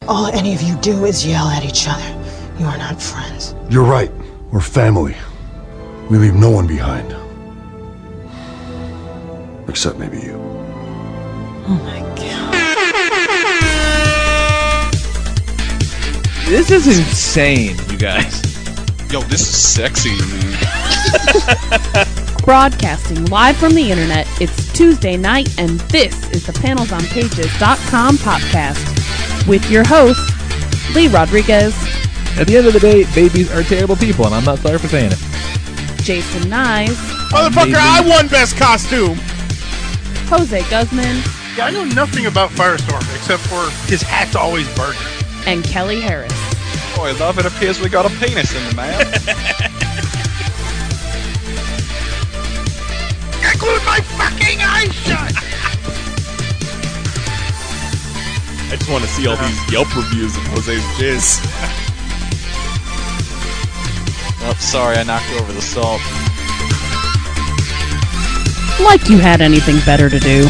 All any of you do is yell at each other. You are not friends. You're right. We're family. We leave no one behind. Except maybe you. Oh my God. This is insane, you guys. Yo, this is sexy, man. Broadcasting live from the internet, it's Tuesday night, and this is the PanelsOnPages.com podcast with your host, Lee Rodriguez. At the end of the day, babies are terrible people, and I'm not sorry for saying it. Jason Nyes. Motherfucker, I won best costume. Jose Guzman. Yeah, I know nothing about Firestorm except for his hat's always burning. And Kelly Harris. Boy, love, it appears we got a penis in the mail. I glued my fucking eyes shut! I just want to see all these Yelp reviews of Jose's jizz. Oh, sorry, I knocked over the salt. Like you had anything better to do.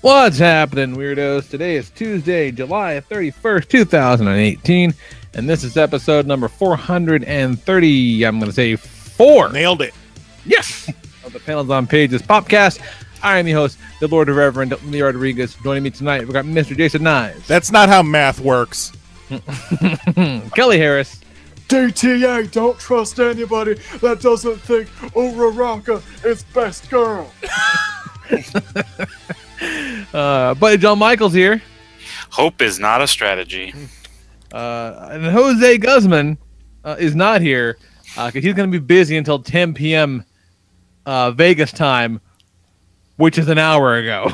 What's happening, weirdos? Today is Tuesday, July 31st, 2018, and this is episode number 430, I'm going to say 4. Nailed it. Yes! Of the Panels on Pages podcast. I am the host, the Lord of Reverend Lee Rodriguez. Joining me tonight, we've got Mr. Jason Nyes. That's not how math works. Kelly Harris. DTA, don't trust anybody that doesn't think Uraraka is best girl. Buddy John Michaels here. Hope is not a strategy. And Jose Guzman is not here because he's going to be busy until 10 p.m. Vegas time, which is an hour ago.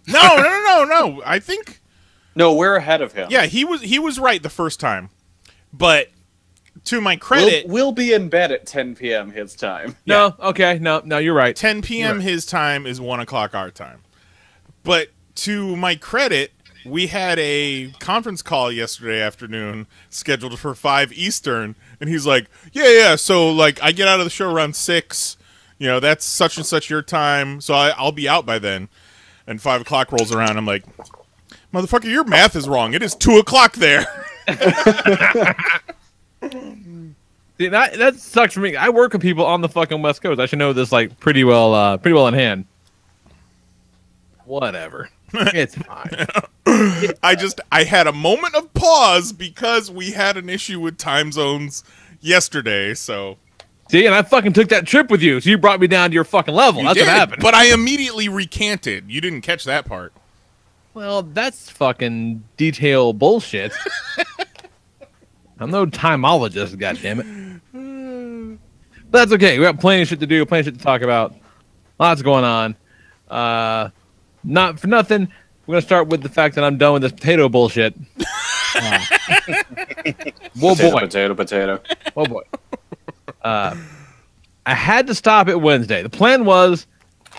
No. I think... No, we're ahead of him. Yeah, he was right the first time. But to my credit... We'll be in bed at 10 p.m. his time. No, okay, no, you're right. 10 p.m. his time is 1 o'clock our time. But to my credit, we had a conference call yesterday afternoon scheduled for 5 Eastern, and he's like, yeah, so like I get out of the show around 6, you know, that's such and such your time, so I'll be out by then. And 5 o'clock rolls around, I'm like, motherfucker, your math is wrong. It is 2 o'clock there. See, that sucks for me. I work with people on the fucking West Coast. I should know this like pretty well in hand. Whatever. It's fine. I had a moment of pause because we had an issue with time zones yesterday, so. See, and I fucking took that trip with you, so you brought me down to your fucking level. That's what happened. But I immediately recanted. You didn't catch that part. Well, that's fucking detail bullshit. I'm no timeologist, goddammit. But that's okay. We got plenty of shit to do, plenty of shit to talk about. Lots going on. Not for nothing, we're going to start with the fact that I'm done with this potato bullshit. Whoa, boy. Potato. Oh, boy. I had to stop it Wednesday. The plan was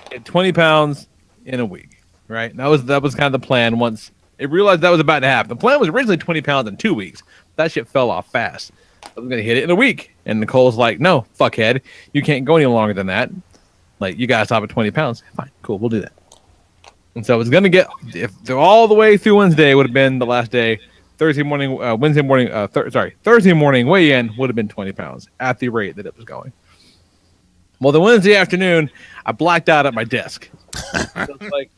get 20 pounds in a week, right? That was kind of the plan once it realized that was about to happen. The plan was originally 20 pounds in 2 weeks. That shit fell off fast. I was going to hit it in a week. And Nicole's like, no, fuckhead. You can't go any longer than that. Like, you got to stop at 20 pounds. Fine, cool, we'll do that. And so I was going to get, if all the way through Wednesday would have been the last day, Thursday morning weigh-in would have been 20 pounds at the rate that it was going. Well, the Wednesday afternoon, I blacked out at my desk. I was like,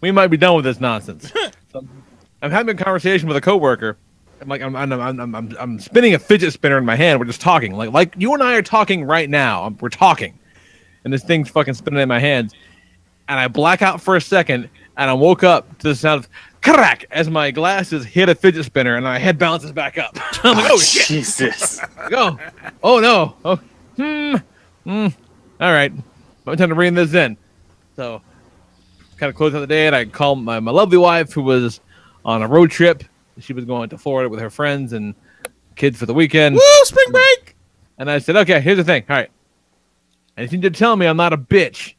we might be done with this nonsense. So I'm having a conversation with a coworker. I'm like, I'm spinning a fidget spinner in my hand. We're just talking, like you and I are talking right now. We're talking, and this thing's fucking spinning in my hands. And I black out for a second, and I woke up to the sound of crack as my glasses hit a fidget spinner, and my head bounces back up. I'm like, oh shit! Jesus. Go. Oh no. Oh. All right. I'm time to bring this in. So, kind of close out the day, and I called my lovely wife, who was on a road trip. She was going to Florida with her friends and kids for the weekend. Woo, spring break! And I said, okay, here's the thing. All right. And you need to tell me I'm not a bitch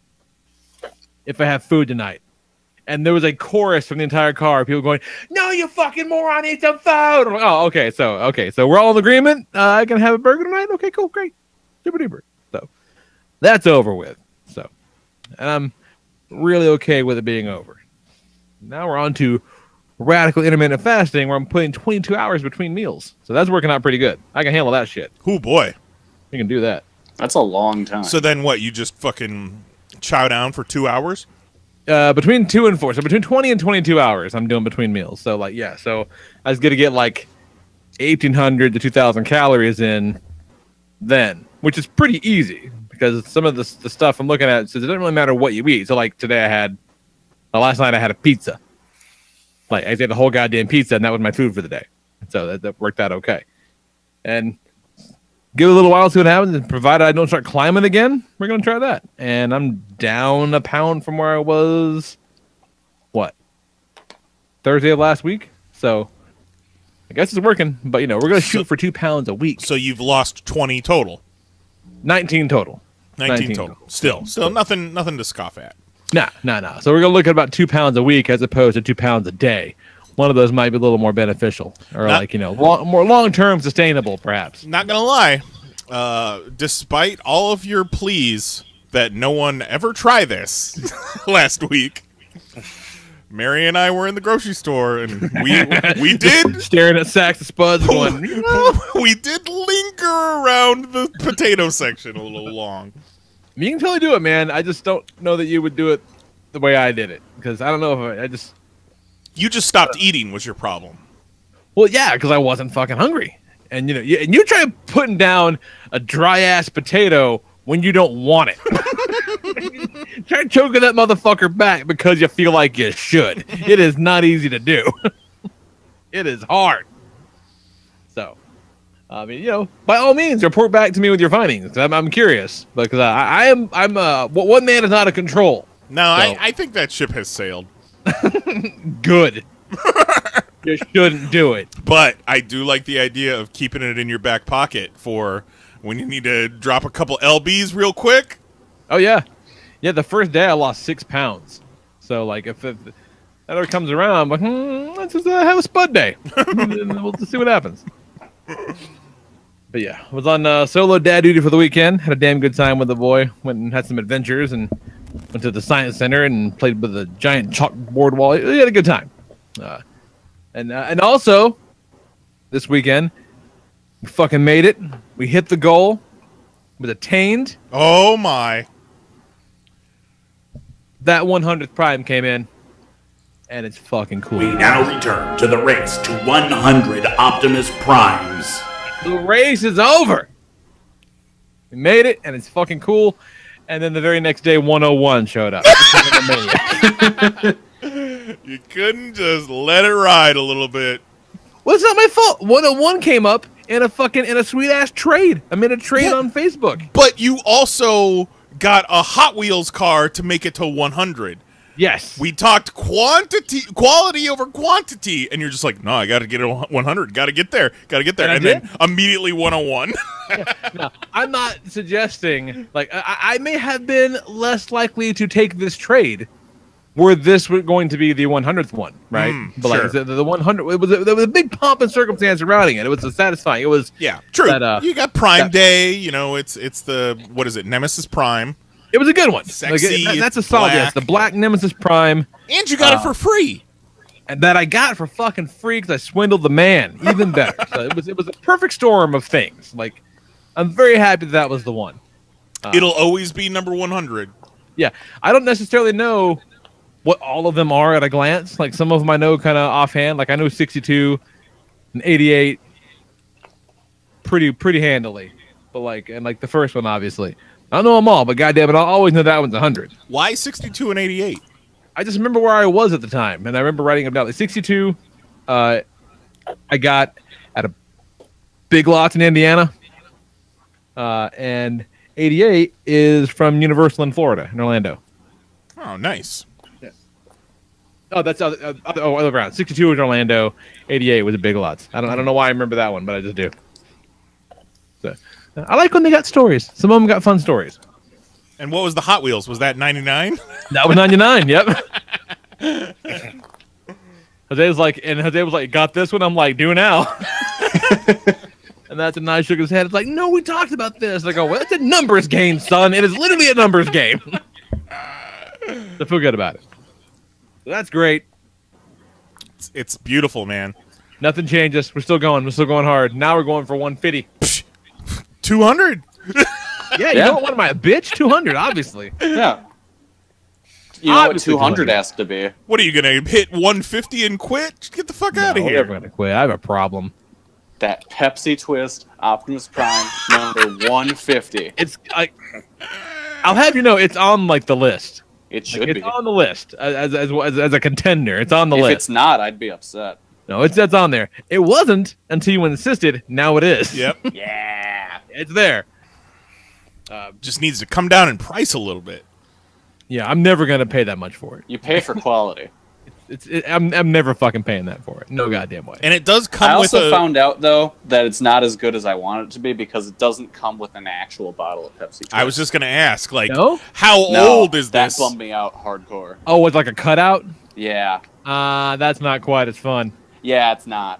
if I have food tonight. And there was a chorus from the entire car. People going, no, you fucking moron, eat some food. I'm like, oh, okay. So we're all in agreement. I can have a burger tonight. Okay, cool. Great. Super duper. So that's over with. So and I'm really okay with it being over. Now we're on to radical intermittent fasting, where I'm putting 22 hours between meals. So that's working out pretty good. I can handle that shit. Oh boy, You can do that. That's a long time. so then what? You just fucking chow down for 2 hours? Between 2 and 4, so between 20 and 22 hours, I'm doing between meals. So like, yeah, so I was gonna get like 1,800 to 2,000 calories in then, which is pretty easy because some of the stuff I'm looking at says it doesn't really matter what you eat. So like today last night I had a pizza. Like I ate the whole goddamn pizza, and that was my food for the day. So that worked out okay. And give it a little while, see what happens. And provided I don't start climbing again, we're gonna try that. And I'm down a pound from where I was. Thursday of last week. So I guess it's working. But we're gonna shoot for 2 pounds a week. So you've lost 20 total. 19 total. 19 total. Still nothing to scoff at. No. So we're gonna look at about 2 pounds a week as opposed to 2 pounds a day. One of those might be a little more beneficial, or more long-term sustainable, perhaps. Not gonna lie, despite all of your pleas that no one ever try this last week, Mary and I were in the grocery store, and we did staring at sacks of spuds, going, we did linger around the potato section a little long. You can totally do it, man. I just don't know that you would do it the way I did it, because I don't know if I just. You just stopped eating was your problem. Well, yeah, because I wasn't fucking hungry, and you try putting down a dry ass potato when you don't want it. Try choking that motherfucker back because you feel like you should. It is not easy to do. It is hard. So, I mean, by all means, report back to me with your findings. I'm curious because I'm one man is not a control. No, so. I think that ship has sailed. Good. You shouldn't do it. But I do like the idea of keeping it in your back pocket for when you need to drop a couple LBs real quick. Oh, yeah. Yeah, the first day I lost 6 pounds. So, like, if that ever comes around, I'm like, let's just have a spud day. We'll just see what happens. But, yeah, I was on solo dad duty for the weekend. Had a damn good time with the boy. Went and had some adventures and went to the science center and played with a giant chalkboard wall. We had a good time. And also, this weekend, we fucking made it. We hit the goal. It was attained. Oh, my. That 100th Prime came in, and it's fucking cool. We now return to the race to 100 Optimus Primes. The race is over. We made it, and it's fucking cool. And then the very next day, 101 showed up. You couldn't just let it ride a little bit. Well, it's not my fault. 101 came up in a sweet ass trade. I made a trade on Facebook. But you also got a Hot Wheels car to make it to 100. Yes. We talked quality over quantity, and you're just like, no, I got to get it 100. Got to get there. And then immediately 101. No, I'm not suggesting, like, I may have been less likely to take this trade were this going to be the 100th one, right? But sure. Like the 100, there was a big pomp and circumstance surrounding it. It was satisfying. It was true. That, you got Prime Day. It's the what is it? Nemesis Prime. It was a good one. Sexy. Like, that's a solid. Yes, the Black Nemesis Prime, and you got it for free. And that I got for fucking free because I swindled the man. Even better. So it was a perfect storm of things. Like, I'm very happy that was the one. It'll always be number 100. Yeah, I don't necessarily know what all of them are at a glance. Like, some of them I know kind of offhand. Like, I know 62 and 88 pretty handily. But like the first one, obviously. I don't know them all, but goddamn it, I'll always know that one's 100. Why 62 and 88? I just remember where I was at the time, and I remember writing them down. Like 62, I got at a Big Lots in Indiana, and 88 is from Universal in Florida, in Orlando. Oh, nice. Oh, that's other around. 62 was Orlando. 88 was a Big Lots. I don't know why I remember that one, but I just do. So I like when they got stories. Some of them got fun stories. And what was the Hot Wheels? Was that 99? That was 99. Yep. Jose was like, got this one? I'm like, do now. And that's when I shook his head. It's like, no, we talked about this. I go, well, it's a numbers game, son. It is literally a numbers game. So feel good about it. So that's great. It's beautiful, man. Nothing changes. We're still going. We're still going hard. Now we're going for 150. 200. Yeah, you don't want my bitch. 200, obviously. Yeah. You know what Obviously 200 has to be. What are you gonna hit 150 and quit? Get the fuck out of I'm here. never gonna quit. I have a problem. That Pepsi Twist Optimus Prime number 150. It's like I'll have you know it's on like the list. It should be. It's on the list as a contender. It's on the If list. it's not, I'd be upset. No, that's on there. It wasn't until you insisted. Now it is. Yep. Yeah. It's there. Just needs to come down in price a little bit. Yeah, I'm never gonna pay that much for it. You pay for quality. I'm never fucking paying that for it. No goddamn way. And it does come I with also found out, though, that it's not as good as I want it to be because it doesn't come with an actual bottle of Pepsi Twist. I was just gonna ask, like, No? how old is this? That bummed me out hardcore. Oh, it's like a cutout. Yeah. That's not quite as fun. Yeah, it's not.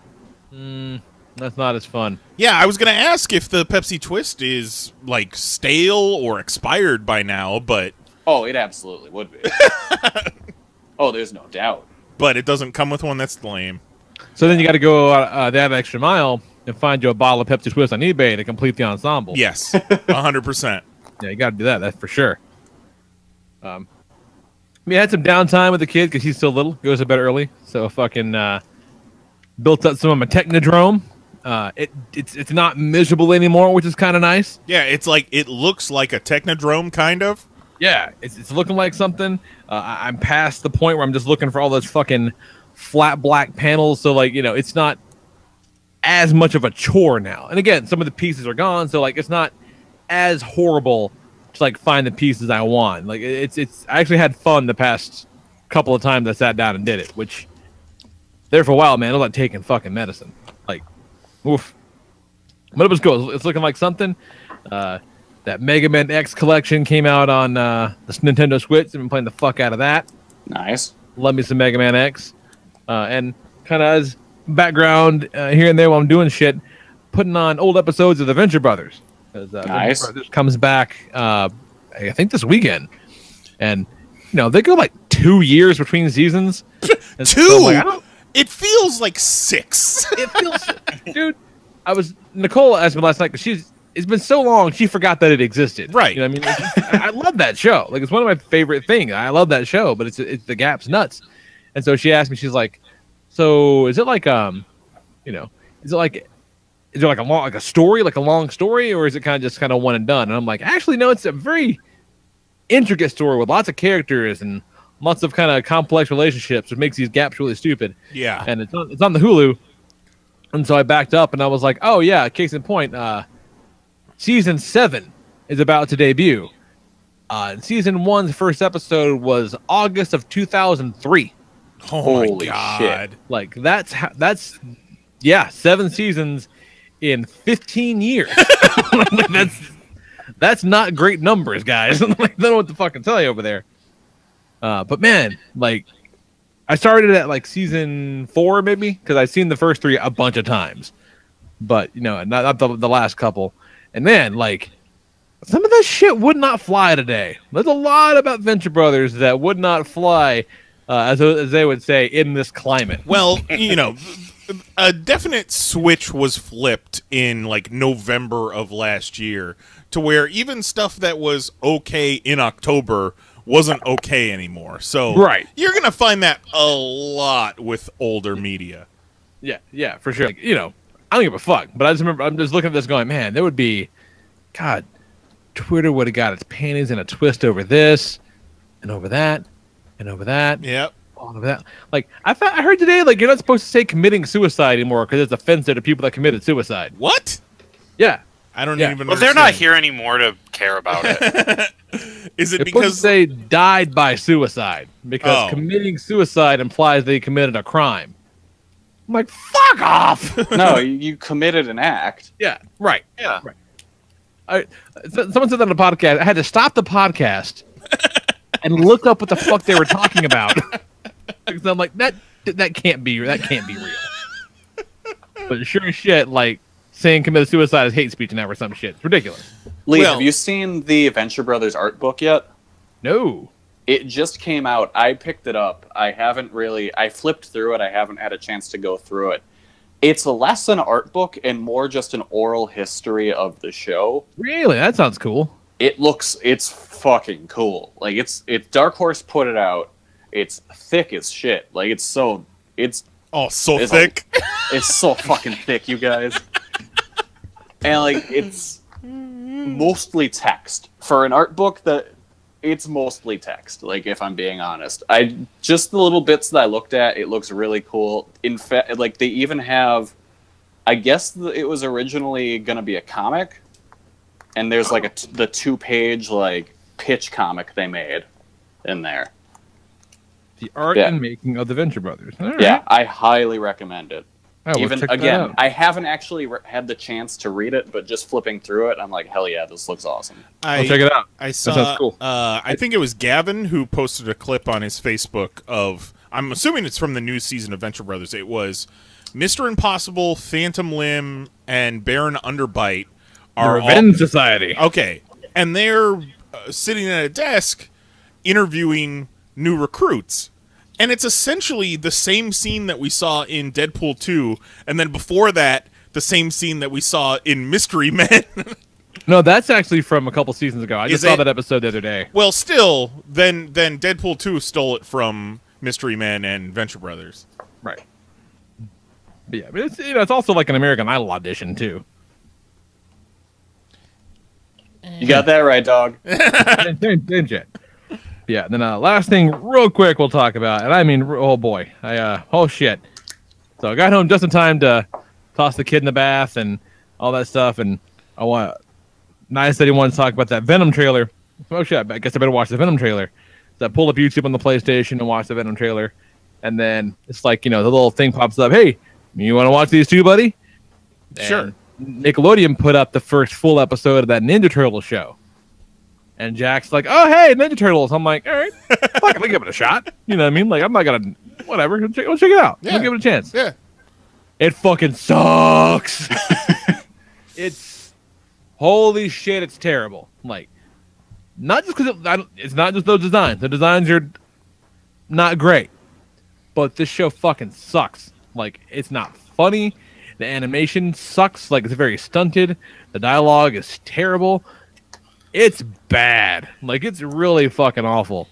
That's not as fun. Yeah, I was gonna ask if the Pepsi Twist is like stale or expired by now, but Oh, it absolutely would be. Oh, there's no doubt. it doesn't come with one. That's lame. So then you got to go that extra mile and find you a bottle of Pepsi Twist on eBay to complete the ensemble. Yes, 100%. Yeah, you got to do that. That's for sure. We had some downtime with the kid because he's still little. He goes to bed early, so fucking built up some of my Technodrome. It's not miserable anymore, which is kind of nice. Yeah, it's like it looks like a Technodrome, kind of. Yeah, it's looking like something. I'm past the point where I'm just looking for all those fucking flat black panels. So like, you know, it's not as much of a chore now. And again, some of the pieces are gone, so like it's not as horrible to like find the pieces I want. Like it's I actually had fun the past couple of times I sat down and did it, which there for a while, man, it was like taking fucking medicine. Like, oof. But it was cool. It's looking like something. That Mega Man X collection came out on the Nintendo Switch. I've been playing the fuck out of that. Nice. Love me some Mega Man X. And kind of as background here and there while I'm doing shit, putting on old episodes of the Venture Brothers. Nice. Venture Brothers comes back, I think this weekend. And, you know, they go like 2 years between seasons. And Two? so I'm like, It feels like 6. it feels... Dude, Nicole asked me last night, because it's been so long, she forgot that it existed. Right. You know what I mean? I love that show. Like, it's one of my favorite things. I love that show, but it's the Gap's nuts. And so she asked me, she's like, so is it like, you know, is there like a story, like a long story, or is it kind of one and done? And I'm like, actually, no, it's a very intricate story with lots of characters and lots of kind of complex relationships, which makes these gaps really stupid. Yeah. And it's on the Hulu. And so I backed up and I was like, oh yeah, case in point, Season 7 is about to debut. Season 1's first episode was August of 2003. Oh Holy my god! shit. Like that's 7 seasons in 15 years. Like, that's not great numbers, guys. Like, I don't know what to fucking tell you over there. But man, like I started at like season 4 maybe because I've seen the first 3 a bunch of times, but you know, not the last couple. And man, like, some of that shit would not fly today. There's a lot about Venture Brothers that would not fly, as they would say, in this climate. Well, you know, a definite switch was flipped in, like, November of last year to where even stuff that was okay in October wasn't okay anymore. So Right. You're going to find that a lot with older media. Yeah, for sure. Like, you know, I don't give a fuck. But I just remember, I'm just looking at this going, man, there would be, God, Twitter would have got its panties in a twist over this, and over that, and over that. Yep. All of that. Like, I heard today, like, you're not supposed to say committing suicide anymore because it's offensive to people that committed suicide. What? Yeah. I don't Yeah. even Well, they're not understand. here anymore to care about it. Is it They're supposed to because... say died by suicide because committing suicide implies they committed a crime. I'm like, fuck off! No, you committed an act. Yeah, right. Yeah. Right. Someone said that on a podcast. I had to stop the podcast and look up what the fuck they were talking about because I'm like, that can't be real. But sure as shit, like saying committed suicide is hate speech now or some shit. It's ridiculous. Lee, Well- have you seen the Venture Brothers art book yet? No. It just came out. I picked it up. I flipped through it. I haven't had a chance to go through it. It's less an art book and more just an oral history of the show. Really? That sounds cool. It's fucking cool. Like, it's Dark Horse put it out. It's thick as shit. Like, it's so thick. It's so fucking thick, you guys. And, like, it's mostly text. For an art book, it's mostly text, like, if I'm being honest. Just the little bits that I looked at, it looks really cool. In fact, like, they even have, I guess it was originally going to be a comic, and there's, like, the 2-page, like, pitch comic they made in there. The art and making of the Venture Brothers. Right. Yeah, I highly recommend it. Even again, I haven't actually had the chance to read it, but just flipping through it, I'm like, hell yeah, this looks awesome. I'll check it out. I saw. That sounds cool. I think it was Gavin who posted a clip on his Facebook of. I'm assuming it's from the new season of Venture Brothers. It was Mr. Impossible, Phantom Limb, and Baron Underbite are the Revenge Society. Okay, and they're sitting at a desk interviewing new recruits. And it's essentially the same scene that we saw in Deadpool 2, and then before that, the same scene that we saw in Mystery Men. No, that's actually from a couple seasons ago. I just saw that episode the other day. Well, still, then Deadpool 2 stole it from Mystery Men and Venture Brothers. Right. But yeah, but it's also like an American Idol audition, too. You got that right, dog. Didn't you? Yeah, then last thing real quick we'll talk about, and I mean, oh boy, oh shit. So I got home just in time to toss the kid in the bath and all that stuff, and Nice said he wanted to talk about that Venom trailer. Oh shit, I guess I better watch the Venom trailer. So I pulled up YouTube on the PlayStation and watched the Venom trailer, and then it's like, the little thing pops up, hey, you want to watch these two, buddy? Sure. And Nickelodeon put up the first full episode of that Ninja Turtle show. And Jack's like, oh, hey, Ninja Turtles. I'm like, all right, fuck it, I'll give it a shot. You know what I mean? Like, I'm not going to, whatever. We'll check it out. Yeah. We'll give it a chance. Yeah. It fucking sucks. It's, holy shit, it's terrible. Like, not just because it's not just those designs. The designs are not great. But this show fucking sucks. Like, it's not funny. The animation sucks. Like, it's very stunted. The dialogue is terrible. It's bad. Like, it's really fucking awful.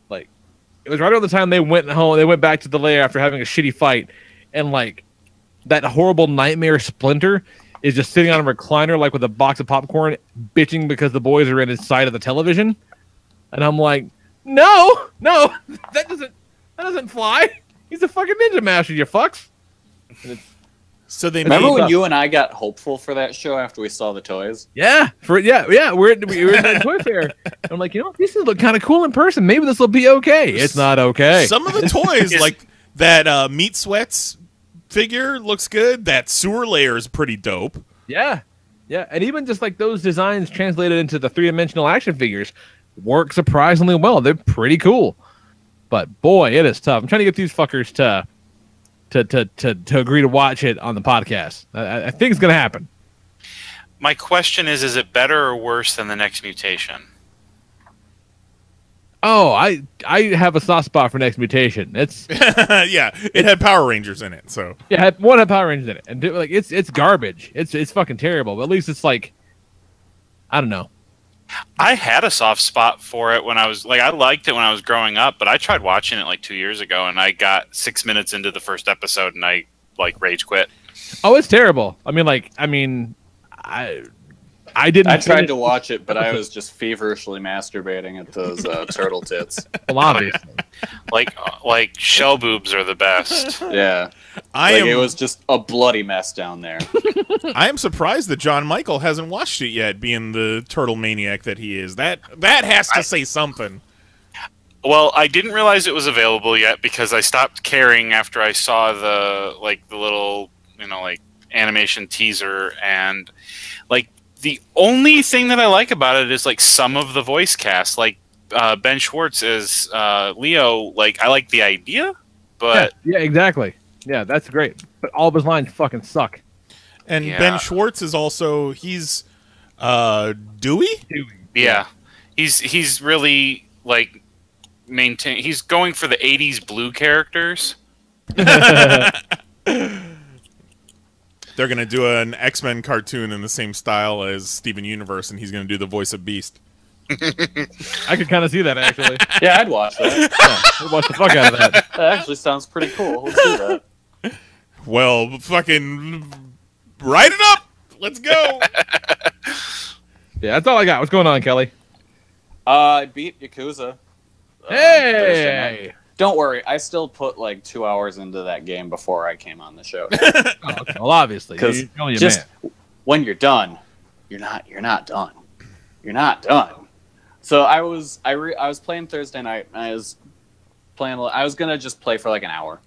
Like, it was right around the time they went home. They went back to the lair after having a shitty fight, and like that horrible nightmare Splinter is just sitting on a recliner, like with a box of popcorn, bitching because the boys are in his side of the television. And I'm like, no, that doesn't fly. He's a fucking ninja master, you fucks. So they remember when you and I got hopeful for that show after we saw the toys? Yeah, we were in that toy fair. I'm like, these look kind of cool in person. Maybe this will be okay. It's not okay. Some of the toys, like that Meat Sweats figure, looks good. That sewer layer is pretty dope. Yeah, and even just like those designs translated into the 3-dimensional action figures work surprisingly well. They're pretty cool. But boy, it is tough. I'm trying to get these fuckers to agree to watch it on the podcast. I think it's going to happen. My question is it better or worse than the next mutation? Oh, I have a soft spot for Next Mutation. It's yeah, it had Power Rangers in it, so one had Power Rangers in it, and like it's garbage. It's fucking terrible. But at least it's like, I don't know. I had a soft spot for it when I was I liked it when I was growing up, but I tried watching it like 2 years ago, and I got 6 minutes into the first episode, and I rage quit. Oh, it's terrible. I didn't. I tried to watch it, but I was just feverishly masturbating at those turtle tits. Well, obviously, like shell boobs are the best. Yeah, it was just a bloody mess down there. I am surprised that John Michael hasn't watched it yet, being the turtle maniac that he is. That has to say something. Well, I didn't realize it was available yet because I stopped caring after I saw the little animation teaser, and the only thing that I like about it is some of the voice cast, Ben Schwartz as Leo. I like the idea, but yeah, exactly. Yeah, that's great. But all of his lines fucking suck. And Ben Schwartz is also Dewey. Yeah, he's really maintain. He's going for the '80s blue characters. They're gonna do an X-Men cartoon in the same style as Steven Universe, and he's gonna do the voice of Beast. I could kind of see that actually. Yeah, I'd watch that. Yeah, I'd watch the fuck out of that. That actually sounds pretty cool. Let's do that. Well, fucking write it up. Let's go. Yeah, that's all I got. What's going on, Kelly? I beat Yakuza. Thursday night. Don't worry, I still put like 2 hours into that game before I came on the show. Oh, okay. Well, obviously, Because you're just when you're done, you're not done. You're not done. So I was playing Thursday night. And I was gonna just play for like an hour,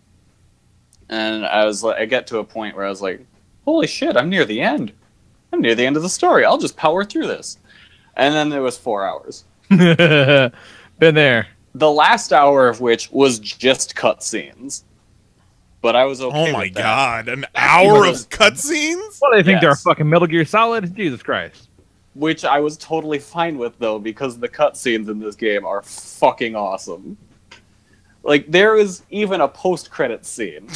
and I get to a point where I was like, "Holy shit! I'm near the end. I'm near the end of the story. I'll just power through this." And then there was 4 hours. Been there. The last hour of which was just cutscenes. But I was okay. Oh my with that. god, an hour of cutscenes? What do they think? They're Yes. fucking Metal Gear Solid? Jesus Christ. Which I was totally fine with, though, because the cutscenes in this game are fucking awesome. Like, there is even a post-credit scene.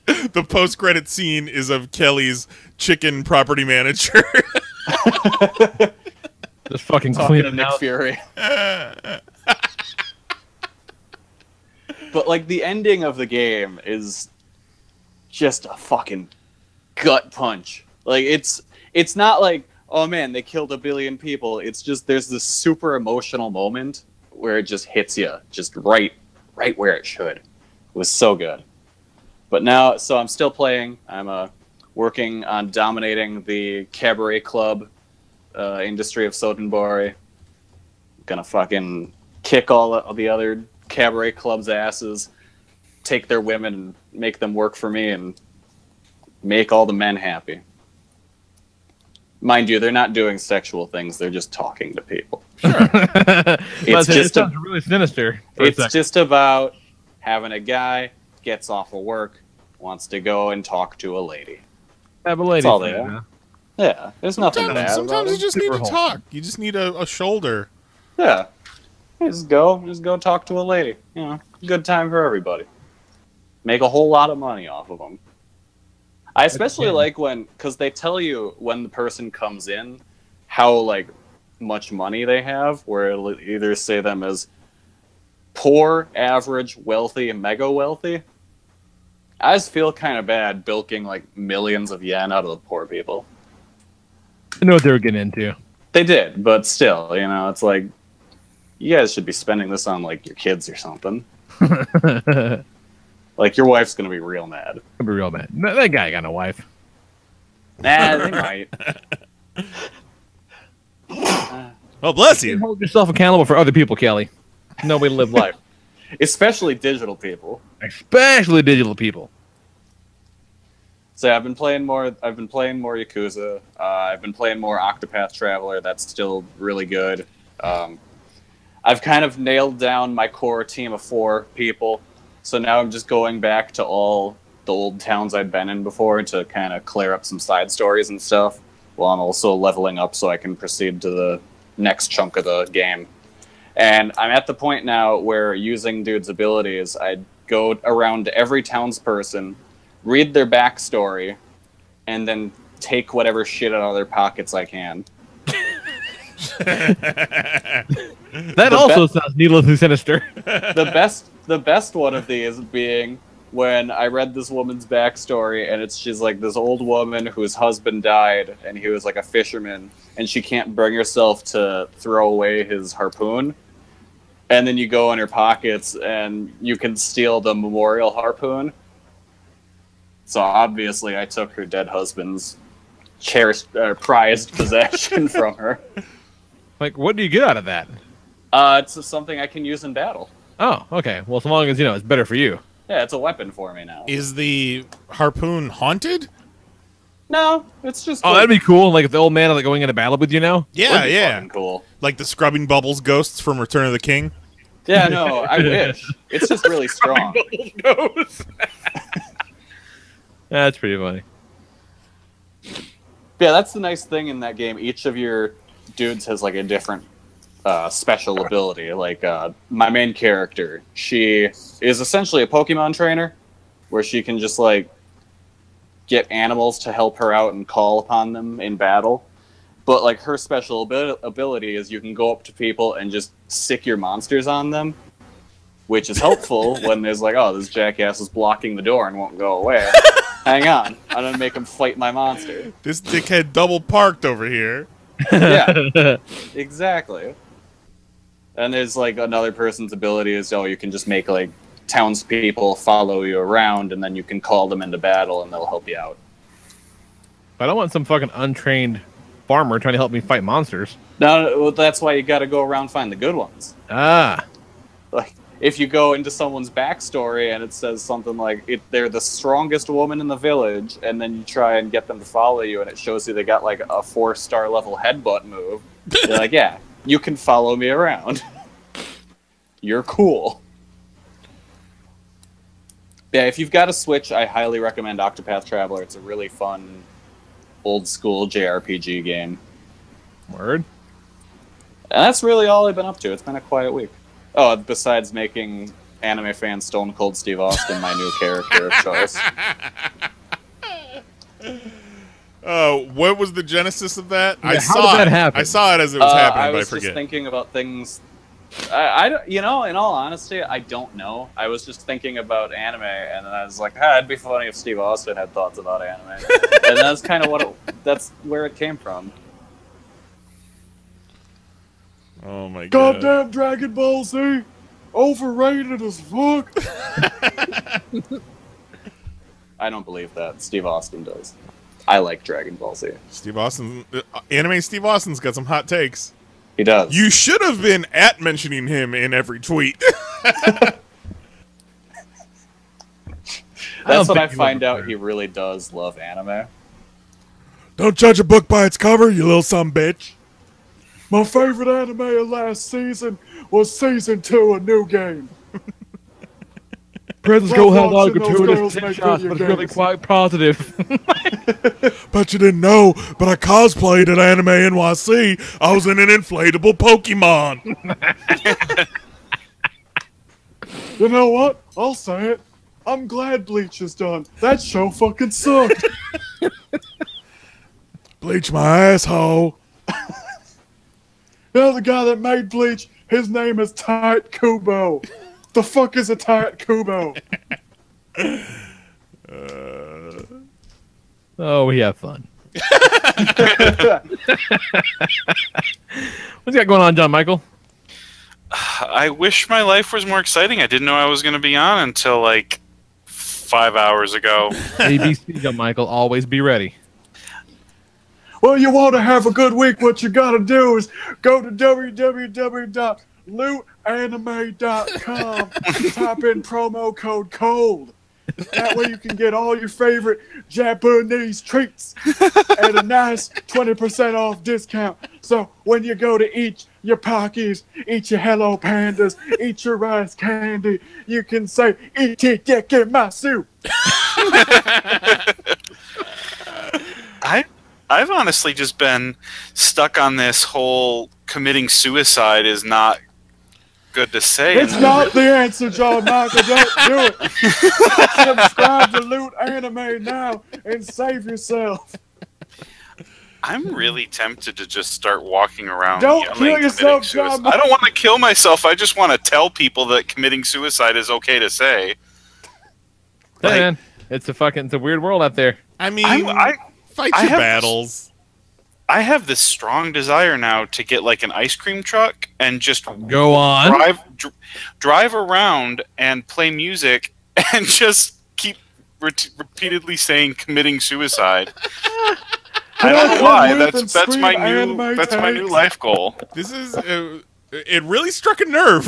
The post-credit scene is of Kelly's chicken property manager. Just fucking Talking clean to it Nick out. Fury. But, like, the ending of the game is just a fucking gut punch. Like, it's not like, oh man, they killed 1 billion people. It's just, there's this super emotional moment where it just hits you, just right where it should. It was so good. But now, so I'm still playing. I'm working on dominating the cabaret club industry of Sotenbori. Gonna fucking kick all of the other cabaret clubs' asses, take their women and make them work for me, and make all the men happy. Mind you, they're not doing sexual things; they're just talking to people. It's just sounds really sinister. It's just about having a guy gets off of work, wants to go and talk to a lady. Have a lady. That's all they friend, are. huh? Yeah, there's nothing bad. Sometimes you just need to Super talk. You just need a shoulder. Yeah, just go talk to a lady. You know, good time for everybody. Make a whole lot of money off of them. I especially like because they tell you when the person comes in how like much money they have, where it'll either say them as poor, average, wealthy, and mega wealthy. I just feel kind of bad bilking like millions of yen out of the poor people. I know what they were getting into. They did, but still, you know, it's like you guys should be spending this on like your kids or something. Like your wife's gonna be real mad. I'll be real mad. No, that guy got no wife. Nah, they might. Well, bless you. Hold yourself accountable for other people, Kelly. No way to live life. Especially digital people. Especially digital people. So I've been playing more Yakuza. I've been playing more Octopath Traveler. That's still really good. I've kind of nailed down my core team of 4 people. So now I'm just going back to all the old towns I'd been in before to kind of clear up some side stories and stuff, while I'm also leveling up so I can proceed to the next chunk of the game. And I'm at the point now where using dude's abilities, I'd go around to every townsperson, read their backstory, and then take whatever shit out of their pockets I can. That also sounds needlessly sinister. The best one of these being when I read this woman's backstory, and she's like this old woman whose husband died, and he was like a fisherman, and she can't bring herself to throw away his harpoon. And then you go in her pockets, and you can steal the memorial harpoon. So obviously, I took her dead husband's cherished, prized possession from her. Like, what do you get out of that? It's something I can use in battle. Oh, okay. Well, so long as, it's better for you. Yeah, it's a weapon for me now. Is the harpoon haunted? No, it's just. Oh, that'd be cool. Like, if the old man like going into battle with you now? Yeah, Would be yeah. fucking cool. Like the scrubbing bubbles ghosts from Return of the King? Yeah, no, I wish. It's just really strong. That's pretty funny. Yeah, that's the nice thing in that game. Each of your dudes has like a different special ability. Like my main character, she is essentially a Pokemon trainer, where she can just like get animals to help her out and call upon them in battle. But like her special ability is you can go up to people and just sick your monsters on them, which is helpful when there's like, oh, this jackass is blocking the door and won't go away. Hang on, I'm gonna make him fight my monster. This dickhead double parked over here. Yeah, exactly. And there's like another person's ability is, oh, you can just make like townspeople follow you around, and then you can call them into battle, and they'll help you out. I don't want some fucking untrained farmer trying to help me fight monsters. No, well, that's why you got to go around find the good ones. Ah. Like, if you go into someone's backstory and it says something like they're the strongest woman in the village, and then you try and get them to follow you, and it shows you they got like a 4-star level headbutt move, you're like, yeah, you can follow me around. You're cool. Yeah, if you've got a Switch, I highly recommend Octopath Traveler. It's a really fun, old-school JRPG game. Word. And that's really all I've been up to. It's been a quiet week. Oh, besides making anime fan Stone Cold Steve Austin my new character of choice. What was the genesis of that? Yeah, how did that happen? I saw it as it was happening, I but I was forget. just thinking about things. I don't, in all honesty, I don't know. I was just thinking about anime, and then I was like, it'd be funny if Steve Austin had thoughts about anime. And that's kind of that's where it came from. Oh my god. Goddamn Dragon Ball Z! Overrated as fuck! I don't believe that. Steve Austin does. I like Dragon Ball Z. Steve Austin, anime Steve Austin's got some hot takes. He does. You should have been mentioning him in every tweet. That's when I find out he really does love anime. Don't judge a book by its cover, you little son bitch. My favorite anime of last season was Season 2 of New Game. Presents Love go have a lot of watching those gratuitous girls tip make shots, video but it's really games. quite positive. Bet you didn't know, but I cosplayed at Anime NYC. I was in an inflatable Pokemon. You know what? I'll say it. I'm glad Bleach is done. That show fucking sucked. Bleach my asshole. You know the guy that made Bleach? His name is Tight Kubo. The fuck is a Tight Kubo? Oh, we have fun. What's got going on, John Michael? I wish my life was more exciting. I didn't know I was going to be on until like 5 hours ago. ABC, John Michael, always be ready. Well, you want to have a good week, what you gotta do is go to www.lootanime.com, type in promo code COLD. That way you can get all your favorite Japanese treats at a nice 20% off discount. So when you go to eat your Pockies, eat your Hello Pandas, eat your rice candy, you can say, "Itadakimasu." I've honestly just been stuck on this whole committing suicide is not good to say. It's not the answer, John Michael. Don't do it. Subscribe to Loot Anime now and save yourself. I'm really tempted to just start walking around. Don't yelling, kill yourself, committing John. suicide. I don't want to kill myself. I just want to tell people that committing suicide is okay to say. Hey, man, it's a weird world out there. I mean, fight your battles. I have this strong desire now to get like an ice cream truck and just go on, drive around and play music and just keep repeatedly saying committing suicide. I don't know why. That's my new life goal. This is it really struck a nerve.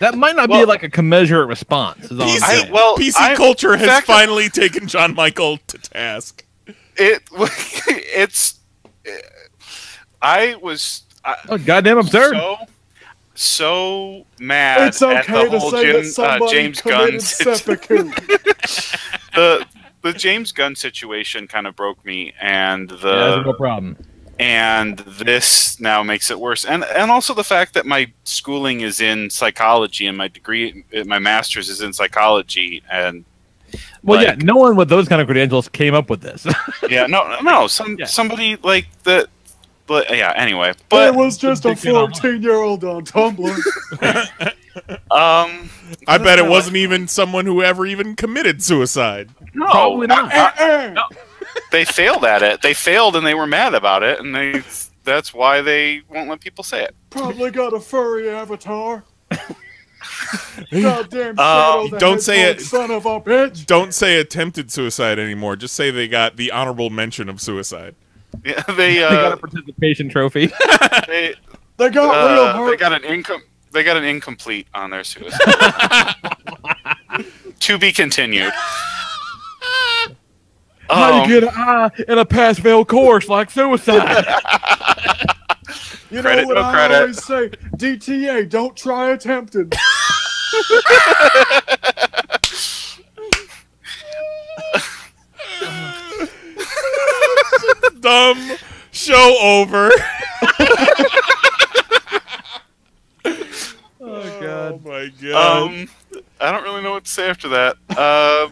That might not be like a commensurate response. Is all I'm saying. PC culture has finally taken John Michael to task. I was goddamn absurd. So mad It's okay at the to whole say that somebody James Gunn seppuku. the James Gunn situation kind of broke me, and that's no problem. and this now makes it worse. And also the fact that my schooling is in psychology and my degree, my master's is in psychology, and well, yeah, no one with those kind of credentials came up with this. yeah, no, somebody like that. But yeah, anyway, but it was just a 14-year-old on Tumblr. I bet it wasn't even someone who ever even committed suicide. No, probably not. No. They failed at it. They failed, and they were mad about it, and that's why they won't let people say it. Probably got a furry avatar. Goddamn Shadow the don't say Hedgehog, it. son of a bitch. Don't say attempted suicide anymore. Just say they got the honorable mention of suicide. Yeah, they got a participation trophy. They got real hurt. They got an incomplete on their suicide. To be continued. How you get an I in a pass-fail course like suicide? You Credit, know what no I credit. always say? DTA, don't try attempted. Dumb. Show over. Oh god. Oh my god. I don't really know what to say after that.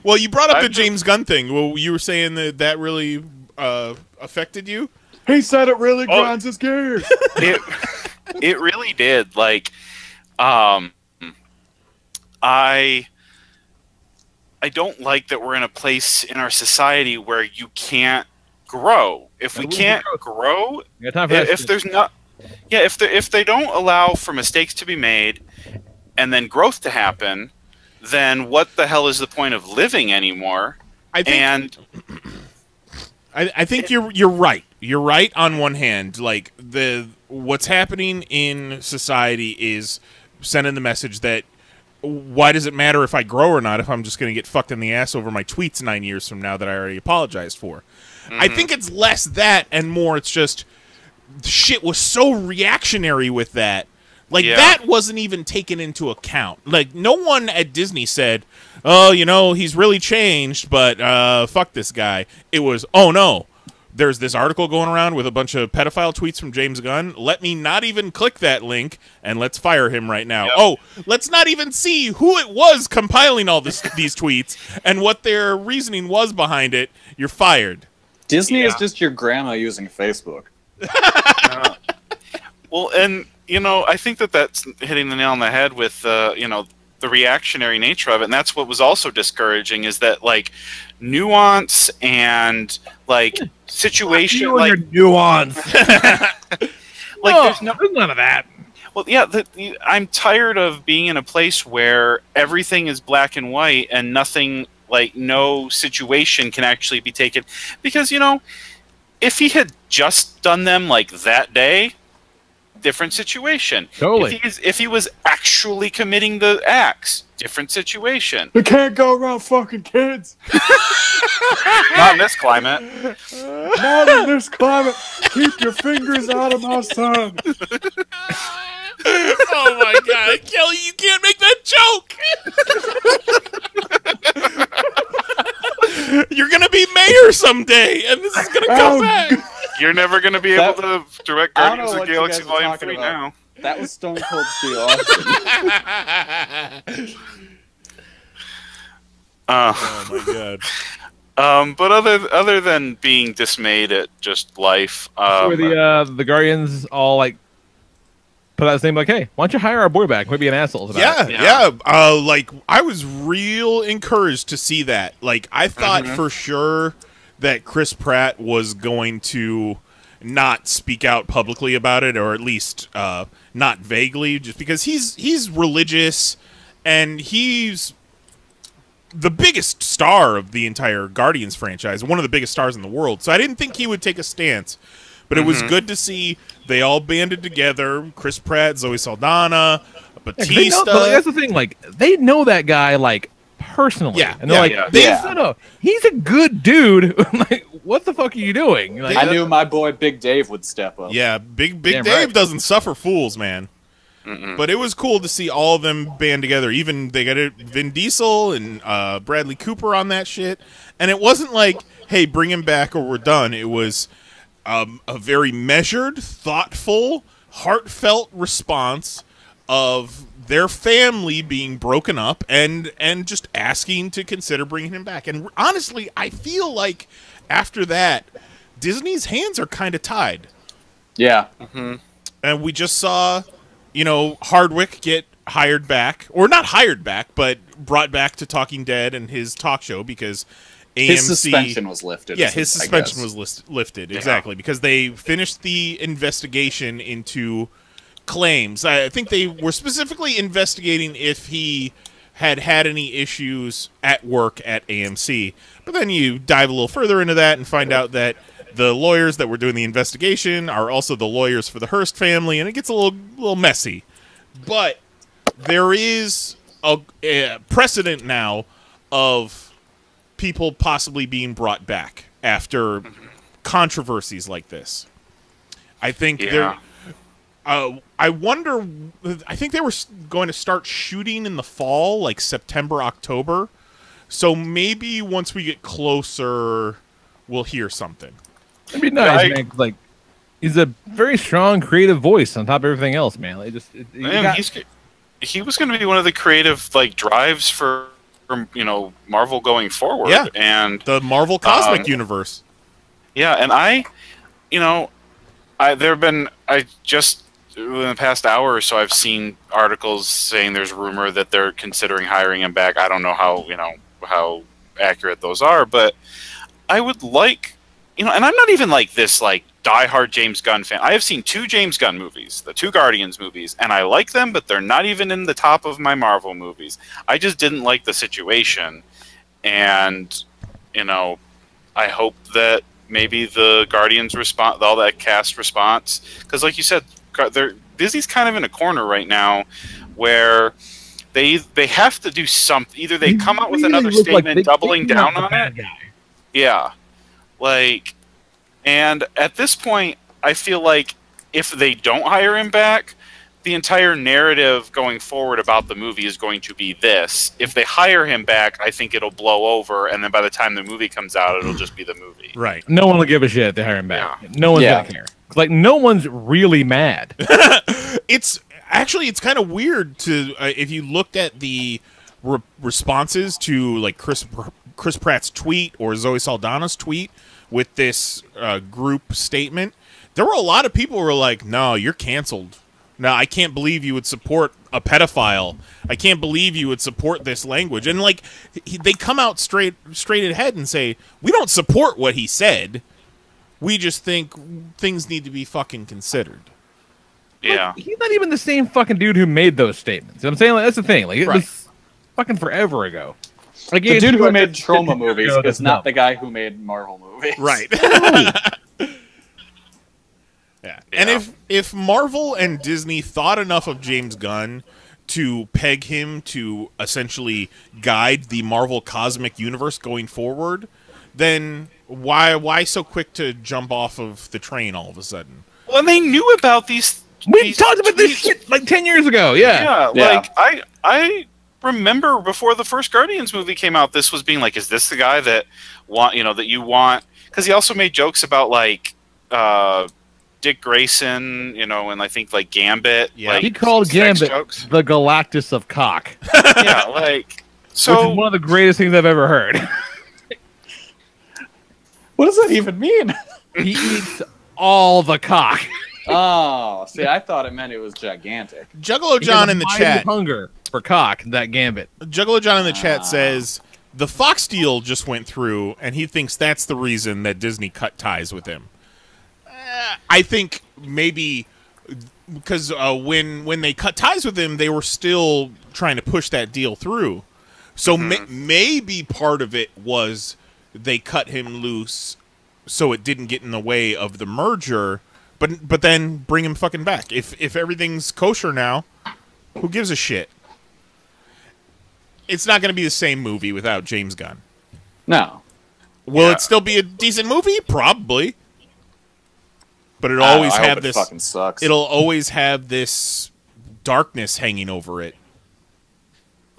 Well, you brought up the James Gunn thing. Well, you were saying that really affected you. He said it really grinds his gears. It really did. Like, I don't like that we're in a place in our society where you can't grow. If we can't grow, if there's not, if they don't allow for mistakes to be made and then growth to happen, then what the hell is the point of living anymore? I think you're right. You're right on one hand. Like what's happening in society is sending the message that why does it matter if I grow or not if I'm just going to get fucked in the ass over my tweets 9 years from now that I already apologized for. Mm-hmm. I think it's less that and more it's just shit was so reactionary with that. Like, that wasn't even taken into account. Like, no one at Disney said, oh, you know, he's really changed, but fuck this guy. It was, oh, no, there's this article going around with a bunch of pedophile tweets from James Gunn. Let me not even click that link, and let's fire him right now. Yep. Oh, let's not even see who it was compiling all these tweets and what their reasoning was behind it. You're fired. Disney is just your grandma using Facebook. Well, and... You know, I think that's hitting the nail on the head with, you know, the reactionary nature of it. And that's what was also discouraging is that, like, nuance and, like, situation. Like, nuance. Like, there's none of that. Well, yeah, I'm tired of being in a place where everything is black and white and nothing, like, no situation can actually be taken. Because, you know, if he had just done them, like, that day... different situation. Totally. If he was actually committing the acts, different situation. You can't go around fucking kids. Not in this climate. Not in this climate. Keep your fingers out of my son. Oh my god, Kelly, you can't make that joke. You're gonna be mayor someday, and this is gonna come back. You're never going to be able to direct Guardians of the Galaxy Volume 3 now. That was Stone Cold Steve Austin. Oh my god. But other than being dismayed at just life, where the Guardians all like put out the thing like, hey, why don't you hire our boy back? We'd be an asshole. Yeah. Like I was real encouraged to see that. Like I thought for sure that Chris Pratt was going to not speak out publicly about it, or at least not vaguely, just because he's religious and he's the biggest star of the entire Guardians franchise, one of the biggest stars in the world. So I didn't think he would take a stance, but it was good to see they all banded together. Chris Pratt, Zoe Saldana, Batista. That's the thing. Like they know that guy like personally. Yeah, and they're no, he's a good dude. Like, what the fuck are you doing? Like, I knew my boy Big Dave would step up. Yeah, Big Dave doesn't suffer fools, man. But it was cool to see all of them band together. Even they got Vin Diesel and Bradley Cooper on that shit. And it wasn't like, hey, bring him back or we're done. It was, a very measured, thoughtful, heartfelt response of their family being broken up and just asking to consider bringing him back. And honestly, I feel like after that, Disney's hands are kind of tied. Yeah. Mm-hmm. And we just saw, Hardwick get hired back, or not hired back, but brought back to Talking Dead and his talk show because AMC... His suspension was lifted. Yeah, his suspension was lifted, exactly, because they finished the investigation into claims. I think they were specifically investigating if he had any issues at work at AMC. But then you dive a little further into that and find out that the lawyers that were doing the investigation are also the lawyers for the Hearst family, and it gets a little messy. But there is a precedent now of people possibly being brought back after controversies like this. I think I wonder. I think they were going to start shooting in the fall, like September, October. So maybe once we get closer, we'll hear something. It'd be nice, man. 'Cause, like, he's a very strong, creative voice on top of everything else, man. Like, he was going to be one of the creative drives for Marvel going forward. Yeah, and the Marvel Cosmic Universe. Yeah, and in the past hour or so, I've seen articles saying there's rumor that they're considering hiring him back. I don't know how accurate those are, but I would like, and I'm not even like this diehard James Gunn fan. I have seen 2 James Gunn movies, the 2 Guardians movies, and I like them, but they're not even in the top of my Marvel movies. I just didn't like the situation, and I hope that maybe the Guardians response, all that cast response, because like you said, Disney's kind of in a corner right now where they have to do something. Either they come out with another statement doubling down on it. Yeah. And at this point, I feel like if they don't hire him back, the entire narrative going forward about the movie is going to be this. If they hire him back, I think it'll blow over, and then by the time the movie comes out, it'll just be the movie. Right. No one will give a shit if they hire him back. Yeah. No one's gonna care. No one's really mad. It's kind of weird to if you looked at the responses to Chris Pratt's tweet or Zoe Saldana's tweet with this group statement. There were a lot of people who were like, "No, you're canceled. No, I can't believe you would support a pedophile. I can't believe you would support this language." And they come out straight ahead and say, "We don't support what he said. We just think things need to be fucking considered." Yeah. He's not even the same fucking dude who made those statements. You know what I'm saying? That's the thing. It was fucking forever ago. The dude who made Troma movies is not the guy who made Marvel movies. Right. Yeah. And if Marvel and Disney thought enough of James Gunn to peg him to essentially guide the Marvel Cosmic Universe going forward, then why so quick to jump off of the train all of a sudden? Well, and they knew about these. We talked about this shit 10 years ago. Yeah. I remember before the first Guardians movie came out, this was being like, is this the guy that you want? Because he also made jokes about Dick Grayson, and I think Gambit. Yeah, he called Gambit the Galactus of cock. Yeah, which is one of the greatest things I've ever heard. What does that even mean? He eats all the cock. Oh, see, I thought it meant it was gigantic. Juggalo John in the chat. Hunger for cock, that Gambit. Juggalo John in the chat says the Fox deal just went through, and he thinks that's the reason that Disney cut ties with him. I think maybe because when they cut ties with him, they were still trying to push that deal through. So maybe part of it was they cut him loose so it didn't get in the way of the merger, but then bring him fucking back. If everything's kosher now, who gives a shit? It's not going to be the same movie without James Gunn. No. Will it still be a decent movie? Probably. But it'll always have this. Fucking sucks. It'll always have this darkness hanging over it.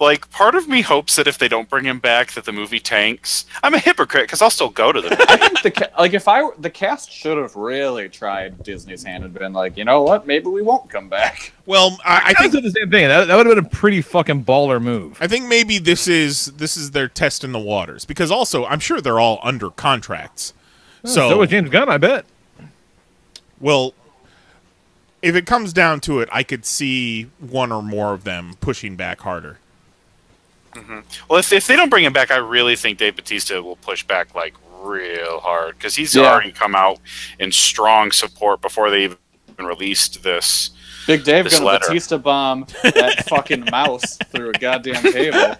like, part of me hopes that if they don't bring him back, that the movie tanks. I'm a hypocrite because I'll still go to the movie. I think the cast should have really tried Disney's hand and been like, you know what, maybe we won't come back. Well, I think the same thing. That would have been a pretty fucking baller move. I think maybe this is their test in the waters, because also I'm sure they're all under contracts. So was James Gunn, I bet. Well, if it comes down to it, I could see one or more of them pushing back harder. Mm-hmm. Well, if they don't bring him back, I really think Dave Bautista will push back like real hard, because he's already come out in strong support before they even released this. Big Dave this gonna letter. Bautista bomb that fucking mouse through a goddamn table.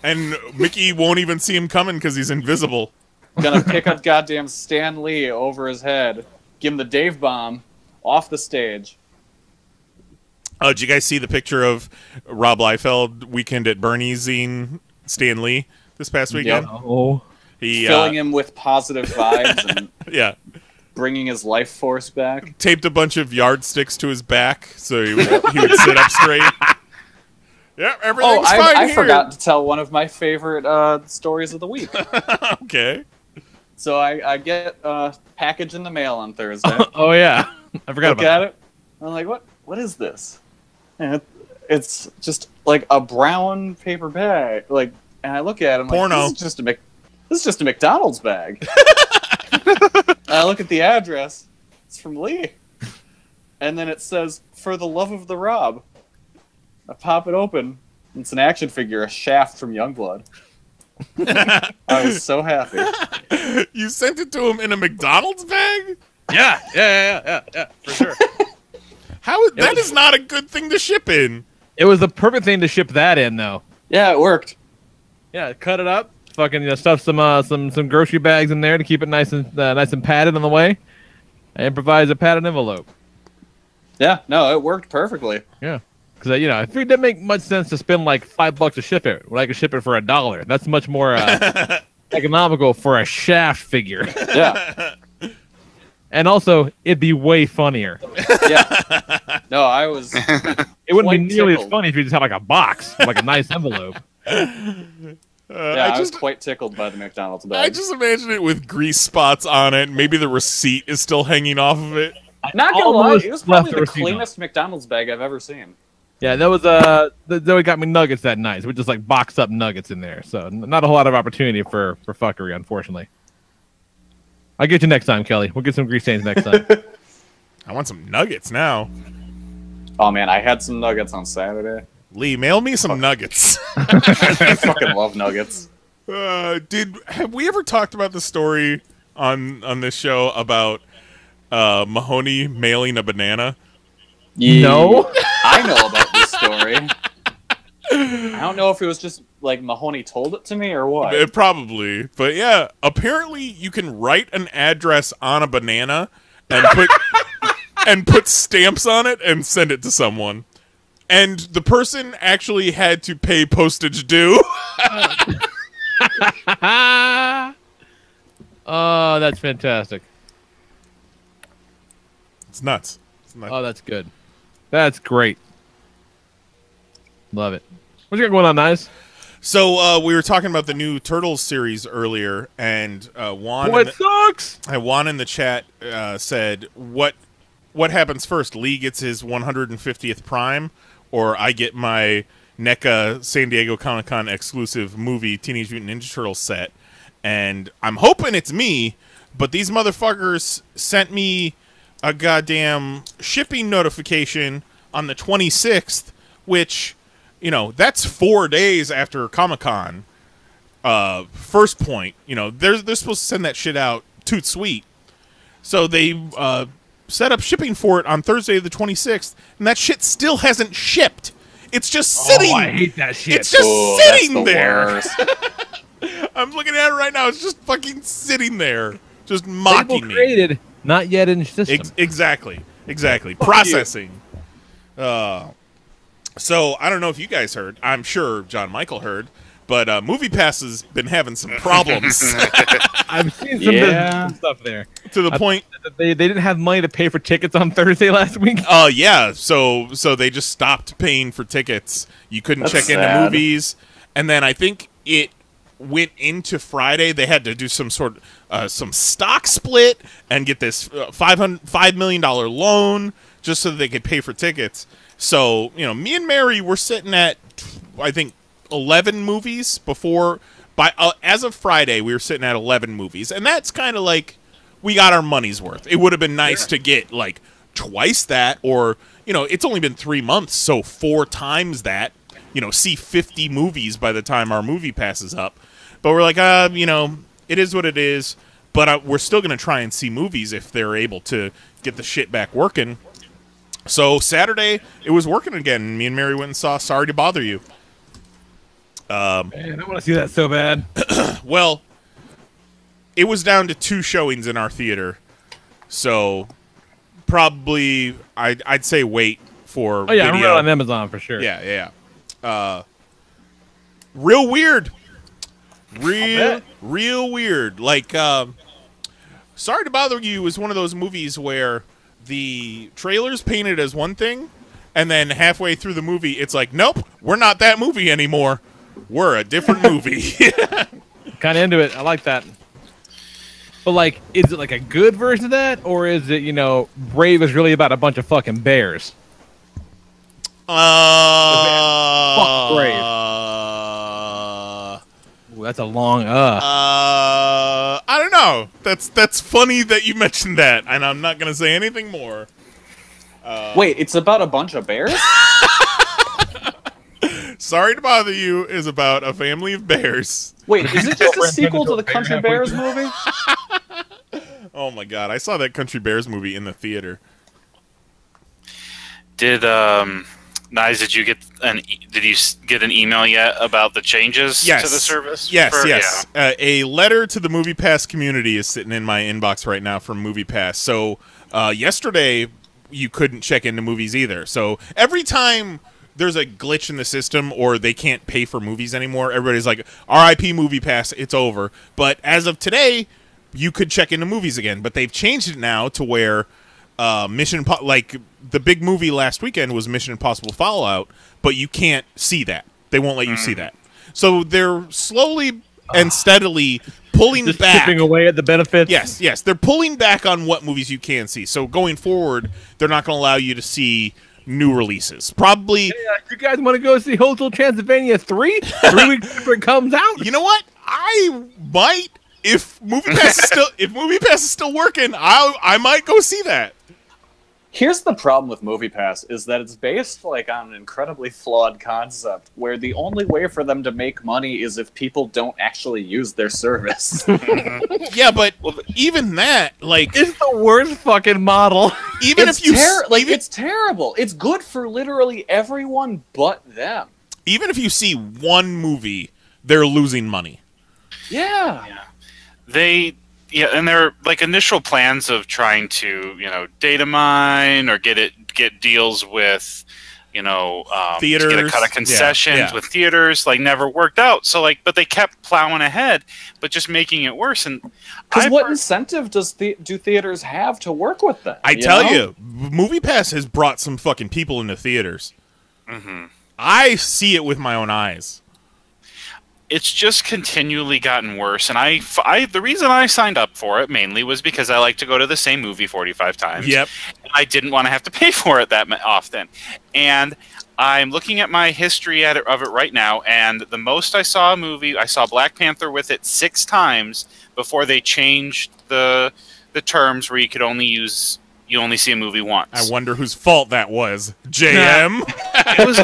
And Mickey won't even see him coming because he's invisible. Gonna pick up goddamn Stan Lee over his head, give him the Dave bomb off the stage. Did you guys see the picture of Rob Liefeld Weekend at Bernie's zine Stan Lee this past weekend? Yep. Oh, he filling him with positive vibes and yeah, bringing his life force back. Taped a bunch of yardsticks to his back so he would sit up straight. Yeah, everything's fine I here. forgot to tell one of my favorite stories of the week. Okay. So I get a package in the mail on Thursday. Oh yeah, I forgot Look about at it. I'm like, what is this? And it's just like a brown paper bag. Like, and I look at it, I'm Porno. like, this is just a McDonald's bag. I look at the address. It's from Lee. And then it says, "For the love of the Rob." I pop it open. It's an action figure, a Shaft from Youngblood. I was so happy. You sent it to him in a McDonald's bag? Yeah, for sure. That is not a good thing to ship in. It was the perfect thing to ship that in, though. Yeah, it worked. Yeah, cut it up, fucking stuff some grocery bags in there to keep it nice and padded on the way. I improvise a padded envelope. Yeah, no, it worked perfectly. Yeah, because it didn't make much sense to spend like $5 to ship it when I could ship it for $1. That's much more economical for a Shaft figure. Yeah. And also, it'd be way funnier. Yeah. No, I was. It wouldn't be nearly as funny if you just had like a box, like a nice envelope. I was quite tickled by the McDonald's bag. I just imagine it with grease spots on it. Maybe the receipt is still hanging off of it. Not gonna lie, it was probably the receipt cleanest McDonald's bag I've ever seen. Yeah, that was Zoe got me nuggets that night. So we just like boxed up nuggets in there. So not a whole lot of opportunity for fuckery, unfortunately. I'll get you next time, Kelly. We'll get some grease stains next time. I want some nuggets now. Oh man, I had some nuggets on Saturday. Lee, mail me some nuggets. I fucking love nuggets. Have we ever talked about the story on this show about Mahoney mailing a banana? Yeah. No. I know about this story. I don't know if it was just like Mahoney told it to me or what. Probably, but yeah. Apparently, you can write an address on a banana and put stamps on it and send it to someone. And the person actually had to pay postage due. Oh, that's fantastic. It's nuts. Oh, that's good. That's great. Love it. What you got going on, Nice? So we were talking about the new Turtles series earlier, and Juan. What sucks? Juan in the chat said, "What happens first? Lee gets his 150th Prime, or I get my NECA San Diego Comic-Con exclusive movie Teenage Mutant Ninja Turtles set?" And I'm hoping it's me, but these motherfuckers sent me a goddamn shipping notification on the 26th, which, that's 4 days after Comic-Con. First point, they're supposed to send that shit out toot sweet. So they set up shipping for it on Thursday the 26th, and that shit still hasn't shipped. It's just sitting. Oh, I hate that shit. It's just sitting that's the there. worst. I'm looking at it right now. It's just fucking sitting there, just mocking me. Created, not yet in system. Exactly. Processing. So I don't know if you guys heard. I'm sure John Michael heard, But MoviePass has been having some problems. I've seen some stuff there. To the point that they didn't have money to pay for tickets on Thursday last week. Yeah. So they just stopped paying for tickets. You couldn't check into movies, and then I think it went into Friday. They had to do some stock split and get this $5 million loan just so that they could pay for tickets. So me and Mary were sitting at I think 11 movies before. As of Friday, we were sitting at 11 movies, and that's kind of like we got our money's worth. It would have been nice to get like twice that, or it's only been 3 months, so 4 times that. See 50 movies by the time our movie passes up. But we're like, it is what it is. But we're still going to try and see movies if they're able to get the shit back working. So Saturday, it was working again. Me and Mary went and saw Sorry to Bother You. Man, I want to see that so bad. Well, it was down to 2 showings in our theater. So probably, I'd say wait for video. I'm on Amazon for sure. Yeah. Real weird. Real weird. Like, Sorry to Bother You is one of those movies where the trailer's painted as one thing, and then halfway through the movie, it's like, nope, we're not that movie anymore. We're a different movie. Kind of into it. I like that. But, like, is it like a good version of that, or is it, Brave is really about a bunch of fucking bears? Fuck Brave. Ooh, that's a long I don't know. That's funny that you mentioned that, and I'm not gonna say anything more. Wait, it's about a bunch of bears? Sorry to Bother You is about a family of bears. Wait, is it just a sequel to the Country Bears movie? Oh my god, I saw that Country Bears movie in the theater. Did Nice, did you get an email yet about the changes to the service? Yes. A letter to the MoviePass community is sitting in my inbox right now from MoviePass. So yesterday you couldn't check into movies either. So every time there's a glitch in the system or they can't pay for movies anymore, everybody's like, RIP MoviePass, it's over. But as of today, you could check into movies again. But they've changed it now to where like the big movie last weekend was Mission Impossible Fallout, but you can't see that. They won't let you see that. So they're slowly and steadily pulling back. Chipping away at the benefits. Yes. They're pulling back on what movies you can see. So going forward, they're not going to allow you to see new releases. Probably. Hey, you guys want to go see Hotel Transylvania 3? 3 weeks before it comes out? You know what? I might. If MoviePass is still working, I might go see that. Here's the problem with MoviePass is that it's based on an incredibly flawed concept where the only way for them to make money is if people don't actually use their service. Yeah, but even that, it's the worst fucking model. Even if you it's terrible. It's good for literally everyone but them. Even if you see one movie, they're losing money. Yeah. And their initial plans of trying to, data mine or get deals with, theaters, to get a cut of concessions with theaters, never worked out. So but they kept plowing ahead, but just making it worse. And because what incentive do theaters have to work with them? I tell you, MoviePass has brought some fucking people into theaters. Mm-hmm. I see it with my own eyes. It's just continually gotten worse, and the reason I signed up for it mainly was because I like to go to the same movie 45 times. Yep. And I didn't want to have to pay for it that often. And I'm looking at my history of it right now, and the most I saw I saw Black Panther with it 6 times before they changed the terms where you only see a movie once. I wonder whose fault that was. JM? It was,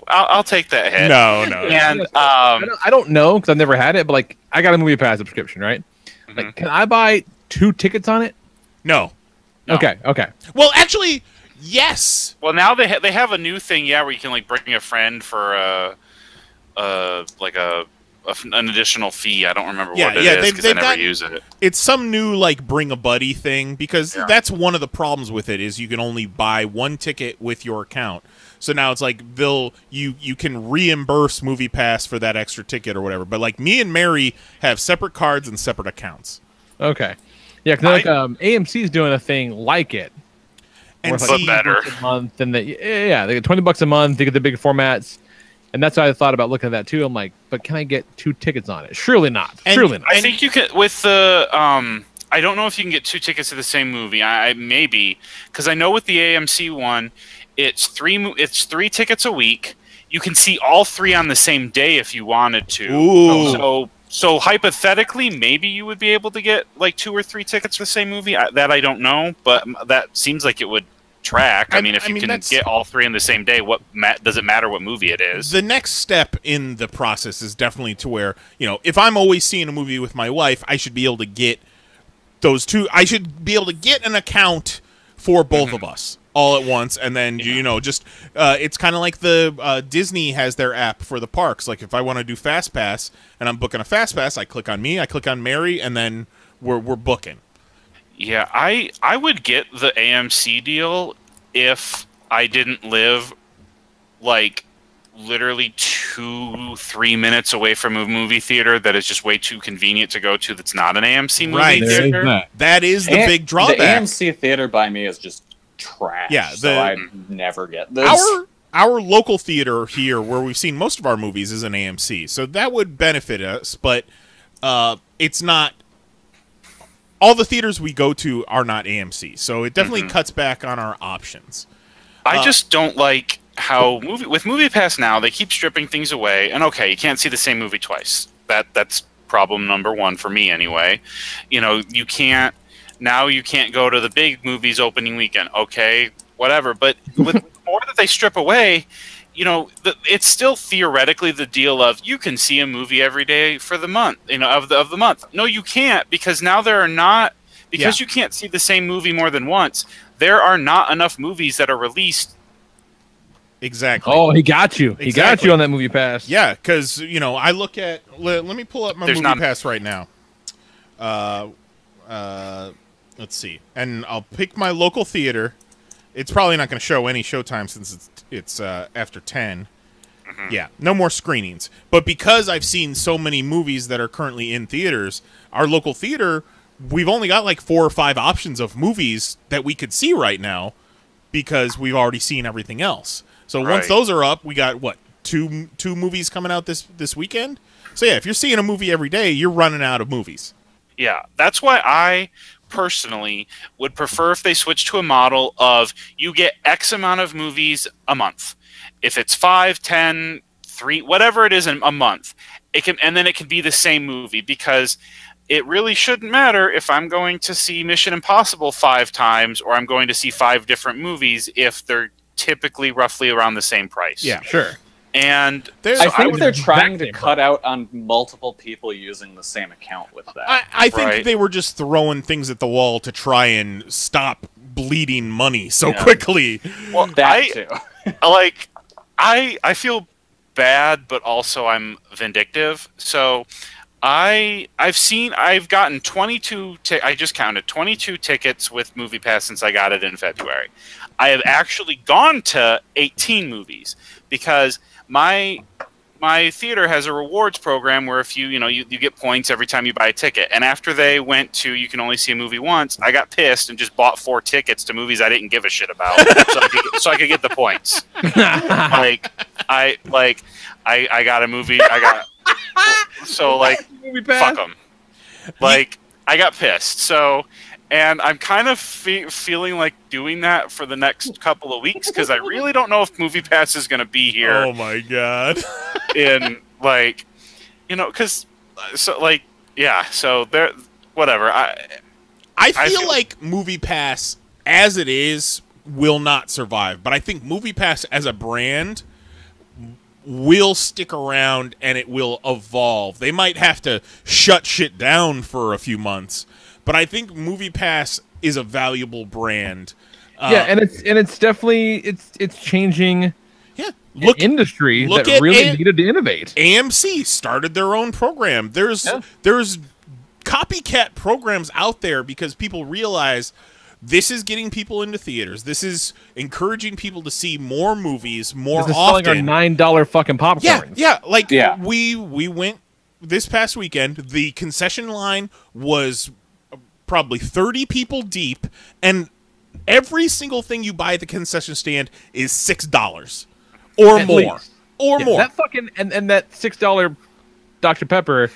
I'll take that hit. No. And I don't know because I've never had it, but I got a MoviePass subscription, right? Mm-hmm. Can I buy 2 tickets on it? No. Okay. Well, actually, yes. Well, now they have a new thing, where you can bring a friend for a an additional fee. I don't remember Yeah, what it yeah, is because I never use it. It's some new like bring a buddy thing because that's one of the problems with it is you can only buy one ticket with your account. So now it's like you can reimburse MoviePass for that extra ticket or whatever. But like me and Mary have separate cards and separate accounts. Okay. Yeah, because AMC's doing a thing like it. And like better. $20 a month, and they get $20 a month. They get the big formats, and that's why I thought about looking at that too. I'm like, but can I get 2 tickets on it? Surely not. Surely not. I think you can with the. I don't know if you can get 2 tickets to the same movie. I maybe because I know with the AMC one, it's 3 tickets a week. You can see all 3 on the same day if you wanted to. Ooh. So hypothetically, maybe you would be able to get like 2 or 3 tickets for the same movie. That I don't know, but that seems like it would track. I mean, if you can get all 3 in the same day, does it matter what movie it is? The next step in the process is definitely to where, if I'm always seeing a movie with my wife, I should be able to get those 2. I should be able to get an account for both of us all at once, and then it's kind of like the Disney has their app for the parks. Like if I want to do Fast Pass and I'm booking a Fast Pass, I click on me, I click on Mary, and then we're booking. Yeah, I would get the AMC deal if I didn't live like literally 2-3 minutes away from a movie theater that is just way too convenient to go to. That's not an AMC movie theater. That is the big drawback. The AMC theater by me is just trash. Yeah, so I never get this. Our local theater here, where we've seen most of our movies, is an AMC, so that would benefit us. But it's not. All the theaters we go to are not AMC, so it definitely cuts back on our options. I just don't like how with MoviePass now they keep stripping things away, and okay, you can't see the same movie twice. That's problem number 1 for me anyway. You can't. Now you can't go to the big movies opening weekend. Okay, whatever. But with more that they strip away, it's still theoretically the deal of you can see a movie every day for the month, of the month. No, you can't, because now there are not, because you can't see the same movie more than once. There are not enough movies that are released. Exactly. Oh, he got you. He got you on that MoviePass. Yeah, because I look at. Let me pull up my MoviePass right now. Let's see, and I'll pick my local theater. It's probably not going to show any showtime since it's after 10. Yeah, no more screenings. But because I've seen so many movies that are currently in theaters, our local theater, we've only got like 4 or 5 options of movies that we could see right now because we've already seen everything else. So once those are up, we got what, two movies coming out this weekend. So yeah, if you're seeing a movie every day, you're running out of movies. Yeah, that's why I personally would prefer if they switch to a model of you get X amount of movies a month. If it's 5, 10, 3, whatever it is in a month, and then it can be the same movie, because it really shouldn't matter if I'm going to see Mission Impossible 5 times or I'm going to see 5 different movies if they're typically roughly around the same price. Yeah, sure. And I think they're trying to cut out on multiple people using the same account with that. I think they were just throwing things at the wall to try and stop bleeding money so quickly. Well, I feel bad, but also I'm vindictive. So I've gotten 22. I just counted 22 tickets with MoviePass since I got it in February. I have actually gone to 18 movies because my theater has a rewards program where if you get points every time you buy a ticket. And after they went to you can only see a movie once, I got pissed and just bought 4 tickets to movies I didn't give a shit about, so I could get the points. I got a movie. Fuck them. I got pissed. So. And I'm kind of feeling like doing that for the next couple of weeks because I really don't know if MoviePass is going to be here. Oh my god! So there, whatever. I feel like MoviePass as it is will not survive, but I think MoviePass as a brand will stick around and it will evolve. They might have to shut shit down for a few months. But I think MoviePass is a valuable brand. And it's definitely it's changing. Yeah, industry that really needed to innovate. AMC started their own program. There's copycat programs out there because people realize this is getting people into theaters. This is encouraging people to see more movies more often. Selling our $9 fucking popcorn. We went this past weekend. The concession line was probably 30 people deep, and every single thing you buy at the concession stand is $6 or At more. least. Or more. That fucking and that $6 Dr. Pepper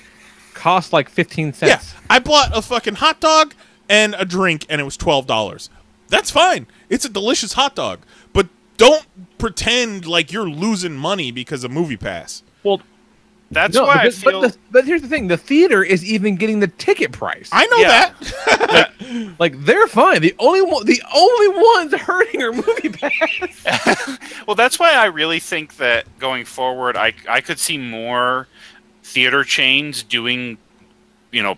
cost like 15 cents. Yeah, I bought a fucking hot dog and a drink, and it was $12. That's fine. It's a delicious hot dog. But don't pretend like you're losing money because of MoviePass. Well, that's why I feel... But here's the thing. The theater is even getting the ticket price. I know that. like, they're fine. The only ones hurting are MoviePass. Well, that's why I really think that going forward, I could see more theater chains doing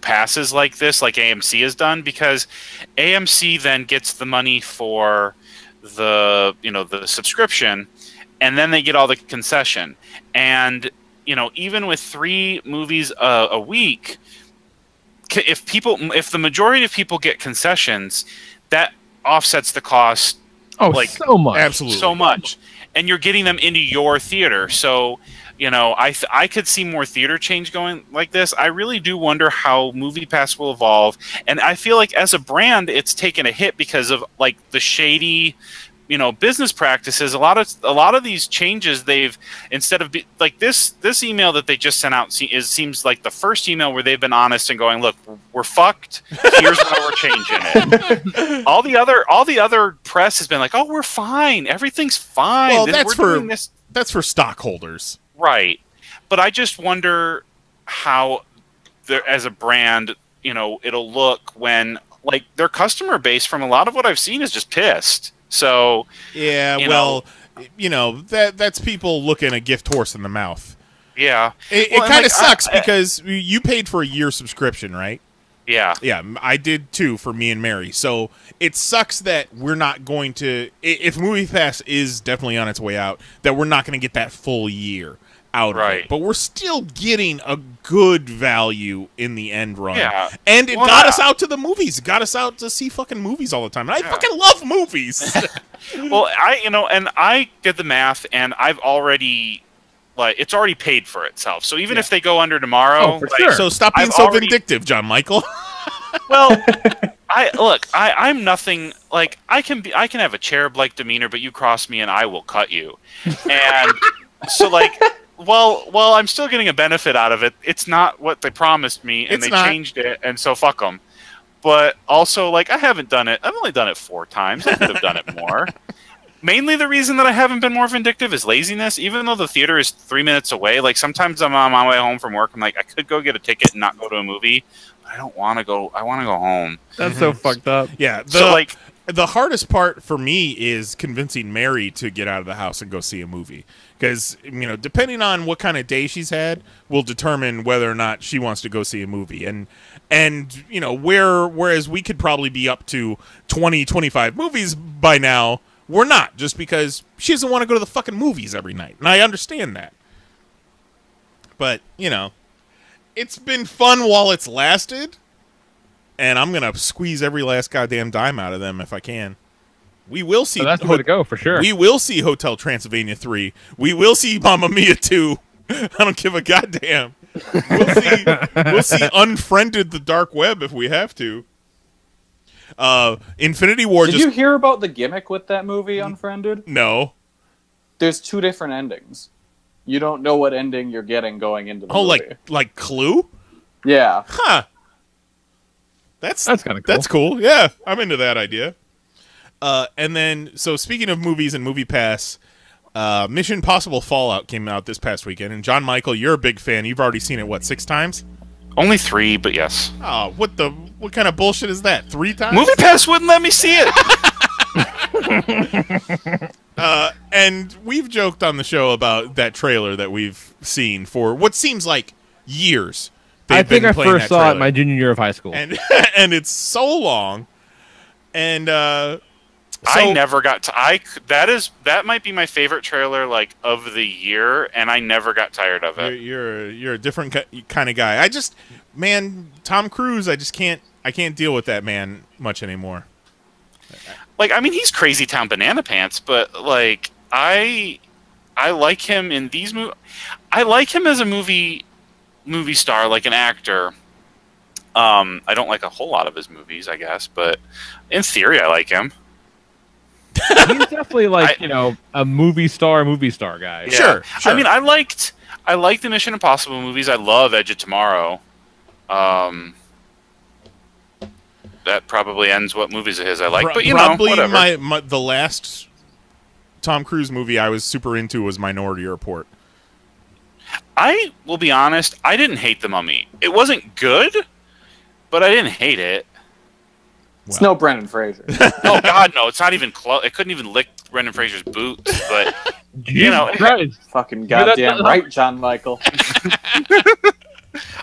passes like this, like AMC has done, because AMC then gets the money for the subscription, and then they get all the concession. And even with 3 movies a week, if the majority of people get concessions, that offsets the cost. So much, absolutely, so much, and you're getting them into your theater. So I could see more theater change going like this. I really do wonder how MoviePass will evolve, and I feel like as a brand, it's taken a hit because of like the shady, business practices. A lot of these changes, they've instead of like this email that they just sent out seems like the first email where they've been honest and going, look, we're fucked. Here's why we're changing it. All the other press has been like, oh, we're fine. Everything's fine. Well, that's for stockholders. Right. But I just wonder how, as a brand, it'll look when, like, their customer base, from a lot of what I've seen, is just pissed. So, that's people looking a gift horse in the mouth. Yeah. It kind of sucks because you paid for a year subscription, right? Yeah. Yeah, I did too for me and Mary. So it sucks that we're not going to, if MoviePass is definitely on its way out, that we're not going to get that full year out of it. But we're still getting a good value in the end run. Yeah. And it got us out to the movies. It got us out to see fucking movies all the time. And I fucking love movies. Well, I did the math, and I've already, it's already paid for itself. So even if they go under tomorrow, So stop being so vindictive, John Michael. Well, I'm nothing, like, I can have a cherub-like demeanor, but you cross me and I will cut you. And so, like, well, I'm still getting a benefit out of it. It's not what they promised me, and they changed it, and so fuck them. But also, like, I haven't done it. I've only done it 4 times. I could have done it more. Mainly the reason that I haven't been more vindictive is laziness. Even though the theater is 3 minutes away, like, sometimes I'm on my way home from work, I'm like, I could go get a ticket and not go to a movie, but I don't want to go. I want to go home. That's so fucked up. Yeah. The hardest part for me is convincing Mary to get out of the house and go see a movie. Because, depending on what kind of day she's had, will determine whether or not she wants to go see a movie. And whereas we could probably be up to 20, 25 movies by now, we're not, just because she doesn't want to go to the fucking movies every night. And I understand that. But, it's been fun while it's lasted. And I'm going to squeeze every last goddamn dime out of them if I can. We will see. That's the way to go, for sure. We will see Hotel Transylvania 3. We will see Mamma Mia 2. I don't give a goddamn. We'll see Unfriended the Dark Web if we have to. Infinity War. Did you hear about the gimmick with that movie, Unfriended? No. There's 2 different endings. You don't know what ending you're getting going into the movie. like Clue? Yeah. Huh. That's kind of cool. That's cool. Yeah, I'm into that idea. And then, so speaking of movies and MoviePass, Mission Impossible Fallout came out this past weekend, and John Michael, you're a big fan. You've already seen it, 6 times? Only 3, but yes. Oh, what kind of bullshit is that? 3 times? MoviePass wouldn't let me see it. And we've joked on the show about that trailer that we've seen for what seems like years. I think I first saw it my junior year of high school. And it's so long. And I never got to. That might be my favorite trailer like of the year, and I never got tired of it. You're a different kind of guy. Tom Cruise. I can't deal with that man much anymore. Like, I mean, he's Crazy Town Banana Pants, but like I like him in these movies. I like him as a movie star, like an actor. I don't like a whole lot of his movies, I guess, but in theory, I like him. He's definitely like a movie star guy. Yeah. Sure. I mean, I liked the Mission Impossible movies. I love Edge of Tomorrow. That probably ends what movies of his I like, but probably whatever. the last Tom Cruise movie I was super into was Minority Report. I will be honest, I didn't hate The Mummy. It wasn't good, but I didn't hate it. It's no Brendan Fraser. Oh God, no! It's not even close. It couldn't even lick Brendan Fraser's boots. But fucking goddamn right, John Michael.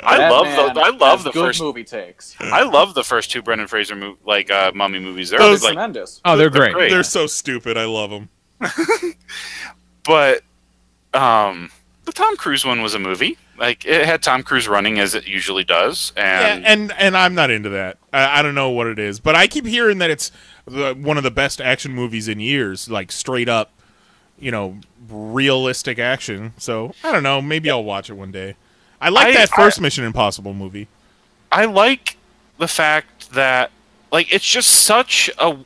I love the first movie takes. I love the first two Brendan Fraser Mummy movies. They're Those tremendous. Oh, they're great. They're so stupid. I love them. But the Tom Cruise one was a movie. Like, it had Tom Cruise running as it usually does, and and I'm not into that. I don't know what it is, but I keep hearing that it's one of the best action movies in years, like straight up, realistic action. So I don't know. Maybe I'll watch it one day. I like that first Mission Impossible movie. I like the fact that, like, it's just such a...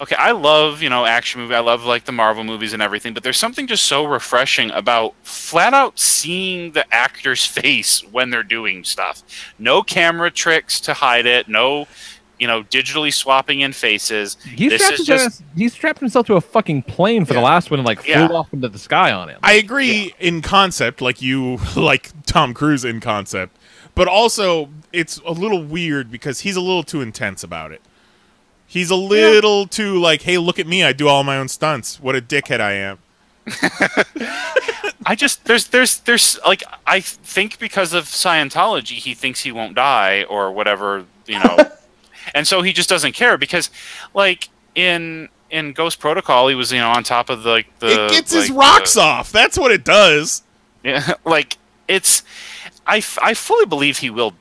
Okay, I love, action movie. I love, like, the Marvel movies and everything, but there's something just so refreshing about flat out seeing the actor's face when they're doing stuff. No camera tricks to hide it. No, digitally swapping in faces. He strapped himself to a fucking plane for the last one and, like, flew off into the sky on him. I agree in concept, like you like Tom Cruise in concept, but also it's a little weird because he's a little too intense about it. He's a little too like, hey, look at me, I do all my own stunts. What a dickhead I am. There's like, I think because of Scientology, he thinks he won't die or whatever, and so he just doesn't care because, like, in Ghost Protocol, he was on top of the it gets his rocks off. That's what it does. Yeah, like I fully believe he will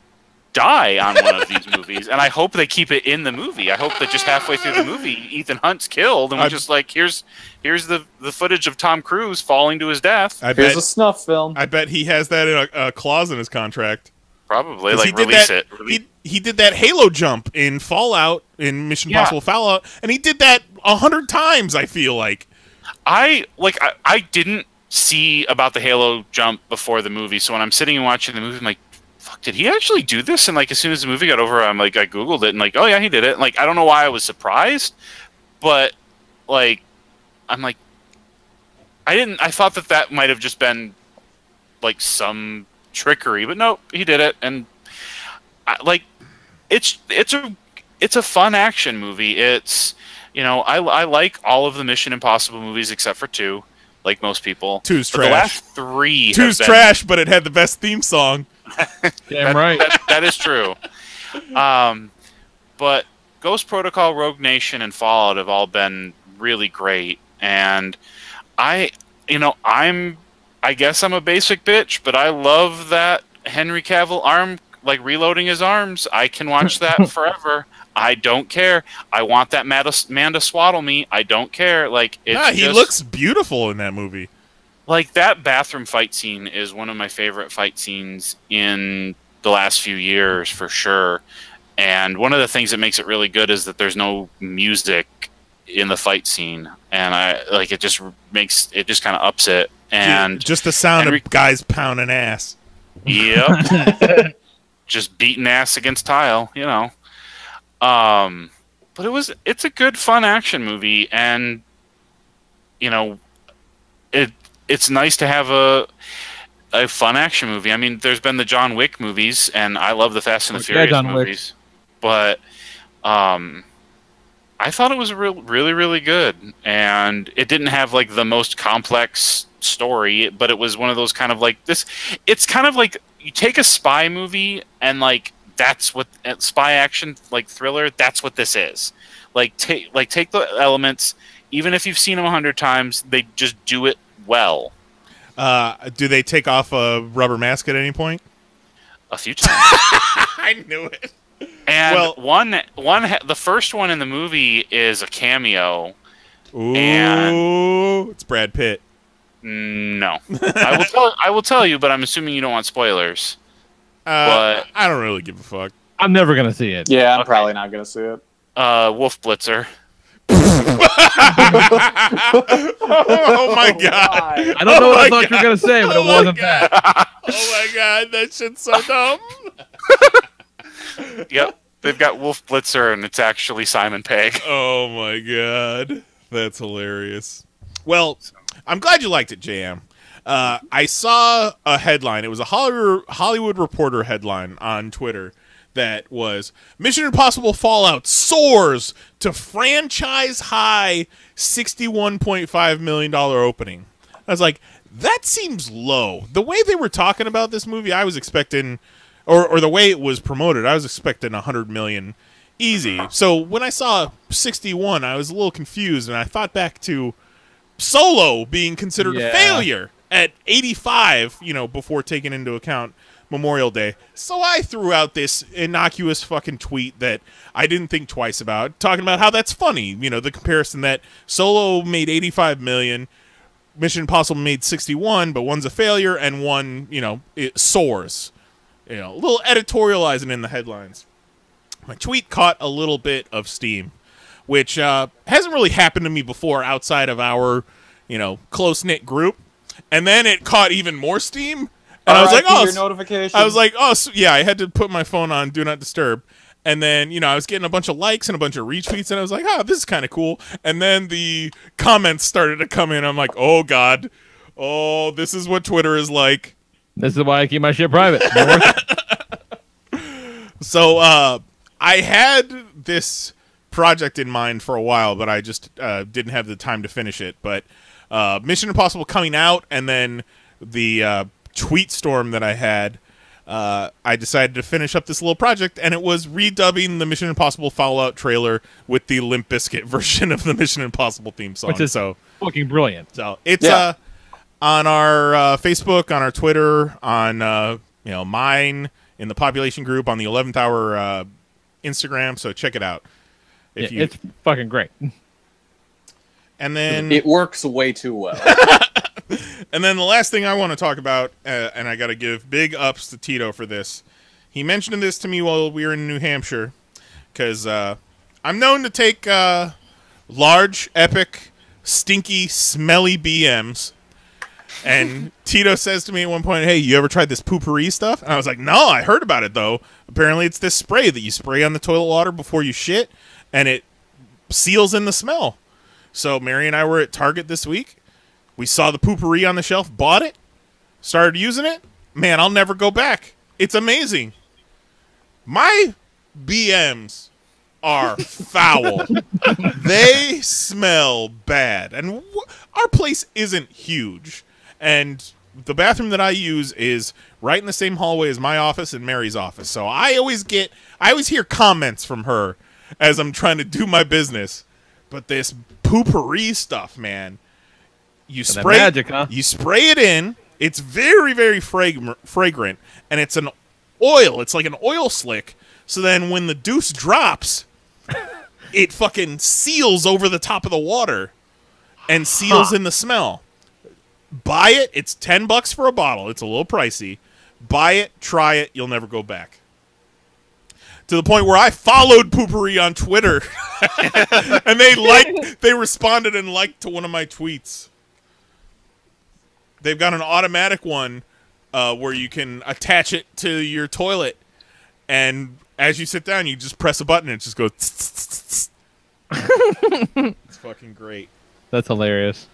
die on one of these movies, and I hope they keep it in the movie. I hope that just halfway through the movie, Ethan Hunt's killed, and we're just like, here's the footage of Tom Cruise falling to his death. Here's a snuff film. I bet he has that in a clause in his contract. Probably, like, release it. He did that Halo jump in Fallout, in Mission Impossible Fallout, and he did that 100 times, I feel like. I didn't see about the Halo jump before the movie, so when I'm sitting and watching the movie, I'm like, fuck, did he actually do this? And, like, as soon as the movie got over, I Googled it, and, like, oh yeah, he did it. And, like, I don't know why I was surprised, but, like, I'm like, I thought that might have just been, like, some trickery, but no, he did it. And it's a fun action movie. It's, I like all of the Mission Impossible movies except for 2, like most people. 2's but trash. The last 3 2's trash, but it had the best theme song. Damn right. That is true. But Ghost Protocol, Rogue Nation, and Fallout have all been really great, and I guess I'm a basic bitch, but I love that Henry Cavill reloading his arms. I can watch that forever. I don't care. I want that man to swaddle me. I don't care. Like, he looks beautiful in that movie. Like, that bathroom fight scene is one of my favorite fight scenes in the last few years, for sure. And one of the things that makes it really good is that there's no music in the fight scene, and it just kind of ups it. And just the sound of guys pounding ass. Yep. Just beating ass against tile, But it's a good, fun action movie, and it's nice to have a fun action movie. I mean, there's been the John Wick movies, and I love the Fast and the Furious movies, but I thought it was really, really good, and it didn't have, like, the most complex story, but it was one of those kind of like this. It's kind of like you take a spy movie and, like, that's what spy action like thriller. That's what this is. Take the elements. Even if you've seen them 100 times, they just do it well. Do they take off a rubber mask at any point? A few times. I knew it. And the first one in the movie is a cameo. Ooh, and it's Brad Pitt. No, I will tell you, but I'm assuming you don't want spoilers. But I don't really give a fuck. I'm never gonna see it. Yeah, I'm probably not gonna see it. Wolf Blitzer. Oh my god! I don't know what I thought you were gonna say, but it wasn't that. Oh my god, that shit's so dumb. Yep, they've got Wolf Blitzer, and it's actually Simon Pegg. Oh my god, that's hilarious. Well, I'm glad you liked it, JM. I saw a headline. It was a Hollywood Reporter headline on Twitter that was Mission Impossible Fallout soars to franchise high $61.5 million opening. I was like, that seems low. The way they were talking about this movie, I was expecting, or the way it was promoted, I was expecting $100 million easy. So when I saw 61, I was a little confused, and I thought back to Solo being considered a failure at 85, before taking into account Memorial Day. So I threw out this innocuous fucking tweet that I didn't think twice about, talking about how that's funny. The comparison that Solo made 85 million, Mission Impossible made 61, but one's a failure and one, it soars. A little editorializing in the headlines. My tweet caught a little bit of steam, which hasn't really happened to me before outside of our, close-knit group. And then it caught even more steam. And I was like, your notification. I was like, I had to put my phone on Do Not Disturb. And then, I was getting a bunch of likes and a bunch of retweets, and I was like, this is kind of cool. And then the comments started to come in. I'm like, oh, God. Oh, this is what Twitter is like. This is why I keep my shit private. So, I had this project in mind for a while, but I just didn't have the time to finish it. But Mission Impossible coming out, and then the tweet storm that I had, I decided to finish up this little project, and it was redubbing the Mission Impossible Fallout trailer with the Limp Bizkit version of the Mission Impossible theme song. Which is fucking brilliant. So it's on our Facebook, on our Twitter, on mine, in the population group, on the 11th Hour Instagram. So check it out. It's fucking great. And then it works way too well. And then the last thing I want to talk about, and I got to give big ups to Tito for this. He mentioned this to me while we were in New Hampshire, because I'm known to take large, epic, stinky, smelly BMs. And Tito says to me at one point, hey, you ever tried this poopery stuff? And I was like, no, I heard about it, though. Apparently it's this spray that you spray on the toilet water before you shit, and it seals in the smell. So Mary and I were at Target this week. We saw the poopery on the shelf, bought it, started using it. Man, I'll never go back. It's amazing. My BMs are foul. They smell bad. And our place isn't huge. And the bathroom that I use is right in the same hallway as my office and Mary's office. So I always hear comments from her as I'm trying to do my business. But this poopery stuff, man. You spray magic, huh? You spray it in. It's very, very fragrant, and it's an oil. It's like an oil slick. So then when the deuce drops, it fucking seals over the top of the water and seals in the smell. Buy it. It's $10 for a bottle. It's a little pricey. Buy it. Try it. You'll never go back. To the point where I followed Poopery on Twitter, and they responded and liked to one of my tweets. They've got an automatic one where you can attach it to your toilet, and as you sit down, you just press a button and it just goes. Tss, tss, tss. It's fucking great. That's hilarious.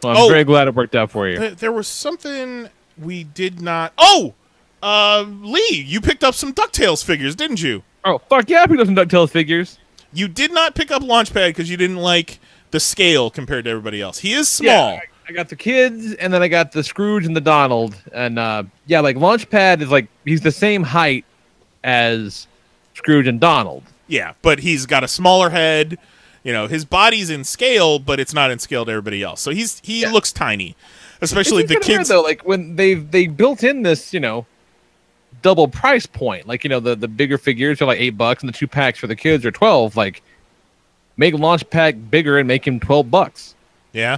Well, I'm very glad it worked out for you. There was something we did not. Lee, you picked up some DuckTales figures, didn't you? Oh, fuck yeah, I picked up some DuckTales figures. You did not pick up Launchpad because you didn't like the scale compared to everybody else. He is small. Yeah, I got the kids, and then I got the Scrooge and the Donald, and yeah, like Launchpad is like he's the same height as Scrooge and Donald. Yeah, but he's got a smaller head. You know, his body's in scale, but it's not in scale to everybody else. So he looks tiny, especially the kids. Weird, though, like when they built in this, you know, double price point. Like, you know, the bigger figures are like $8, and the 2 packs for the kids are 12. Like, make Launchpad bigger and make him $12. Yeah.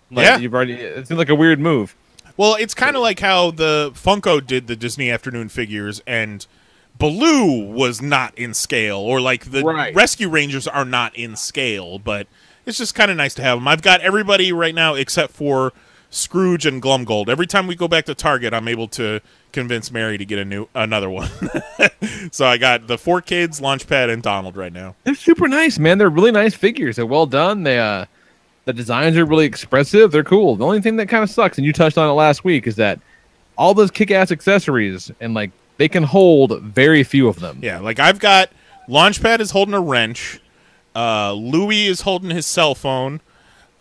Like, yeah. It seems like a weird move. Well, it's kind of like how the Funko did the Disney Afternoon figures, and Baloo was not in scale, or like the Rescue Rangers are not in scale, but it's just kind of nice to have them. I've got everybody right now except for Scrooge and Glumgold. Every time we go back to Target, I'm able to convince Mary to get another one. So I got the 4 kids, Launchpad, and Donald right now. They're super nice, man. They're really nice figures. They're well done. They the designs are really expressive. They're cool. The only thing that kind of sucks, and you touched on it last week, is that all those kick-ass accessories and like they can hold very few of them. Yeah, like I've got Launchpad is holding a wrench. Louie is holding his cell phone.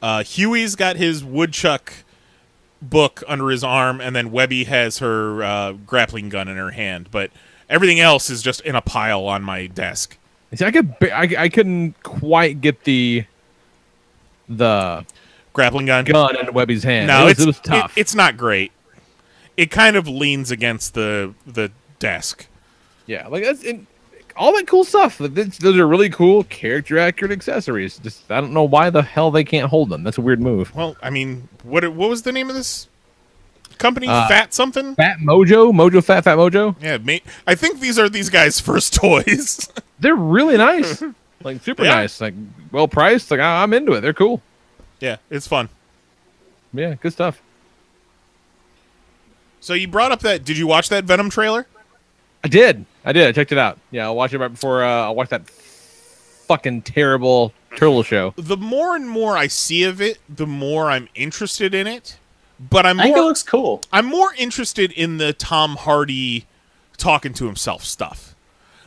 Huey's got his woodchuck book under his arm, and then Webby has her grappling gun in her hand. But everything else is just in a pile on my desk. See, I couldn't quite get the grappling gun in Webby's hand. No, it was tough. It's not great. It kind of leans against the desk. Yeah, like all that cool stuff. Those are really cool, character accurate accessories. Just I don't know why the hell they can't hold them. That's a weird move. Well, I mean, what was the name of this company? Fat something? Fat Mojo, Fat Mojo. Yeah, I think these are these guys' first toys. They're really nice, like super nice, like well priced. Like I'm into it. They're cool. Yeah, it's fun. Yeah, good stuff. So you brought up that. Did you watch that Venom trailer? I did. I checked it out. Yeah, I'll watch it right before I watch that fucking terrible turtle show. The more and more I see of it, the more I'm interested in it. But I think it looks cool. I'm more interested in the Tom Hardy talking to himself stuff.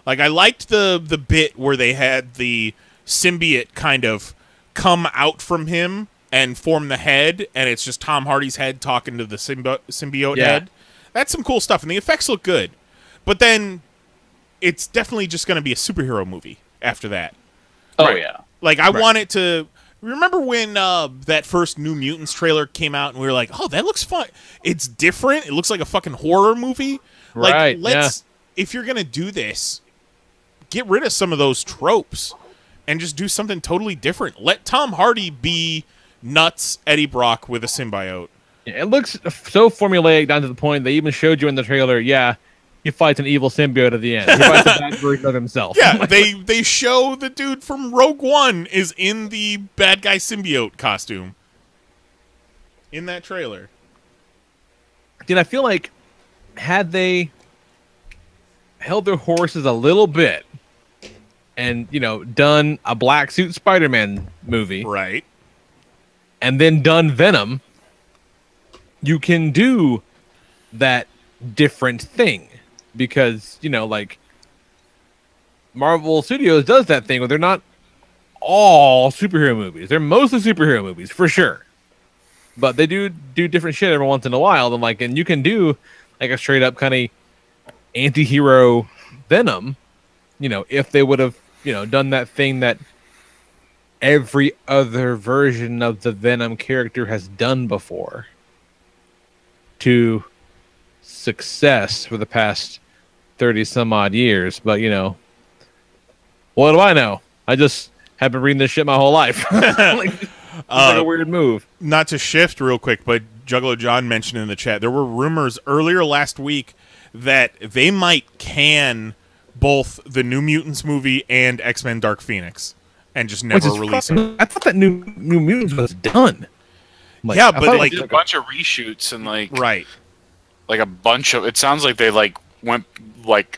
Like I liked the bit where they had the symbiote kind of come out from him and form the head, and it's just Tom Hardy's head talking to the symbiote head. That's some cool stuff, and the effects look good. But then it's definitely just going to be a superhero movie after that. Oh, yeah. Like, I want it to... Remember when that first New Mutants trailer came out, and we were like, oh, that looks fun. It's different. It looks like a fucking horror movie. Right, like, if you're going to do this, get rid of some of those tropes and just do something totally different. Let Tom Hardy be nuts Eddie Brock with a symbiote. Yeah, it looks so formulaic down to the point they even showed you in the trailer, he fights an evil symbiote at the end. He fights a bad version of himself. Yeah, they show the dude from Rogue One is in the bad guy symbiote costume in that trailer. Dude, I feel like had they held their horses a little bit and, done a black suit Spider-Man movie. Right. And then done Venom, you can do that different thing. Because, like Marvel Studios does that thing where they're not all superhero movies. They're mostly superhero movies, for sure. But they do different shit every once in a while. And you can do like a straight up kind of anti-hero Venom, if they would have, done that thing that every other version of the Venom character has done before to success for the past 30 some odd years. But what do I know? I just have been reading this shit my whole life. It's like a weird move. Not to shift real quick, but Juggalo John mentioned in the chat there were rumors earlier last week that they might can both the New Mutants movie and X-Men Dark Phoenix and just never release it. I thought that New Mutants was done. Yeah, but like a bunch of reshoots and right. Like a bunch of, it sounds like they went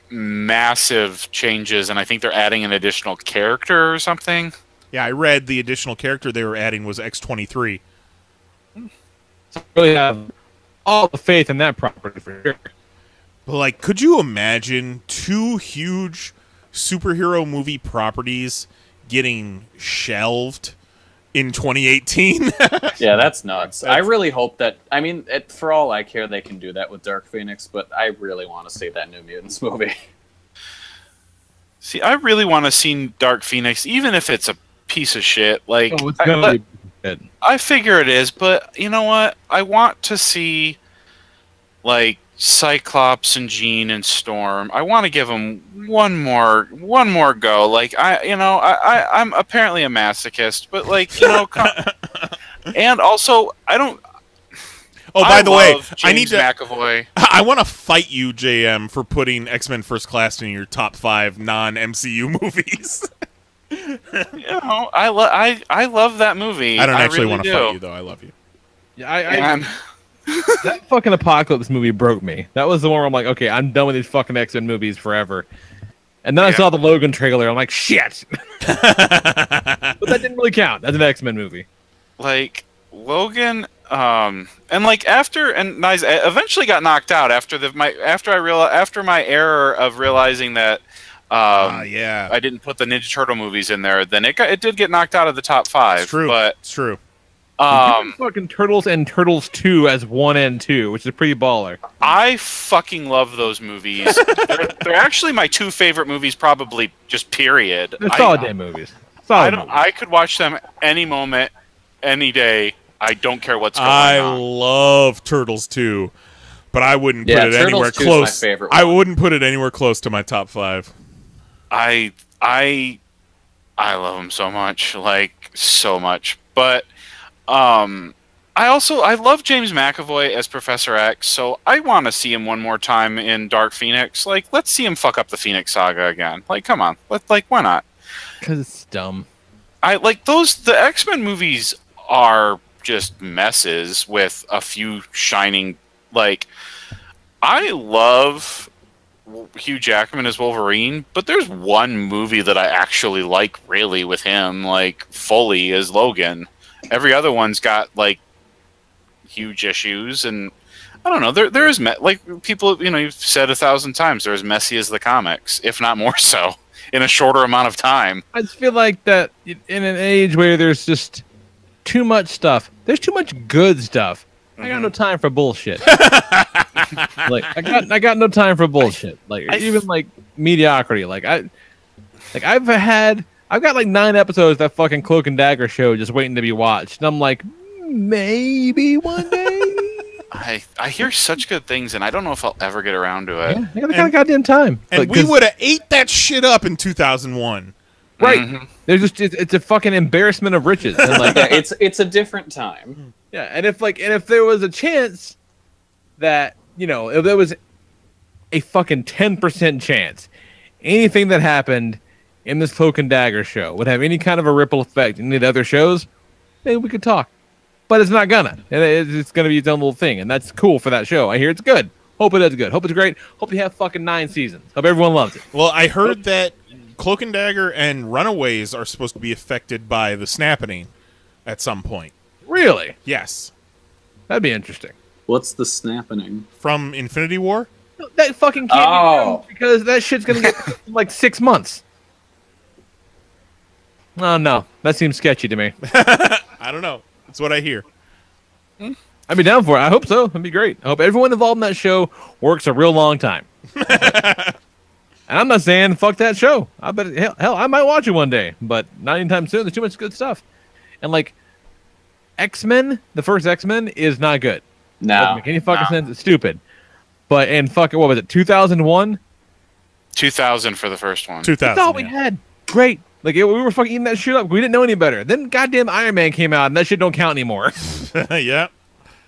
massive changes, and I think they're adding an additional character or something. Yeah, I read the additional character they were adding was X-23. I really have all the faith in that property for sure. But could you imagine 2 huge superhero movie properties getting shelved in 2018. Yeah, that's nuts. I really hope that. I mean, for all I care, they can do that with Dark Phoenix, but I really want to see that New Mutants movie. See, I really want to see Dark Phoenix, even if it's a piece of shit. Like, Oh, it's gonna be good. I figure it is, but you know what? I want to see like Cyclops and Jean and Storm. I want to give them one more go. Like I'm apparently a masochist, but like and also I don't. Oh, by the way, James I need to. McAvoy. I want to fight you, JM, for putting X-Men First Class in your top 5 non-MCU movies. I love that movie. I don't actually really want to fight you, though. I love you. Yeah, that fucking Apocalypse movie broke me. That was the one where I'm like, okay, I'm done with these fucking X-Men movies forever. And then I saw the Logan trailer. I'm like, shit. But that didn't really count. That's an X-Men movie. Like Logan, and like I eventually got knocked out after my error of realizing that I didn't put the Ninja Turtle movies in there. Then it did get knocked out of the top 5. It's true. But it's true. Fucking Turtles and Turtles 2 as 1 and 2, which is pretty baller. I fucking love those movies. they're actually my 2 favorite movies, probably just period. They're solid damn movies. I could watch them any moment, any day. I don't care what's going on. I love Turtles 2, but I wouldn't put it anywhere Turtles 2 close. is my favorite I one. wouldn't put it anywhere close to my top 5. I love them so much, like so much. But I love James McAvoy as Professor X, so I want to see him one more time in Dark Phoenix. Like, let's see him fuck up the Phoenix Saga again. Like, come on, why not? Because it's dumb. The X-Men movies are just messes with a few shining. Like, I love Hugh Jackman as Wolverine, but there's one movie that I actually like really with him, like fully, as Logan. Every other one's got like huge issues, and I don't know. There is like people, you've said 1,000 times, they're as messy as the comics, if not more so, in a shorter amount of time. I just feel like that in an age where there's just too much stuff. There's too much good stuff. I got no time for bullshit. Like I got no time for bullshit. Like even like mediocrity. I've got like 9 episodes of that fucking Cloak and Dagger show just waiting to be watched. And I'm like, maybe one day. I hear such good things, and I don't know if I'll ever get around to it. Yeah, I got the goddamn time. And we would have ate that shit up in 2001. Right. Mm-hmm. There's just it's a fucking embarrassment of riches. And like it's a different time. Yeah, and if there was a chance that, if there was a fucking 10% chance anything that happened in this Cloak and Dagger show would have any kind of a ripple effect in any of the other shows, maybe we could talk. But it's not gonna. And it's gonna be its own little thing, and that's cool for that show. I hear it's good. Hope it is good. Hope it's great. Hope you have fucking 9 seasons. Hope everyone loves it. Well, I heard that Cloak and Dagger and Runaways are supposed to be affected by the snapping at some point. Really? Yes. That'd be interesting. What's the snapping? From Infinity War? That fucking can't be true, because that shit's gonna get like 6 months. Oh no, that seems sketchy to me. I don't know. That's what I hear. I'd be down for it. I hope so. It'd be great. I hope everyone involved in that show works a real long time. And I'm not saying fuck that show. I bet hell I might watch it one day, but not anytime soon. There's too much good stuff. And like X-Men, the first X-Men is not good. No. Doesn't make any fucking sense. It's stupid. But in fucking what was it? 2001? 2000 for the first one. 2000. That's all we had. Great. Like we were fucking eating that shit up. We didn't know any better. Then goddamn Iron Man came out, and that shit don't count anymore. Yeah.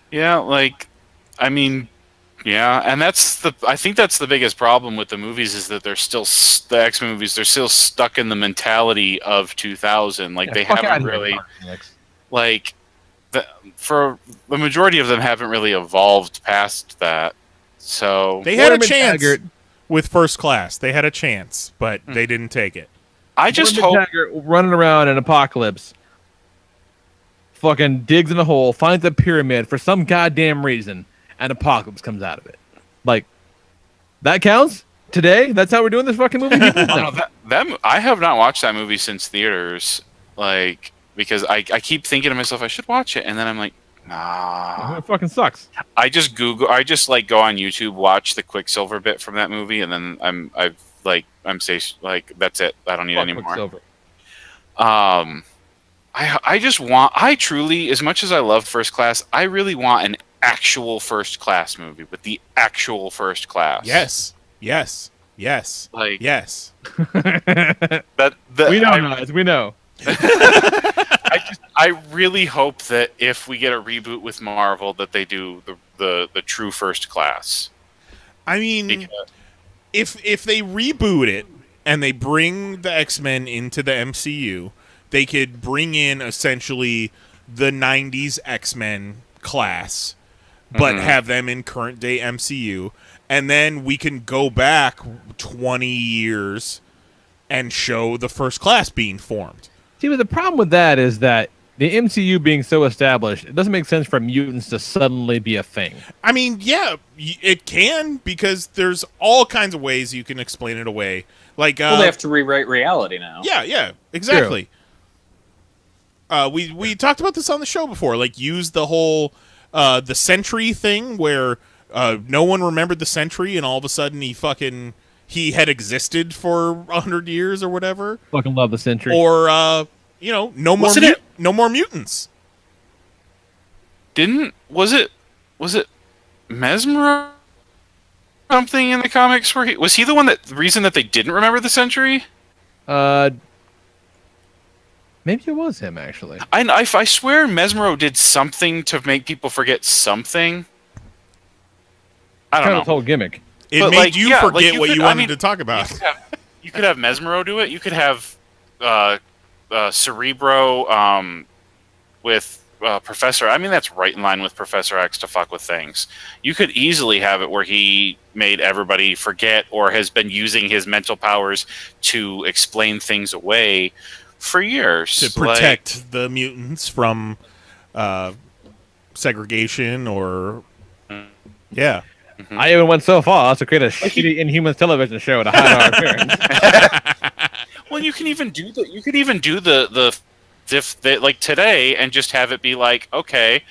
Yeah, like, I mean, yeah, and I think that's the biggest problem with the movies is that they're still the X-Men movies. They're still stuck in the mentality of 2000. Like they haven't really, like, for the majority of them haven't really evolved past that. So they had a chance with First Class. They had a chance, but they didn't take it. I just hope running around in Apocalypse fucking digs in a hole, finds a pyramid for some goddamn reason, and Apocalypse comes out of it. Like, that counts? Today? That's how we're doing this fucking movie? I have not watched that movie since theaters. Like, because I keep thinking to myself I should watch it, and then I'm like, nah. It fucking sucks. I just like go on YouTube, watch the Quicksilver bit from that movie, and then I'm that's it. I don't need any more. Quicksilver. I truly, as much as I love First Class, I really want an actual First Class movie with the actual First Class. Yes. Like, yes. We know, guys. We know. I really hope that if we get a reboot with Marvel, that they do the true First Class. I mean, if they reboot it and they bring the X-Men into the MCU, they could bring in essentially the 90s X-Men class, but have them in current day MCU, and then we can go back 20 years and show the First Class being formed. See, but the problem with that is that the MCU being so established, it doesn't make sense for mutants to suddenly be a thing. I mean, yeah, it can, because there's all kinds of ways you can explain it away. Like, well, they have to rewrite reality now. Yeah, exactly. We talked about this on the show before. Like, use the whole the Sentry thing where no one remembered the Sentry, and all of a sudden he had existed for 100 years or whatever. Fucking love the Sentry. Or no more mutants. Was it Mesmer something in the comics where was he the reason that they didn't remember the Sentry? Maybe it was him, actually. I swear Mesmero did something to make people forget something. I don't know. Kind of whole gimmick. It made you forget what you wanted to talk about. You could have Mesmero do it. You could have Cerebro with Professor. I mean, that's right in line with Professor X to fuck with things. You could easily have it where he made everybody forget or has been using his mental powers to explain things away for years. To protect the mutants from segregation or... Yeah. Mm-hmm. I even went so far as to create a shitty Inhumans television show to hide our appearance. Well, you can even do the like today and just have it be like, okay,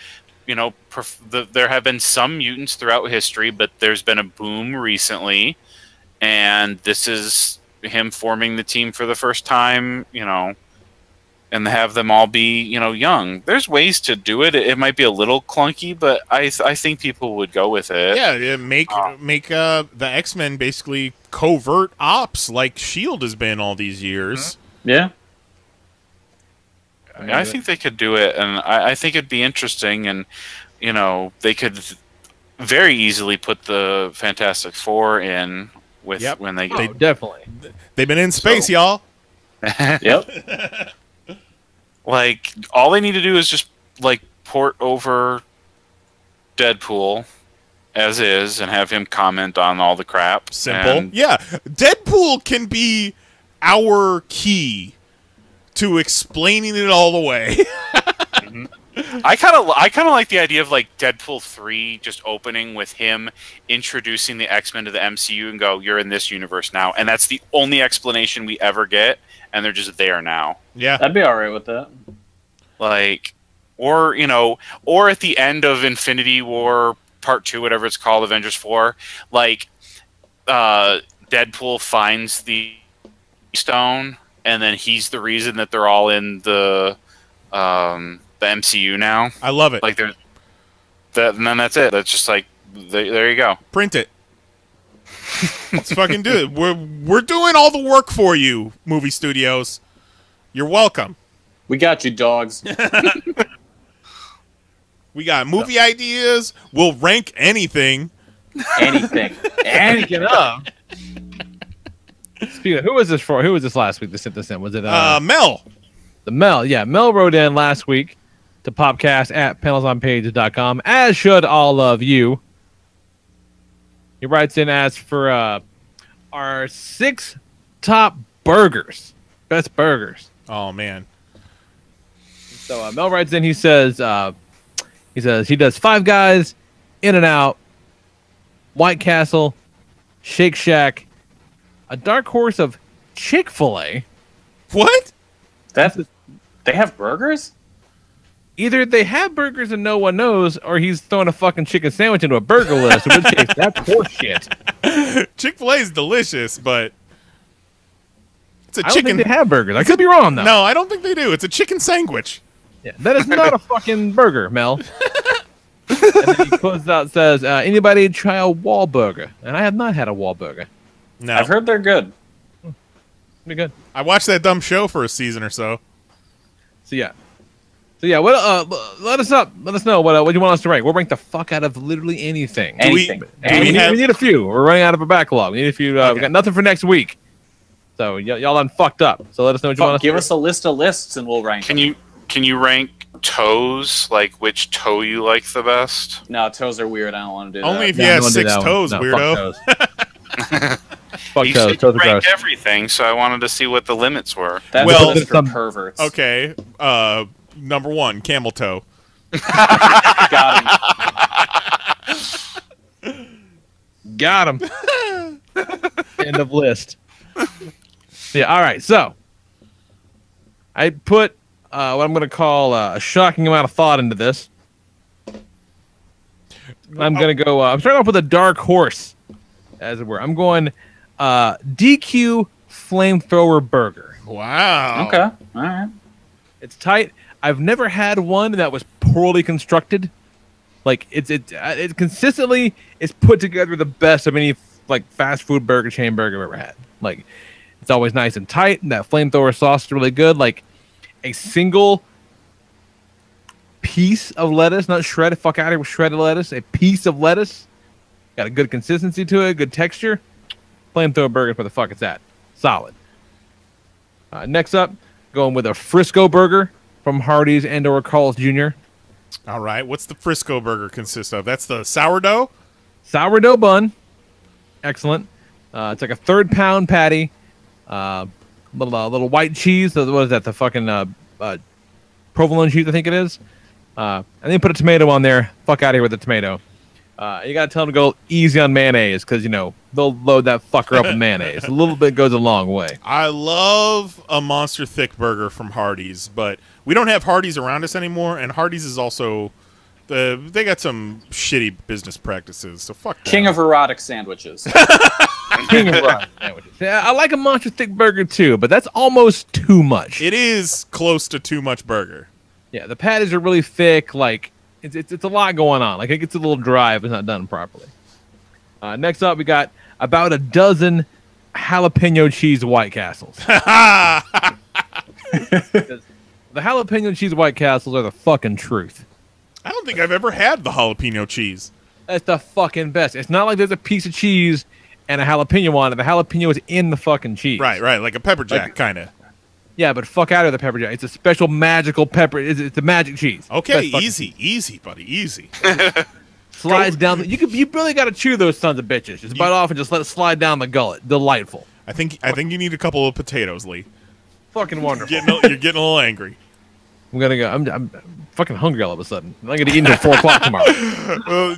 there have been some mutants throughout history, but there's been a boom recently, and this is him forming the team for the first time, and have them all be, young. There's ways to do it. It might be a little clunky, but I think people would go with it. Yeah, make the X-Men basically covert ops like S.H.I.E.L.D. has been all these years. Yeah. I think they could do it, and I think it'd be interesting, and, they could very easily put the Fantastic Four in with when they get... definitely. They've been in space, y'all. Yep. Like, all they need to do is just, port over Deadpool as is and have him comment on all the crap. Simple. Yeah. Deadpool can be our key to explaining it all the way. Mm-hmm. I kind of like the idea of, Deadpool 3 just opening with him introducing the X-Men to the MCU and go, you're in this universe now. And that's the only explanation we ever get. And they're just there now. Yeah. I'd be alright with that. Or at the end of Infinity War Part 2, whatever it's called, Avengers 4, Deadpool finds the stone, and then he's the reason that they're all in the MCU now. I love it. And then that's it. That's just there you go. Print it. Let's fucking do it. We're doing all the work for you, movie studios. You're welcome. We got you, dogs. We got movie ideas. We'll rank anything. Anything. Speaking of, who was this for? Who was this last week that sent this in? Was it Mel? The Mel, yeah. Mel wrote in last week to popcast at PanelsOnPages.com, as should all of you. He writes in as for our 6 top burgers, best burgers. Oh man! So Mel writes in. He says he does Five Guys, In-N-Out, White Castle, Shake Shack, a dark horse of Chick-fil-A. What? That's They have burgers? Either they have burgers and no one knows, or he's throwing a fucking chicken sandwich into a burger list, in which case that's horseshit. Chick-fil-A is delicious, but it's a I don't chicken. think they have burgers. I could be wrong, though. No, I don't think they do. It's a chicken sandwich. Yeah, that is not a fucking burger, Mel. And then he closes out and says, anybody try a Wahlburger? And I have not had a Wahlburger. No. I've heard they're good. Pretty good. I watched that dumb show for a season or so. So yeah, what? Let us know what you want us to rank. We'll rank the fuck out of literally anything. Anything. We need a few. We're running out of a backlog. We need a few. Okay. We got nothing for next week. So y'all done fucked up. So let us know what you want us to Give us a list of lists and we'll rank them. Can you rank toes? Like which toe you like the best? No, toes are weird. I don't want to do Only that. if he has 6 toes, No, weirdo. Fuck You toes. said Toes you are ranked gross. everything, so I wanted to see what the limits were. That's Well, a list for perverts. Okay. Number 1, camel toe. Got him. Got him. End of list. Yeah. All right. So I put what I'm going to call a shocking amount of thought into this. I'm going to go. I'm starting off with a dark horse, as it were. I'm going DQ flamethrower burger. Wow. Okay. All right. It's tight. I've never had one that was poorly constructed. Like it consistently is put together the best of any like fast food burger chain burger I've ever had. Like it's always nice and tight, and that flamethrower sauce is really good. Like a single piece of lettuce, not shredded. Fuck out of here with shredded lettuce. A piece of lettuce got a good consistency to it, good texture. Flamethrower burger, where the fuck it's at. Solid. Next up, going with a Frisco burger from Hardee's and/or Carl's Jr. All right. What's the Frisco burger consist of? That's the sourdough? Sourdough bun. Excellent. It's like a 1/3 pound patty. Little white cheese. What is that? The fucking provolone cheese, I think it is. And then put a tomato on there. Fuck out of here with the tomato. You gotta tell them to go easy on mayonnaise because they'll load that fucker up with mayonnaise. A little bit goes a long way. I love a monster thick burger from Hardee's, but we don't have Hardee's around us anymore, and Hardee's is also they got some shitty business practices. So fuck. King of erotic sandwiches. King of rock sandwiches. Yeah, I like a monster thick burger too, but that's almost too much. It is close to too much burger. Yeah, the patties are really thick. Like it's a lot going on. Like it gets a little dry if it's not done properly. Next up, we got about a dozen jalapeno cheese White Castles. The jalapeno cheese White Castles are the fucking truth. I don't think I've ever had the jalapeno cheese. That's the fucking best. It's not like there's a piece of cheese and a jalapeno on it. The jalapeno is in the fucking cheese. Right, like a pepper jack, kind of. Yeah, but fuck out of the pepper jack. It's a special magical pepper. It's a magic cheese. Okay, easy, buddy, easy. Slides down. You really got to chew those sons of bitches. Just bite off and just let it slide down the gullet. Delightful. I think you need a couple of potatoes, Lee. Fucking wonderful. You're getting a little angry. I'm gonna go. I'm fucking hungry all of a sudden. I'm gonna eat until 4 o'clock tomorrow.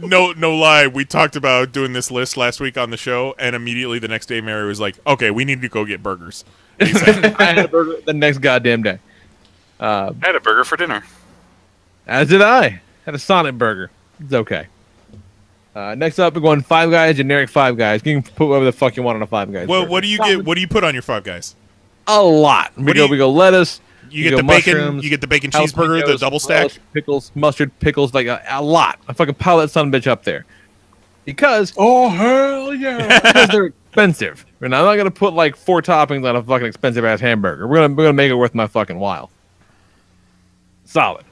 No lie. We talked about doing this list last week on the show, and immediately the next day, Mary was like, "Okay, we need to go get burgers." I had a burger the next goddamn day. I had a burger for dinner. As did I. Had a Sonic burger. It's okay. Next up, we're going Five Guys, generic Five Guys. You can put whatever the fuck you want on a Five Guys. Well, burger. what do you get? What do you put on your Five Guys? A lot. We go lettuce. You get the bacon. You get the bacon cheeseburger, the double stack, pickles, mustard, pickles, like a lot. I fucking pile that son of a bitch up there because hell yeah, because they're expensive. And I'm not gonna put like 4 toppings on a fucking expensive ass hamburger. We're gonna make it worth my fucking while. Solid.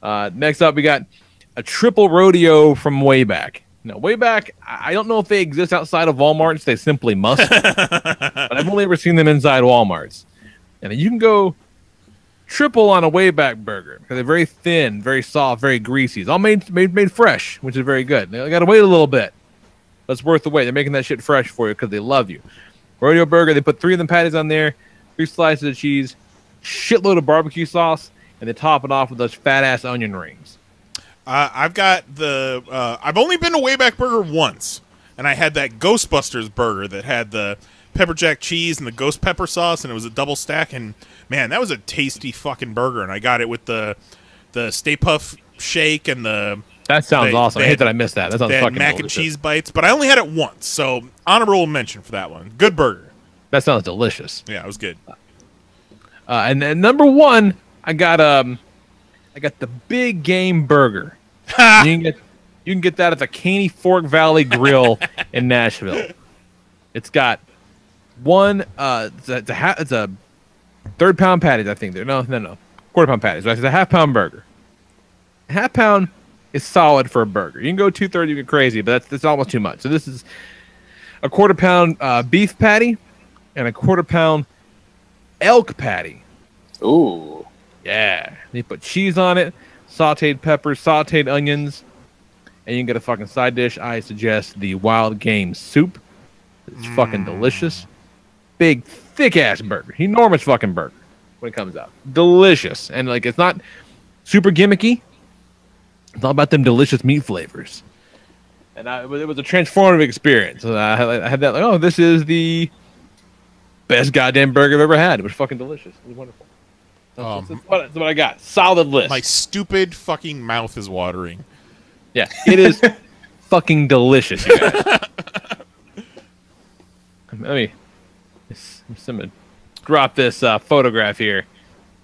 Next up, we got a triple rodeo from Wayback. Now, Wayback, I don't know if they exist outside of Walmarts. They simply must. But I've only ever seen them inside Walmarts. And you can go triple on a Wayback burger because they're very thin, very soft, very greasy. It's all made fresh, which is very good. They got to wait a little bit. But it's worth the wait. They're making that shit fresh for you because they love you. Rodeo burger, they put 3 of them patties on there, 3 slices of cheese, shitload of barbecue sauce, and they top it off with those fat-ass onion rings. I've got I've only been to Wayback Burger once, and I had that Ghostbusters burger that had the pepper jack cheese and the ghost pepper sauce, and it was a double stack. And man, that was a tasty fucking burger. And I got it with the Stay Puft shake and the. That sounds awesome. I hate that I missed that. That sounds fucking mac delicious. and cheese bites, but I only had it once, so honorable mention for that one. Good burger. That sounds delicious. Yeah, it was good. And then number 1, I got the Big Game Burger. You can get that at the Caney Fork Valley Grill in Nashville. It's got one. It's a third pound patties. I think no, quarter pound patties. Right? It's a half pound burger. Half pound is solid for a burger. You can go 2/3, you get crazy, but that's almost too much. So this is a quarter pound beef patty and a quarter pound elk patty. Ooh. Yeah. They put cheese on it, sauteed peppers, sauteed onions, and you can get a fucking side dish. I suggest the wild game soup. It's fucking delicious. Big, thick ass burger. Enormous fucking burger when it comes out. Delicious. And like it's not super gimmicky. It's all about them delicious meat flavors. And it was a transformative experience. I had that, like, oh, this is the best goddamn burger I've ever had. It was fucking delicious. It was wonderful. That's what I got. Solid list. My stupid fucking mouth is watering. Yeah, it is fucking delicious, you guys. I'm gonna drop this photograph here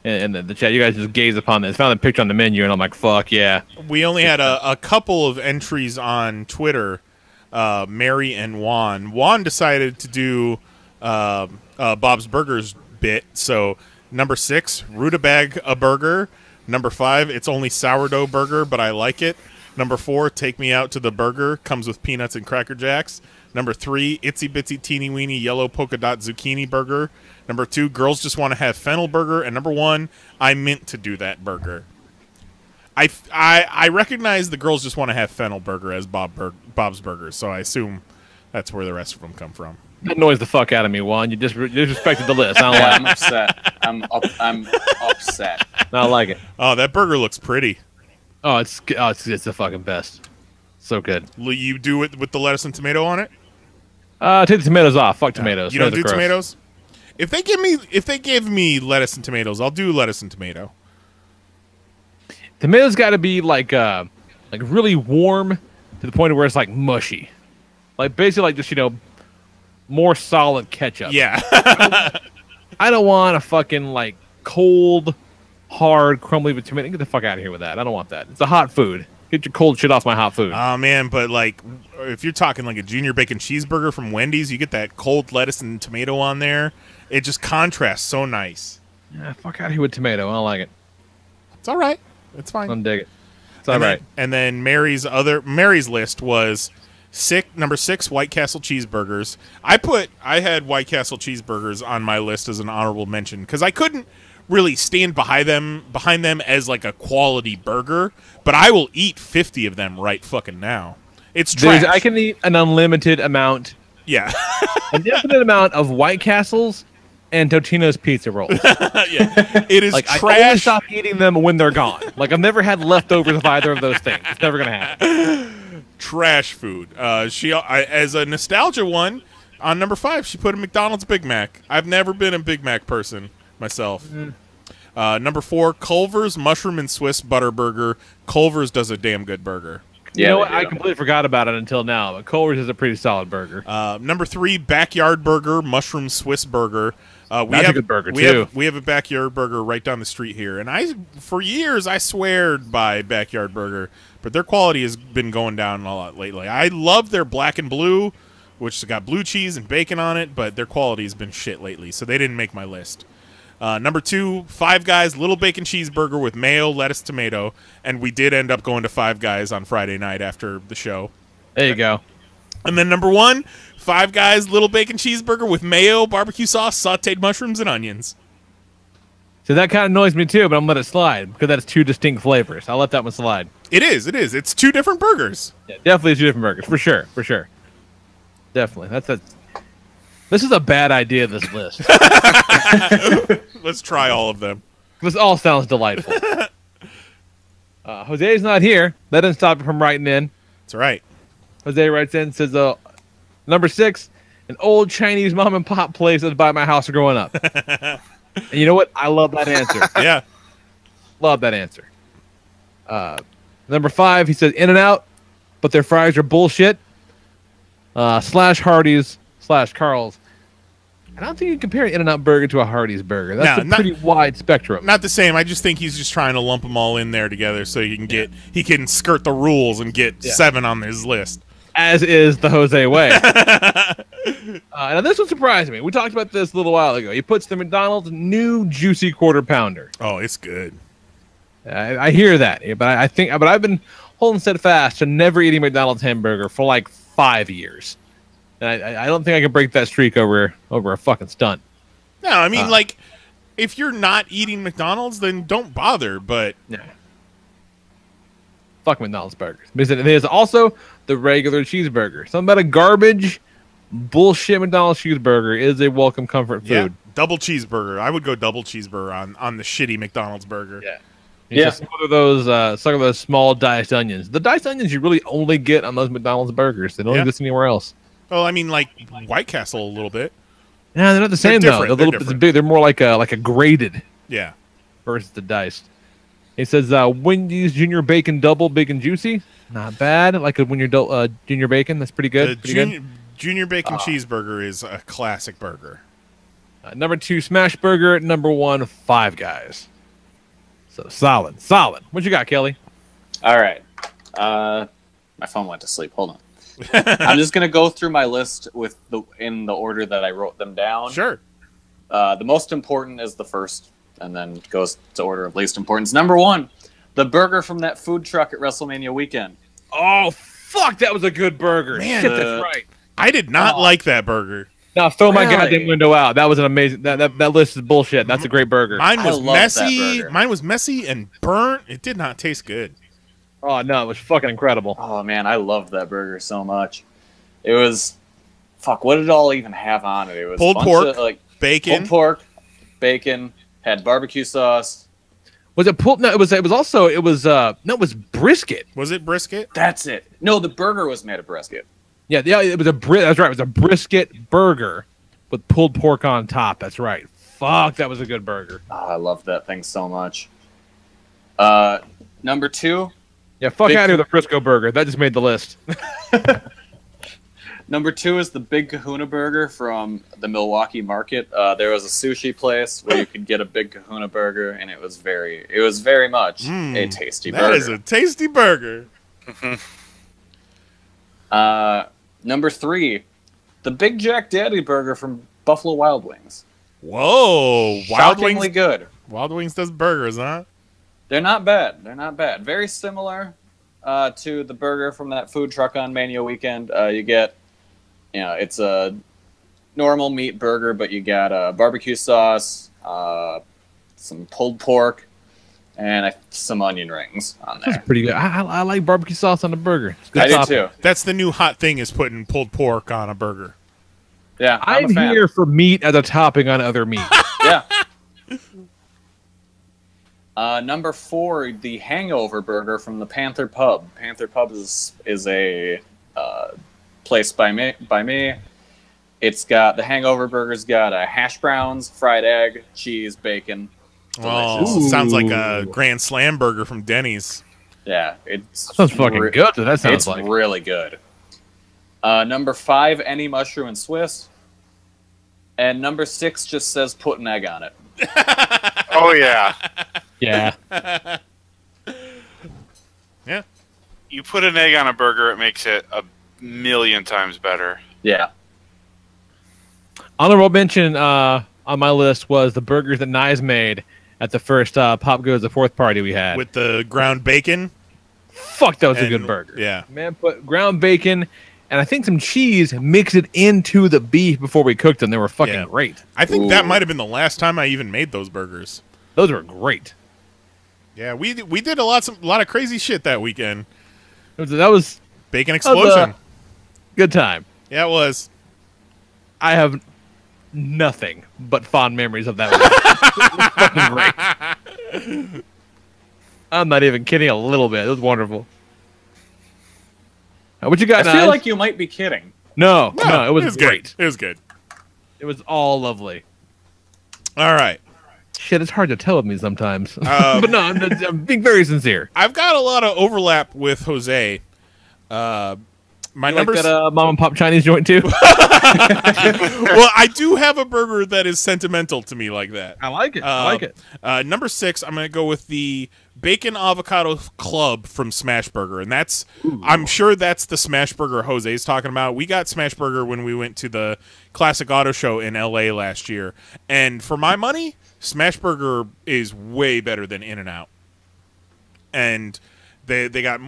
in the chat. You guys just gaze upon this. Found the picture on the menu, and I'm like, fuck yeah. We only had a couple of entries on Twitter, Mary and Juan. Juan decided to do Bob's Burgers bit, so number 6, rutabaga a burger. Number 5, it's only sourdough burger, but I like it. Number 4, take me out to the burger. Comes with peanuts and Cracker Jacks. Number 3, itsy bitsy teeny weeny yellow polka dot zucchini burger. Number 2, girls just want to have fennel burger. And number 1, I meant to do that burger. I recognize the girls just want to have fennel burger as Bob's Burgers, so I assume that's where the rest of them come from. That annoys the fuck out of me, Juan. You just disrespected the list. I don't like I'm upset. I'm upset. I don't like it. Oh, that burger looks pretty. Oh, it's the fucking best. So good. You do it with the lettuce and tomato on it? Take the tomatoes off. Fuck tomatoes. You don't do tomatoes? If they give me lettuce and tomatoes, I'll do lettuce and tomato. Tomatoes got to be like really warm to the point of where it's like mushy, like basically like just more solid ketchup. Yeah. I don't want a fucking like cold, hard, crumbly with tomato. Get the fuck out of here with that. I don't want that. It's a hot food. Get your cold shit off my hot food. Oh man, but like if you're talking like a junior bacon cheeseburger from Wendy's, you get that cold lettuce and tomato on there. It just contrasts so nice. Yeah, fuck out of here with tomato. I don't like it. It's all right. It's fine. I don't dig it. It's all right. And then Mary's list was number 6 White Castle cheeseburgers. I had White Castle cheeseburgers on my list as an honorable mention because I couldn't really stand behind them as like a quality burger, but I will eat 50 of them right fucking now. It's trash. I can eat an unlimited amount. Yeah. An infinite amount of White Castles and Totino's pizza rolls. Yeah. It is like, trash. I only stop eating them when they're gone. Like I've never had leftovers of either of those things. It's never gonna happen. Trash food. As a nostalgia one, on number 5, she put a McDonald's Big Mac. I've never been a Big Mac person myself. Number 4, Culver's Mushroom and Swiss Butter Burger. Culver's does a damn good burger. You know what? I completely forgot about it until now, but Culver's is a pretty solid burger. Number 3, Backyard Burger Mushroom Swiss Burger. That's a good burger, too. We have a Backyard Burger right down the street here. And for years, I sweared by Backyard Burger, but their quality has been going down a lot lately. I love their black and blue, which has got blue cheese and bacon on it, but their quality has been shit lately, so they didn't make my list. Number 2, Five Guys Little Bacon Cheeseburger with mayo, lettuce, tomato, and we did end up going to Five Guys on Friday night after the show. There you go. And then number 1, Five Guys Little Bacon Cheeseburger with mayo, barbecue sauce, sauteed mushrooms, and onions. So that kind of annoys me too, but I'm gonna let it slide because that's 2 distinct flavors. I'll let that one slide. It is. It's 2 different burgers. Yeah, definitely 2 different burgers for sure. Definitely. This is a bad idea. This list. Let's try all of them. This all sounds delightful. Jose's not here. That didn't stop him from writing in. That's right. Jose writes in, says, number 6, an old Chinese mom and pop place that's by my house growing up. And you know what? I love that answer. Yeah. Love that answer. Number 5, he says In-N-Out, but their fries are bullshit. Slash Hardee's slash Carl's. I don't think you can compare an In-N-Out burger to a Hardee's burger. That's a pretty wide spectrum. Not the same. I just think he's just trying to lump them all in there together so he can skirt the rules and get 7 on his list. As is the Jose way. Now this one surprised me. We talked about this a little while ago. He puts the McDonald's new juicy quarter pounder. Oh, it's good. I hear that, but I've been holding steadfast to never eating McDonald's hamburger for like 5 years. And I don't think I can break that streak over a fucking stunt. No, I mean, like, if you're not eating McDonald's, then don't bother, but... Yeah. Fuck McDonald's burgers. Because it is also the regular cheeseburger. Something about a garbage, bullshit McDonald's cheeseburger is a welcome comfort food. Yeah, double cheeseburger. I would go double cheeseburger on the shitty McDonald's burger. Yeah. Some of those small diced onions. The diced onions you really only get on those McDonald's burgers. They don't exist anywhere else. Well, I mean, like White Castle a little bit. Yeah, they're not the same though. They're more like a grated. Yeah. Versus the diced. He says Wendy's Junior Bacon Double Big and Juicy. Not bad. Like when you're Junior Bacon. That's pretty good. Junior Bacon Cheeseburger is a classic burger. Number 2, Smash Burger. Number 1, Five Guys. So solid. What you got, Kelly? All right. My phone went to sleep. Hold on. I'm just gonna go through my list in the order that I wrote them down. Sure. The most important is the first, and then goes to order of least importance. Number 1, the burger from that food truck at WrestleMania weekend. Oh fuck, that was a good burger. Man, shit, that's right. I did not like that burger. Now throw my goddamn window out. That was an amazing. That list is bullshit. That's a great burger. Mine was messy. Mine was messy and burnt. It did not taste good. Oh no, it was fucking incredible. Oh man, I loved that burger so much. It was, fuck. What did it all even have on it? It was pulled pork, bacon, pulled pork, bacon. Had barbecue sauce. Was it pulled? No, it was brisket. Was it brisket? That's it. No, the burger was made of brisket. Yeah, it was that's right. It was a brisket burger with pulled pork on top. That's right. Fuck, that was a good burger. Oh, I love that thing so much. Number 2. Yeah, fuck out of here, the Frisco burger. That just made the list. Number 2 is the Big Kahuna Burger from the Milwaukee market. There was a sushi place where you could get a Big Kahuna Burger, and it was very much a tasty burger. That is a tasty burger. Number 3, the Big Jack Daddy Burger from Buffalo Wild Wings. Whoa, Shockingly good. Wild Wings does burgers, huh? They're not bad. Very similar to the burger from that food truck on Mania weekend. You get, it's a normal meat burger, but you got barbecue sauce, some pulled pork, and some onion rings on there. That's pretty good. I like barbecue sauce on the burger. I do too. That's the new hot thing, is putting pulled pork on a burger. Yeah, I'm here for meat as a topping on other meat. Yeah. Number 4, the Hangover Burger from the Panther Pub. Panther Pub is a place by me. It's got the Hangover Burger's got hash browns, fried egg, cheese, bacon. Delicious. Oh, sounds like a Grand Slam burger from Denny's. Yeah, that sounds fucking good. That sounds it's really good. Number 5, any mushroom and Swiss, and number 6 just says put an egg on it. Oh yeah. Yeah. Yeah. You put an egg on a burger, it makes it a million times better. Yeah. Honorable mention on my list was the burgers that Nyes made at the first Pop Goes the 4th party we had. With the ground bacon. Fuck, that was a good burger. Yeah. Man put ground bacon and I think some cheese, mixed it into the beef before we cooked them. They were fucking great. I think that might have been the last time I even made those burgers. Those were great. Yeah, we did a lot of crazy shit that weekend. That was bacon explosion. Good time. Yeah, it was. I have nothing but fond memories of that. It was fucking great. I'm not even kidding a little bit. It was wonderful. What you got? I feel like you might be kidding. No, it was great. Good. It was good. It was all lovely. All right. Shit, it's hard to tell with me sometimes. But no, I'm being very sincere. I've got a lot of overlap with Jose. My You numbers. like that mom and pop Chinese joint too? Well, I do have a burger that is sentimental to me like that. I like it. Number 6, I'm going to go with the Bacon Avocado Club from Smashburger, and that's I'm sure that's the Smashburger Jose's talking about. We got Smashburger when we went to the Classic Auto Show in LA last year, and for my money, Smashburger is way better than In-N-Out, and they got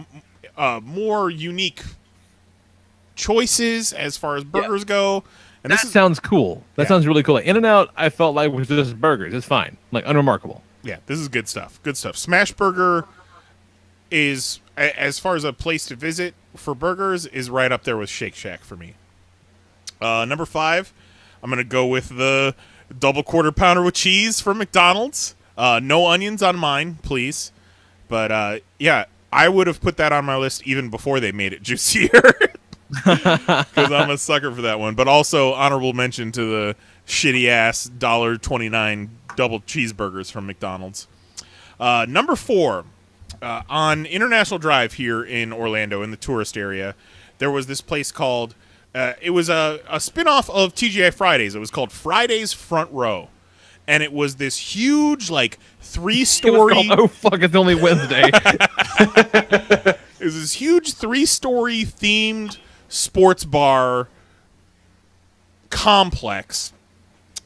more unique choices as far as burgers go. And that sounds cool. That sounds really cool. Like, In-N-Out, I felt like was just burgers. It's fine, like unremarkable. Yeah, this is good stuff. Good stuff. Smashburger is, as far as a place to visit for burgers, is right up there with Shake Shack for me. Number 5, I'm going to go with the double quarter pounder with cheese from McDonald's. No onions on mine, please. But yeah, I would have put that on my list even before they made it juicier. Because I'm a sucker for that one. But also honorable mention to the shitty-ass $1.29 double cheeseburgers from McDonald's. Number 4, on International Drive here in Orlando, in the tourist area, there was this place called, it was a spin-off of TGI Fridays. It was called Fridays Front Row. And it was this huge, like, 3-story... Oh, fuck, it's only Wednesday. It was this huge 3-story themed sports bar complex,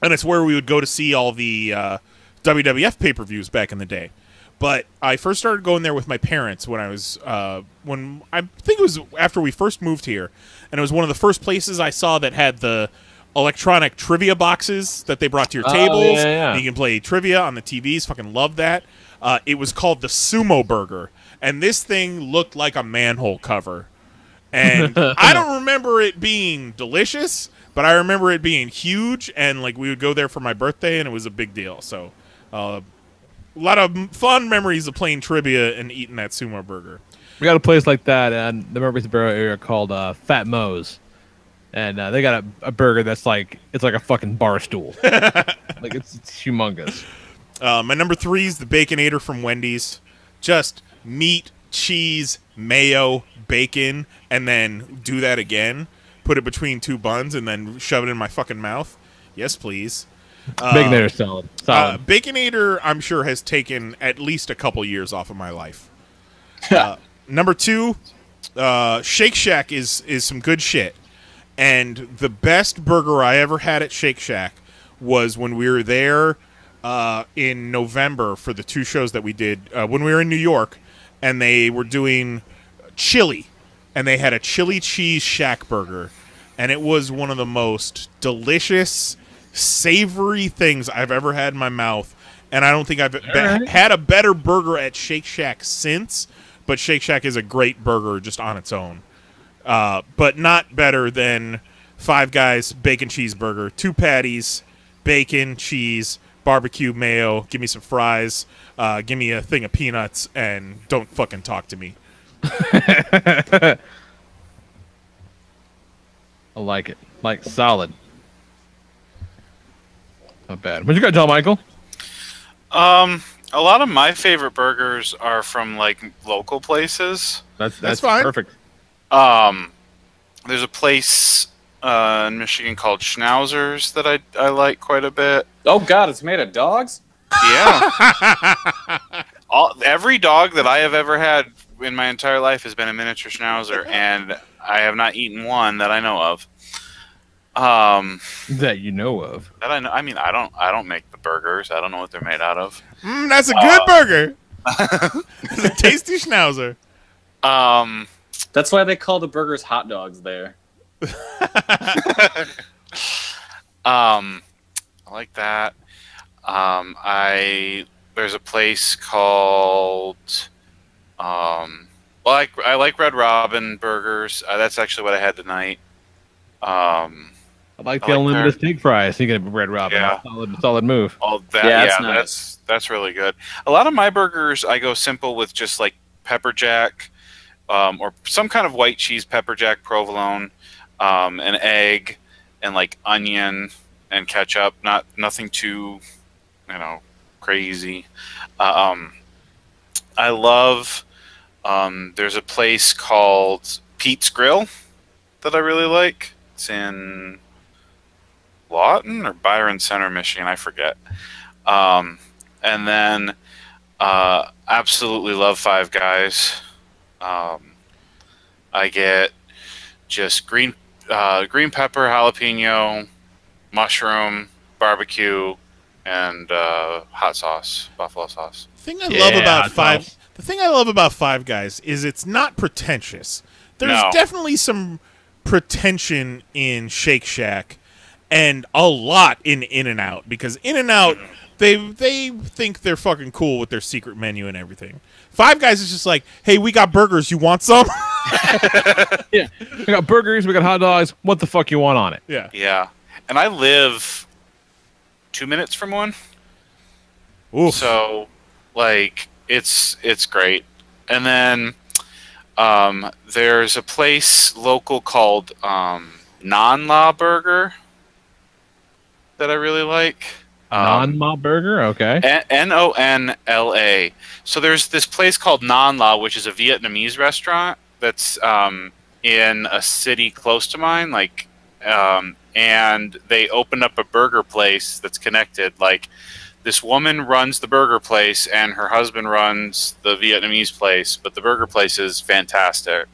and it's where we would go to see all the WWF pay-per-views back in the day. But I first started going there with my parents when I was when I think it was after we first moved here, and it was one of the first places I saw that had the electronic trivia boxes that they brought to your tables. Yeah. And you can play trivia on the TVs. Fucking love that. It was called the Sumo Burger, and this thing looked like a manhole cover. And I don't remember it being delicious, but I remember it being huge, and like we would go there for my birthday, and it was a big deal. So a lot of fun memories of playing trivia and eating that Sumo Burger. We got a place like that in the Murfreesboro area called Fat Moe's, and they got a burger that's like, it's like a fucking bar stool. Like it's humongous. My number 3 is the Baconator from Wendy's. Just meat, cheese, mayo, bacon, and then do that again. Put it between 2 buns and then shove it in my fucking mouth. Yes, please. Baconator's solid. Baconator, I'm sure, has taken at least a couple years off of my life. Number 2, Shake Shack is some good shit. And the best burger I ever had at Shake Shack was when we were there in November for the 2 shows that we did when we were in New York, and they were doing chili, and they had a chili cheese shack burger, and it was one of the most delicious, savory things I've ever had in my mouth, and I don't think I've had a better burger at Shake Shack since, but Shake Shack is a great burger just on its own. But not better than Five Guys bacon cheeseburger, 2 patties, bacon, cheese, barbecue, mayo, give me some fries, give me a thing of peanuts, and don't fucking talk to me. I like it. Like, solid. Not bad. What you got, John Michael? A lot of my favorite burgers are from like local places. That's fine. Perfect. There's a place in Michigan called Schnauzer's that I like quite a bit. Oh God, it's made of dogs? Yeah. Every dog that I have ever had in my entire life has been a miniature Schnauzer, and I have not eaten one that I know of. That you know of. That I know. I mean, I don't make the burgers. I don't know what they're made out of. That's a good burger. It's a tasty Schnauzer. That's why they call the burgers hot dogs there. I like that. There's a place called I like Red Robin burgers. That's actually what I had tonight. I like the unlimited steak fries. You get Red Robin. Yeah. Solid move. Oh, that's really good. A lot of my burgers, I go simple with just like pepper jack, or some kind of white cheese pepper jack provolone. an egg, and like onion and ketchup. Nothing too, crazy. I love. There's a place called Pete's Grill that I really like. It's in Lawton or Byron Center, Michigan. I forget. And then absolutely love Five Guys. I get just green pepper, jalapeno, mushroom, barbecue, and hot sauce, buffalo sauce. The thing I love about Five Guys is it's not pretentious. There's definitely some pretension in Shake Shack, and a lot in In-N-Out, because In-N-Out, they think they're fucking cool with their secret menu and everything. Five Guys is just like, hey, we got burgers, you want some? Yeah, we got burgers, we got hot dogs. What the fuck you want on it? Yeah. And I live 2 minutes from one. Oof. So, like, it's great. And then there's a place local called Non-La Burger that I really like. Non-La Burger? Okay. Nonla. So there's this place called Non-La, which is a Vietnamese restaurant that's in a city close to mine. And they opened up a burger place that's connected. Like, this woman runs the burger place and her husband runs the Vietnamese place, but the burger place is fantastic.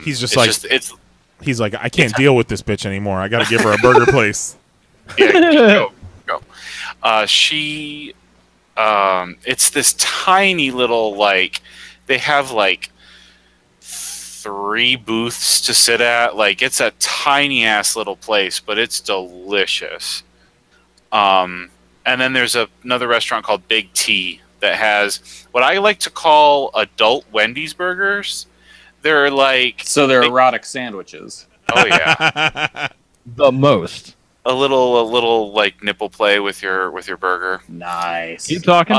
He's like, I can't deal with this bitch anymore. I got to give her a burger place. Yeah, go. It's this tiny little, like, they have like 3 booths to sit at. Like, it's a tiny ass little place, but it's delicious. And then there's another restaurant called Big T that has what I like to call adult Wendy's burgers. They're like, so they're erotic sandwiches. Oh yeah, the most. A little like nipple play with your burger. Nice. Keep talking.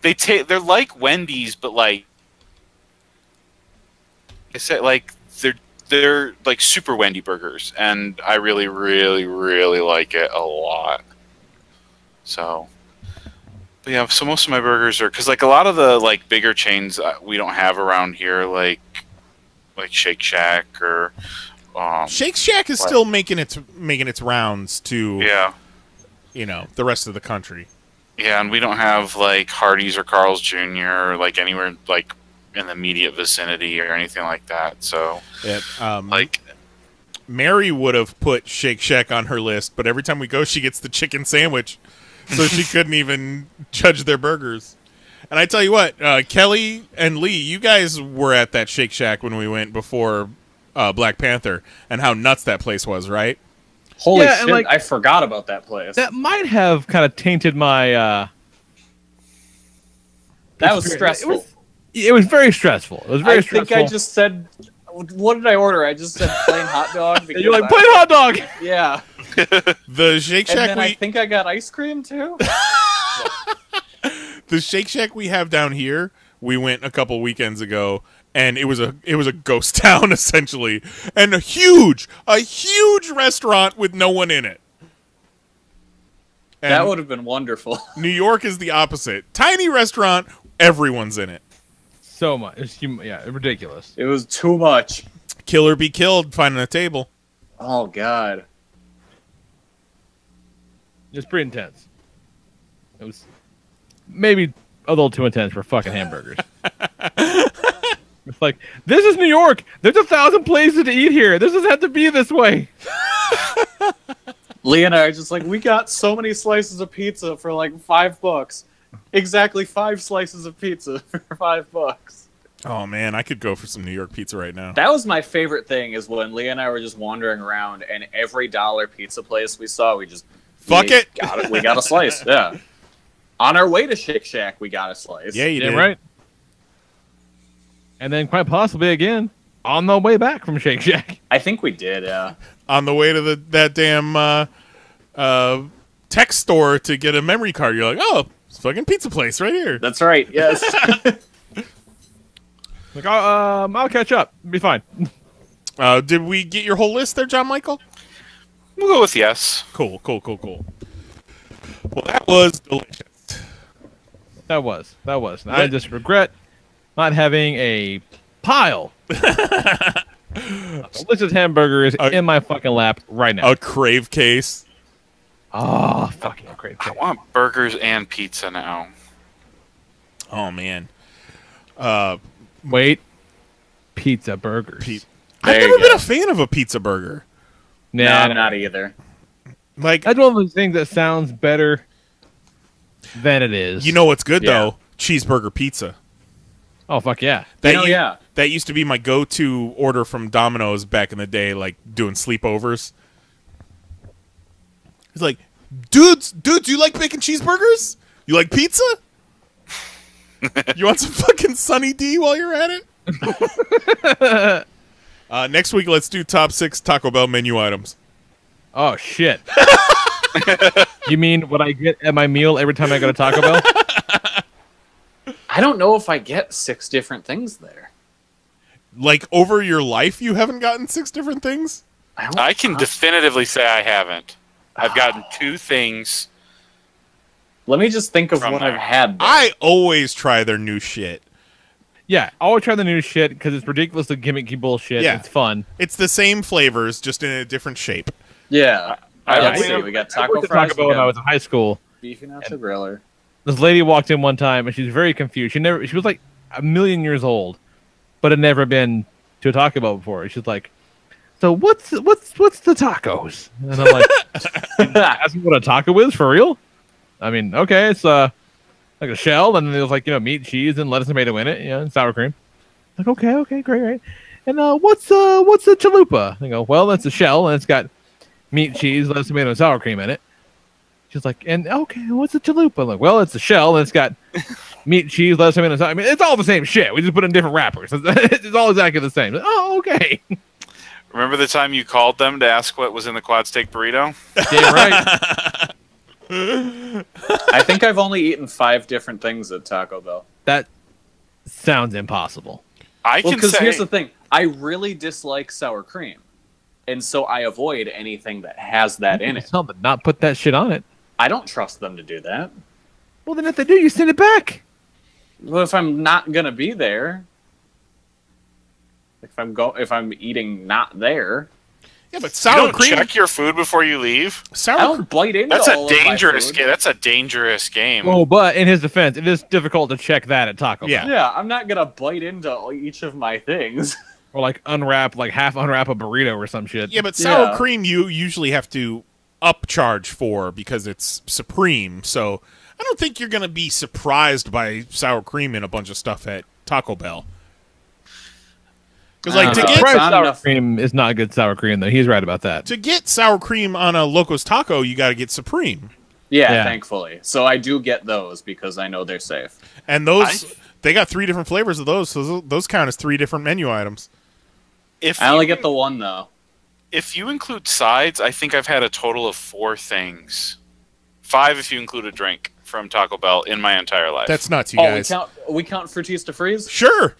They're like Wendy's, but like I said, like they're like super Wendy burgers, and I really, really, really like it a lot. So, but yeah, so most of my burgers are, because like a lot of the like bigger chains we don't have around here, like Shake Shack or. Shake Shack is still making its rounds to the rest of the country. Yeah, and we don't have like Hardee's or Carl's Jr. or like anywhere like in the immediate vicinity or anything like that. So Mary would have put Shake Shack on her list, but every time we go, she gets the chicken sandwich, so she couldn't even judge their burgers. And I tell you what, Kelly and Lee, you guys were at that Shake Shack when we went before Black Panther, and how nuts that place was, right? Holy shit, like, I forgot about that place. That might have kind of tainted my that was stressful. It was very stressful. It was very stressful. I think I just said, what did I order? I just said plain hot dog. You're like, plain hot dog! Yeah. The Shake Shack and then I think I got ice cream, too? The Shake Shack we have down here, we went a couple weekends ago, and it was a ghost town, essentially, and a huge restaurant with no one in it. And that would have been wonderful. New York is the opposite. Tiny restaurant, everyone's in it. So much. Ridiculous. It was too much. Kill or be killed, finding a table. Oh, God. It was pretty intense. It was maybe a little too intense for fucking hamburgers. It's like, this is New York. There's 1,000 places to eat here. This doesn't have to be this way. Lee and I are just like, we got so many slices of pizza for like $5. Exactly 5 slices of pizza for $5. Oh man, I could go for some New York pizza right now. That was my favorite thing, is when Lee and I were just wandering around, and every dollar pizza place we saw, we got a slice. Yeah. On our way to Shake Shack, we got a slice. Yeah, you did. Right. And then quite possibly again on the way back from Shake Shack. I think we did, yeah. On the way to that damn tech store to get a memory card, you're like, oh, it's a fucking pizza place right here. That's right, yes. Like, I'll catch up. It'll be fine. Did we get your whole list there, John Michael? We'll go with yes. Cool. Well, that was delicious. That was. I just regret not having a pile of delicious hamburgers in my fucking lap right now. A crave case. Oh, fucking crave case. I want burgers and pizza now. Oh, man. Wait. Pizza burgers. I've never been a fan of a pizza burger. Nah, No, not either. Like, that's one of those things that sounds better than it is. you know what's good, though? Cheeseburger pizza. Oh, fuck yeah. That used to be my go-to order from Domino's back in the day, like doing sleepovers. It's like, dudes, you like bacon cheeseburgers? You like pizza? You want some fucking Sunny D while you're at it? Next week, let's do top 6 Taco Bell menu items. Oh, shit. You mean what I get at my meal every time I go to Taco Bell? I don't know if I get 6 different things there. Like, over your life, you haven't gotten 6 different things? I can definitively say I haven't. I've gotten 2 things. Let me just think of what I've had there. I always try their new shit. Yeah, always try the new shit because it's ridiculously gimmicky bullshit. Yeah. It's fun. It's the same flavors, just in a different shape. Yeah. I We got I taco worked at fries. Taco Bell when I was in high school. Beefy nacho griller. This lady walked in one time and she was very confused. She was like a million years old, but had never been to a Taco Bell before. She's like, "So what's the tacos?" And I'm like, "Ask me what a taco is for real?" I mean, okay, it's like a shell, and there's like meat, cheese, and lettuce and tomato in it, and sour cream. Like, okay, great. And what's a chalupa? I go, well, that's a shell, and it's got meat, cheese, lettuce, tomato, and sour cream in it. She's like, and okay, what's a chalupa? I'm like, well, it's a shell, and it's got meat, cheese, lettuce, tomato, and sour. I mean, it's all the same shit. We just put it in different wrappers. It's all exactly the same. Like, oh, okay. Remember the time you called them to ask what was in the quad steak burrito? Damn right. I think I've only eaten 5 different things at Taco Bell. That sounds impossible. Because here's the thing. I really dislike sour cream. And so I avoid anything that has that in it. Tell them not put that shit on it. I don't trust them to do that. Well, then if they do, you send it back. Well, if I'm not going to be there, if I'm eating not there. Yeah, but You sour don't cream. check your food before you leave. Sour I don't bite into That's all a dangerous of my game. That's a dangerous game. Oh, but in his defense, it is difficult to check that at Taco Bell. Yeah. Yeah, I'm not going to bite into each of my things. Or like half unwrap a burrito or some shit. Yeah, but sour cream you usually have to upcharge for because it's supreme. So I don't think you're going to be surprised by sour cream in a bunch of stuff at Taco Bell. Because like to get sour cream is not good sour cream though. He's right about that. To get sour cream on a Locos Taco, you got to get supreme. Yeah, thankfully. So I do get those because I know they're safe. And those they got 3 different flavors of those, so those count as 3 different menu items. I only get the one though. If you include sides, I think I've had a total of 4 things. 5 if you include a drink from Taco Bell in my entire life. That's nuts, you guys. We count Fruitista Freeze? Sure.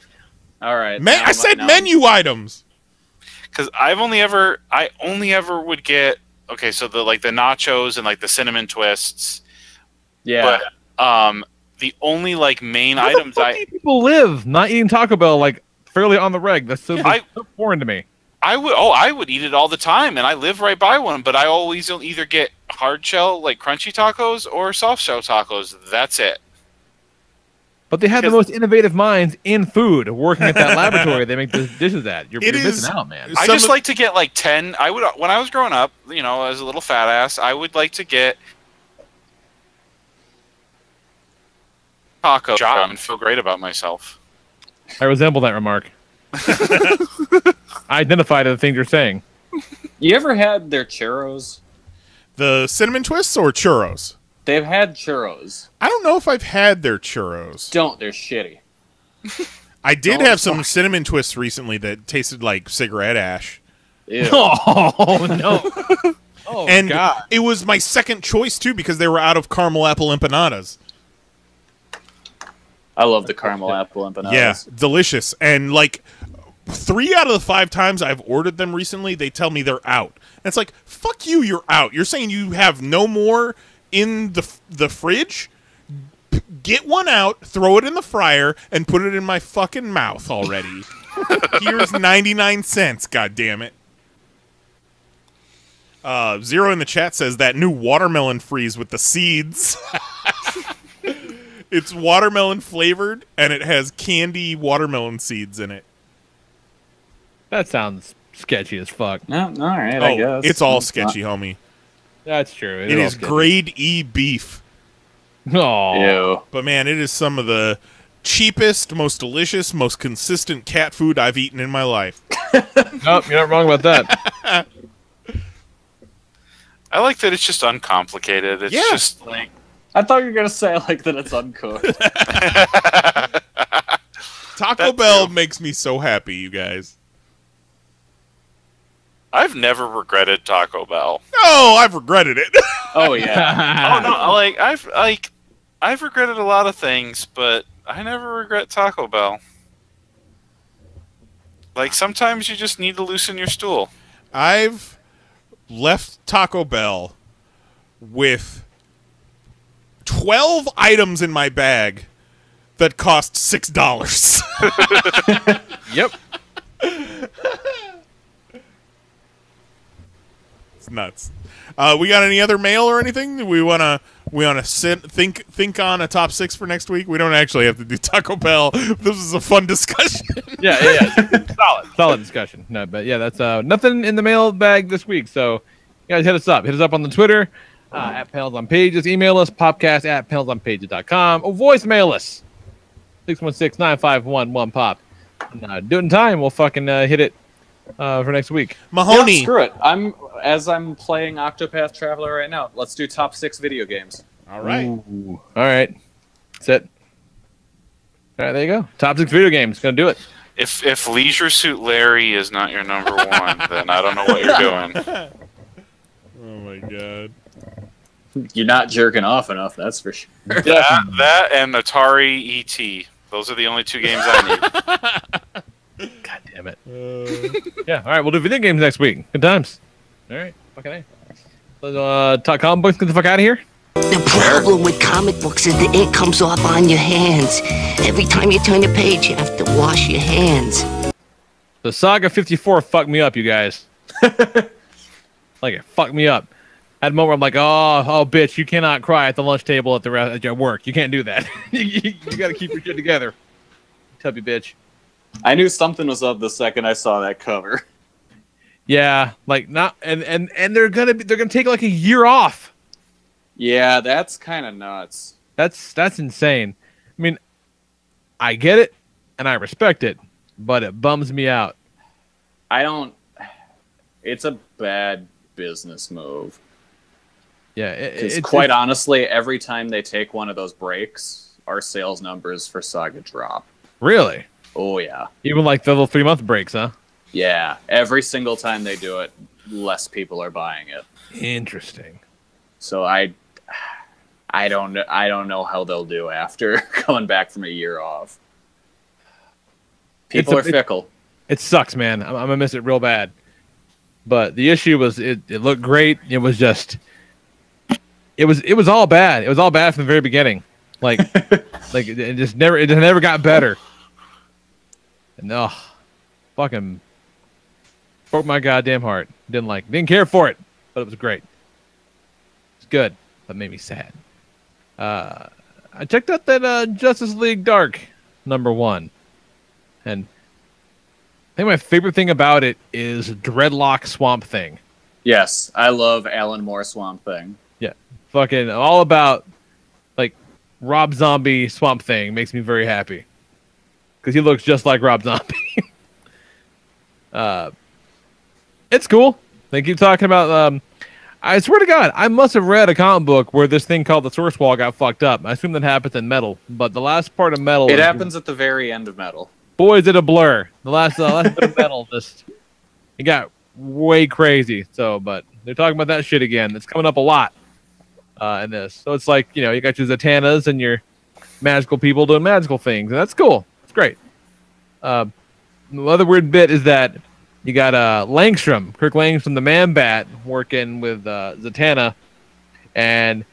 All right. I said menu items. Because I only ever would get so the nachos and like the cinnamon twists. Yeah. But the only main How items the fuck do people live not eating Taco Bell fairly on the reg. That's so foreign to me. I would eat it all the time, and I live right by one. But I always either get hard shell crunchy tacos or soft shell tacos. That's it. But they have the most innovative minds in food working at that laboratory they make those dishes at. You're missing out, man. I just like to get 10. I would when I was growing up, as a little fat ass, I would like to get taco job and feel great about myself. I resemble that remark. I identify to the things you're saying. You ever had their churros? The cinnamon twists or churros? They've had churros. I don't know if I've had their churros. They're shitty. I did have some cinnamon twists recently that tasted like cigarette ash. Ew. Oh, no. Oh, and God. It was my second choice, too, because they were out of caramel apple empanadas. I love the caramel apple empanadas. Yeah, delicious. And, 3 out of the 5 times I've ordered them recently, they tell me they're out. And it's like, fuck you, you're out. You're saying you have no more in the fridge? Get one out, throw it in the fryer, and put it in my fucking mouth already. Here's 99 cents, God damn it. Zero in the chat says that new watermelon freeze with the seeds. It's watermelon flavored, and it has candy watermelon seeds in it. That sounds sketchy as fuck. No, all right, I guess. It's all sketchy, homie. That's true. It is grade E beef. Oh, Ew. But man, it is some of the cheapest, most delicious, most consistent cat food I've eaten in my life. Nope, you're not wrong about that. I like that it's just uncomplicated. It's just like I thought you were gonna say like that it's uncooked. Taco Bell makes me so happy, you guys. I've never regretted Taco Bell. No, I've regretted it. Oh yeah. Oh no, I've regretted a lot of things, but I never regret Taco Bell. Like sometimes you just need to loosen your stool. I've left Taco Bell with 12 items in my bag that cost $6. Yep. It's nuts. We got any other mail or anything? We wanna think on a top 6 for next week. We don't actually have to do Taco Bell. This is a fun discussion. Yeah. Solid discussion. No, but yeah, that's nothing in the mailbag this week. So, you guys hit us up. Hit us up on the Twitter at Panels on Pages. Email us popcast at PanelsOnPages.com. Or voicemail us 616-951-1POP. Do it in time. We'll fucking hit it for next week. Mahoney. Yeah, screw it. I'm playing Octopath Traveler right now. Let's do top 6 video games. All right. Ooh. All right. That's it. All right, there you go. Top 6 video games. Gonna do it. If Leisure Suit Larry is not your number one, then I don't know what you're doing. Oh my god. You're not jerking off enough, that's for sure. That and Atari ET. Those are the only 2 games I need. God damn it. Yeah, all right, we'll do video games next week. Good times. All right, fucking A. So, talk comic books, get the fuck out of here. The problem with comic books is the ink comes off on your hands. Every time you turn the page, you have to wash your hands. The Saga 54 fucked me up, you guys. Like, it fucked me up. I had a moment where I'm like, oh, bitch, you cannot cry at the lunch table at your work. You can't do that. you got to keep your shit together. Tubby bitch. I knew something was up the second I saw that cover. Yeah, like not, and they're gonna take like a year off. Yeah, that's kind of nuts. That's insane. I mean, I get it and I respect it, but it bums me out. It's a bad business move. Yeah, it's quite honestly, every time they take one of those breaks, our sales numbers for Saga drop. Really? Oh yeah. Even like the little 3-month breaks, huh? Yeah, every single time they do it, less people are buying it. Interesting. So I don't know how they'll do after coming back from a year off. People are fickle. It sucks, man. I'm gonna miss it real bad. But the issue was it looked great. It was just it was all bad. It was all bad from the very beginning. Like it never got better. And fucking broke my goddamn heart. Didn't care for it, but it was great. It's good, but made me sad. I checked out that Justice League Dark #1, and I think my favorite thing about it is Dreadlock Swamp Thing. Yes, I love Alan Moore Swamp Thing. Yeah, fucking all about like Rob Zombie Swamp Thing makes me very happy because he looks just like Rob Zombie. It's cool. They keep talking about. I swear to God, I must have read a comic book where this thing called the Source Wall got fucked up. I assume that happens in Metal, but the last part of Metal. It happens at the very end of Metal. Boy, is it a blur. The last bit of Metal it got way crazy. So, but they're talking about that shit again. It's coming up a lot in this. So it's like, you got your Zatannas and your magical people doing magical things, and that's cool. It's great. the other weird bit is that you got Langstrom, Kirk Langstrom, the Man-Bat, working with Zatanna, and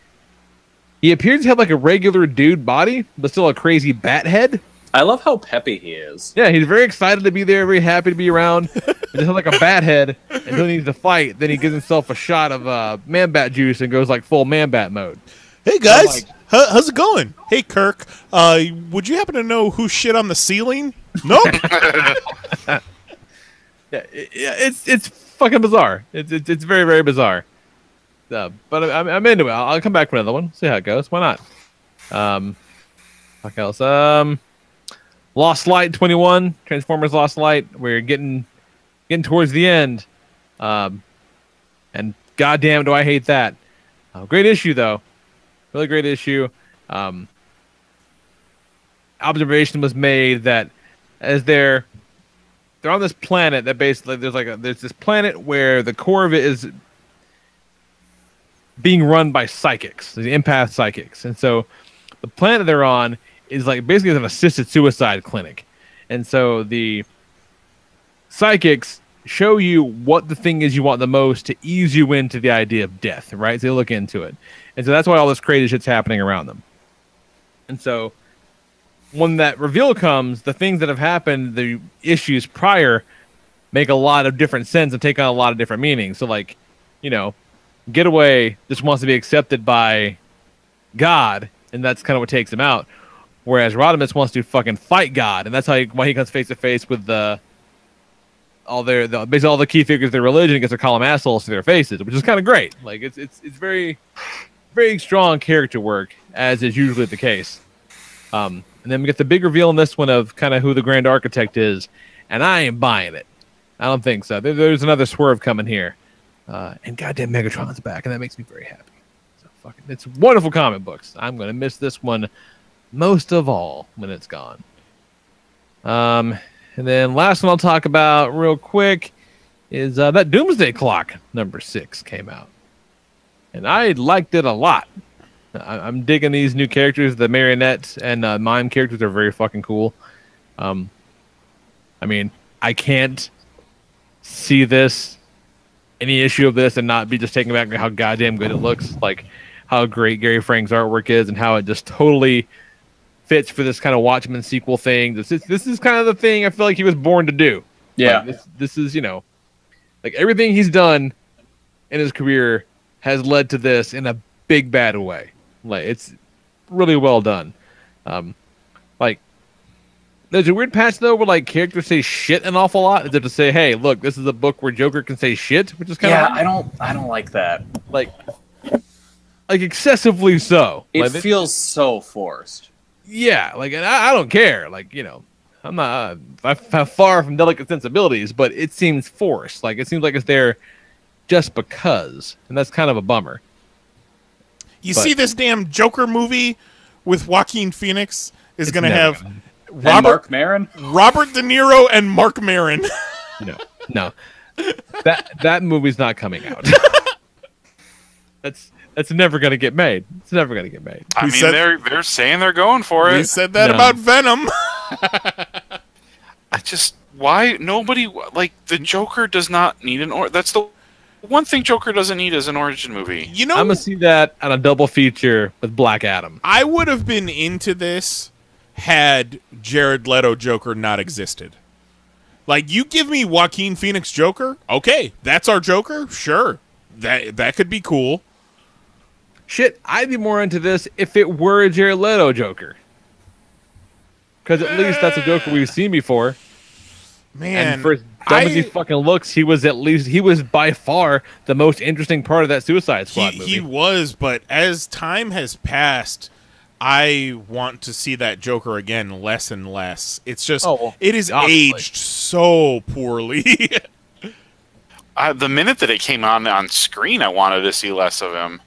he appears to have like a regular dude body, but still a crazy bat head. I love how peppy he is. Yeah, he's very excited to be there, very happy to be around. He just has like a bat head until he needs to fight. Then he gives himself a shot of Man-Bat juice and goes like full Man-Bat mode. Hey guys, how's it going? Hey Kirk, would you happen to know who shit on the ceiling? Nope. It's fucking bizarre. It's very, very bizarre. But I'm into it. I'll come back for another one. See how it goes. Why not? What else? Lost Light 21, Transformers Lost Light. We're getting towards the end, and goddamn, do I hate that. Great issue though, really great issue. Observation was made that as they're on this planet that basically there's this planet where the core of it is being run by psychics, the empath psychics, and so the planet they're on is like basically an assisted suicide clinic. And so the psychics show you what the thing is you want the most to ease you into the idea of death, right? So they look into it. And so that's why all this crazy shit's happening around them. And so when that reveal comes, the things that have happened, the issues prior, make a lot of different sense and take on a lot of different meanings. So like, Getaway just wants to be accepted by God, and that's kind of what takes him out. Whereas Rodimus wants to fucking fight God, and that's why he comes face to face with basically all the key figures of their religion and gets to call them assholes to their faces, which is kind of great. Like it's very, very strong character work, as is usually the case. And then we get the big reveal in this one of kind of who the Grand Architect is, and I ain't buying it. I don't think so. There's another swerve coming here, and goddamn Megatron's back, and that makes me very happy. So it's wonderful comic books. I'm gonna miss this one most of all when it's gone. And then last one I'll talk about real quick is that Doomsday Clock #6 came out, and I liked it a lot. I'm digging these new characters. The marionette and mime characters are very fucking cool. I mean, I can't see any issue of this and not be just taken back by how goddamn good it looks, like how great Gary Frank's artwork is and how it just totally fits for this kind of Watchmen sequel thing. This is kind of the thing I feel like he was born to do. Yeah. Like this is, like everything he's done in his career has led to this in a big bad way. Like it's really well done. Like there's a weird patch though where like characters say shit an awful lot as if to say, hey, look, this is a book where Joker can say shit, which is kind of I don't like that. Like excessively so. It feels so forced. Yeah, like, and I don't care. Like, I'm not I'm far from delicate sensibilities, but it seems forced. Like, it seems like it's there just because, and that's kind of a bummer. You see this damn Joker movie with Joaquin Phoenix is going to have Mark Maron, Robert De Niro, and Mark Maron. No, that movie's not coming out. That's never going to get made. It's never going to get made. I mean, they're saying they're going for it. We said that about Venom. Why nobody, like, the Joker does not need that's the one thing Joker doesn't need is an origin movie. I'm going to see that on a double feature with Black Adam. I would have been into this had Jared Leto Joker not existed. Like, you give me Joaquin Phoenix Joker, okay, that's our Joker, sure. That could be cool. Shit, I'd be more into this if it were a Jared Leto Joker. Because at least that's a Joker we've seen before. Man, and for as dumb as he fucking looks, he was by far the most interesting part of that Suicide Squad movie. He was, but as time has passed, I want to see that Joker again less and less. It's just, it is aged so poorly. The minute that it came on screen, I wanted to see less of him.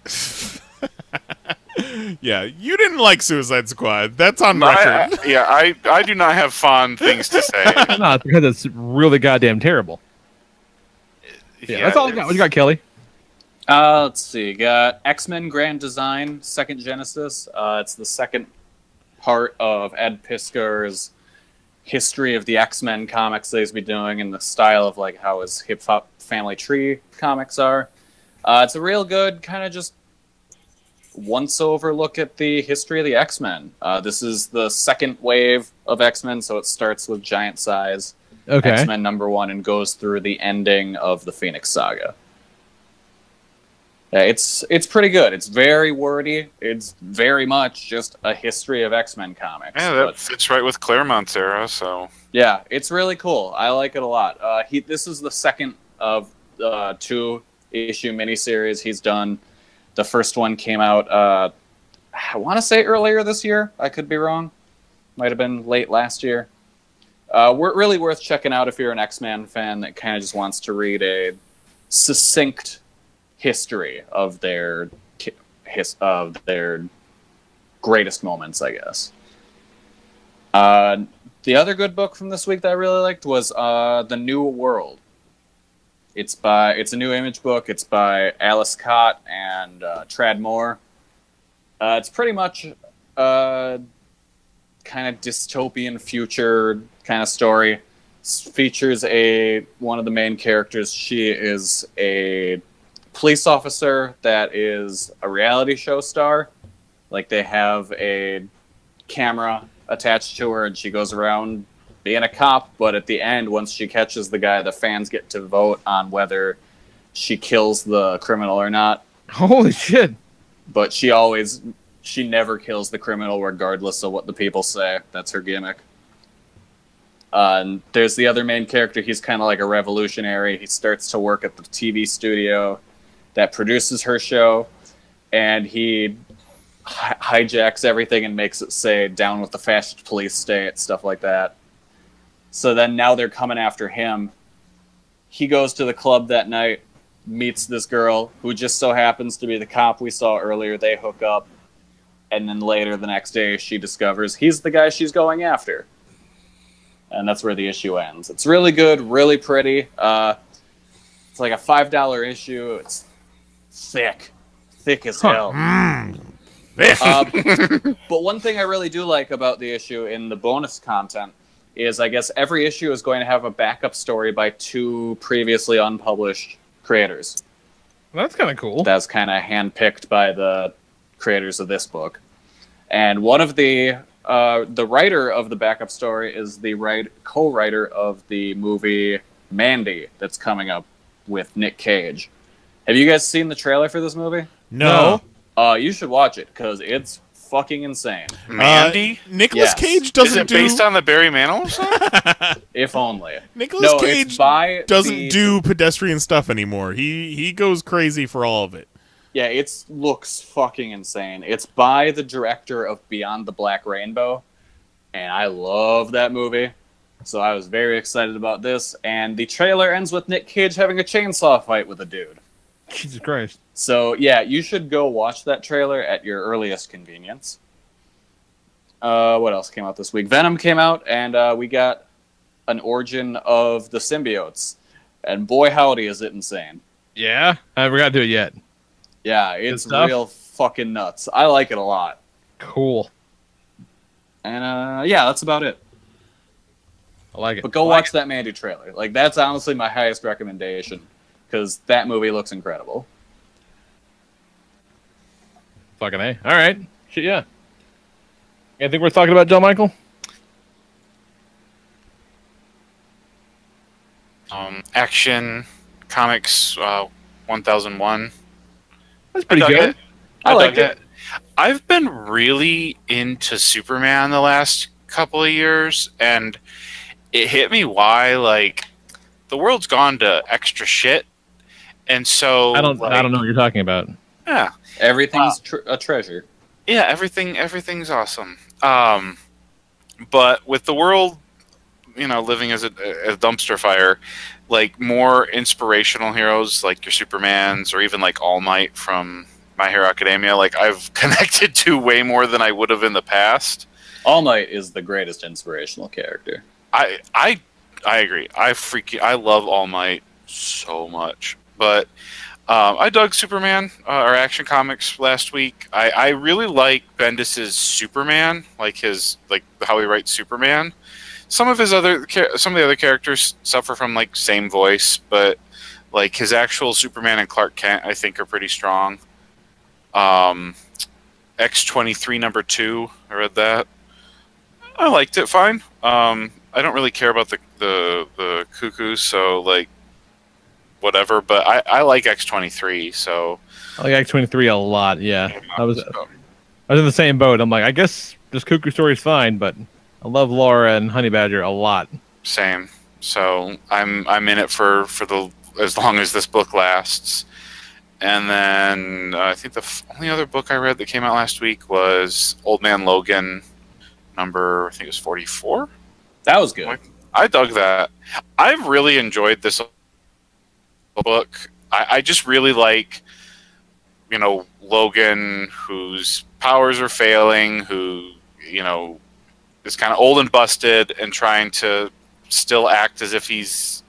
Yeah, you didn't like Suicide Squad. That's on record. I do not have fond things to say. No, it's because it's really goddamn terrible. Yeah, that's all I got. What you got, Kelly? Let's see. Got X-Men Grand Design, Second Genesis. It's the second part of Ed Piskor's history of the X-Men comics that he's been doing in the style of like how his Hip Hop Family Tree comics are. It's a real good kind of just once-over look at the history of the X-Men. This is the second wave of X-Men, so it starts with Giant Size, X-Men #1, and goes through the ending of the Phoenix Saga. It's pretty good. It's very wordy. It's very much just a history of X-Men comics. Yeah, that fits right with Claremont's era, so... Yeah, it's really cool. I like it a lot. This is the second of 2-issue miniseries he's done. The first one came out, I want to say earlier this year. I could be wrong. Might have been late last year. Really worth checking out if you're an X-Men fan that kind of just wants to read a succinct history of their greatest moments, I guess. The other good book from this week that I really liked was The New World. It's a new Image book. It's by Alice Cott and Trad Moore. It's pretty much kind of dystopian future kind of story. Features one of the main characters. She is a police officer that is a reality show star. Like, they have a camera attached to her and she goes around being a cop, but at the end, once she catches the guy, the fans get to vote on whether she kills the criminal or not. Holy shit. But she never kills the criminal regardless of what the people say. That's her gimmick. And there's the other main character. He's kind of like a revolutionary. He starts to work at the TV studio that produces her show, and he hijacks everything and makes it say "down with the fascist police state," stuff like that. So then now they're coming after him. He goes to the club that night, meets this girl who just so happens to be the cop we saw earlier. They hook up, and then later the next day she discovers he's the guy she's going after. And that's where the issue ends. It's really good, really pretty. It's like a $5 issue. It's thick as hell. But one thing I really do like about the issue in the bonus content is, I guess every issue is going to have a backup story by 2 previously unpublished creators. Well, that's kind of cool. That's kind of handpicked by the creators of this book. And one of the writer of the backup story is the co-writer of the movie Mandy that's coming up with Nick Cage. Have you guys seen the trailer for this movie? No. You should watch it because it's fucking insane. Mandy? Nicolas Cage doesn't do... Is it based on the Barry Manilow song? If only. Nicolas Cage doesn't do pedestrian stuff anymore. He goes crazy for all of it. Yeah, it looks fucking insane. It's by the director of Beyond the Black Rainbow, and I love that movie. So I was very excited about this, and the trailer ends with Nick Cage having a chainsaw fight with a dude. Jesus Christ. So, yeah, you should go watch that trailer at your earliest convenience. What else came out this week? Venom came out, and we got an origin of the symbiotes. And boy, howdy, is it insane. Yeah? I haven't got to do it yet. Yeah, it's real fucking nuts. I like it a lot. Cool. And, yeah, that's about it. I like it. But go watch that Mandy trailer. Like, that's honestly my highest recommendation, because that movie looks incredible. Fucking A. All right. Shit, yeah. Anything worth talking about, John Michael? Action Comics 1001. That's pretty good. I liked it. I've been really into Superman the last couple of years, and it hit me why, like, the world's gone to extra shit, and so I don't know what you're talking about. Yeah, everything's a treasure. Yeah, everything's awesome. But with the world, living as a dumpster fire, like more inspirational heroes like your Supermans or even like All Might from My Hero Academia, like I've connected to way more than I would have in the past. All Might is the greatest inspirational character. I agree. I love All Might so much. But I dug Superman, or Action Comics last week. I really like Bendis's Superman, like how he writes Superman. some of the other characters suffer from like same voice, but like his actual Superman and Clark Kent, I think, are pretty strong. X-23 number 2, I read that. I liked it fine. I don't really care about the Cuckoo, so like whatever. But I like X-23, so I like X-23 a lot. Yeah, I was in the same boat. I'm like, I guess this Cuckoo story is fine, but I love Laura and Honey Badger a lot. Same. So I'm in it for as long as this book lasts. And then I think the only other book I read that came out last week was Old Man Logan, number, I think it was 44. That was good. I dug that. I've really enjoyed this book. I just really like, Logan, whose powers are failing, who, is kind of old and busted and trying to still act as if he's,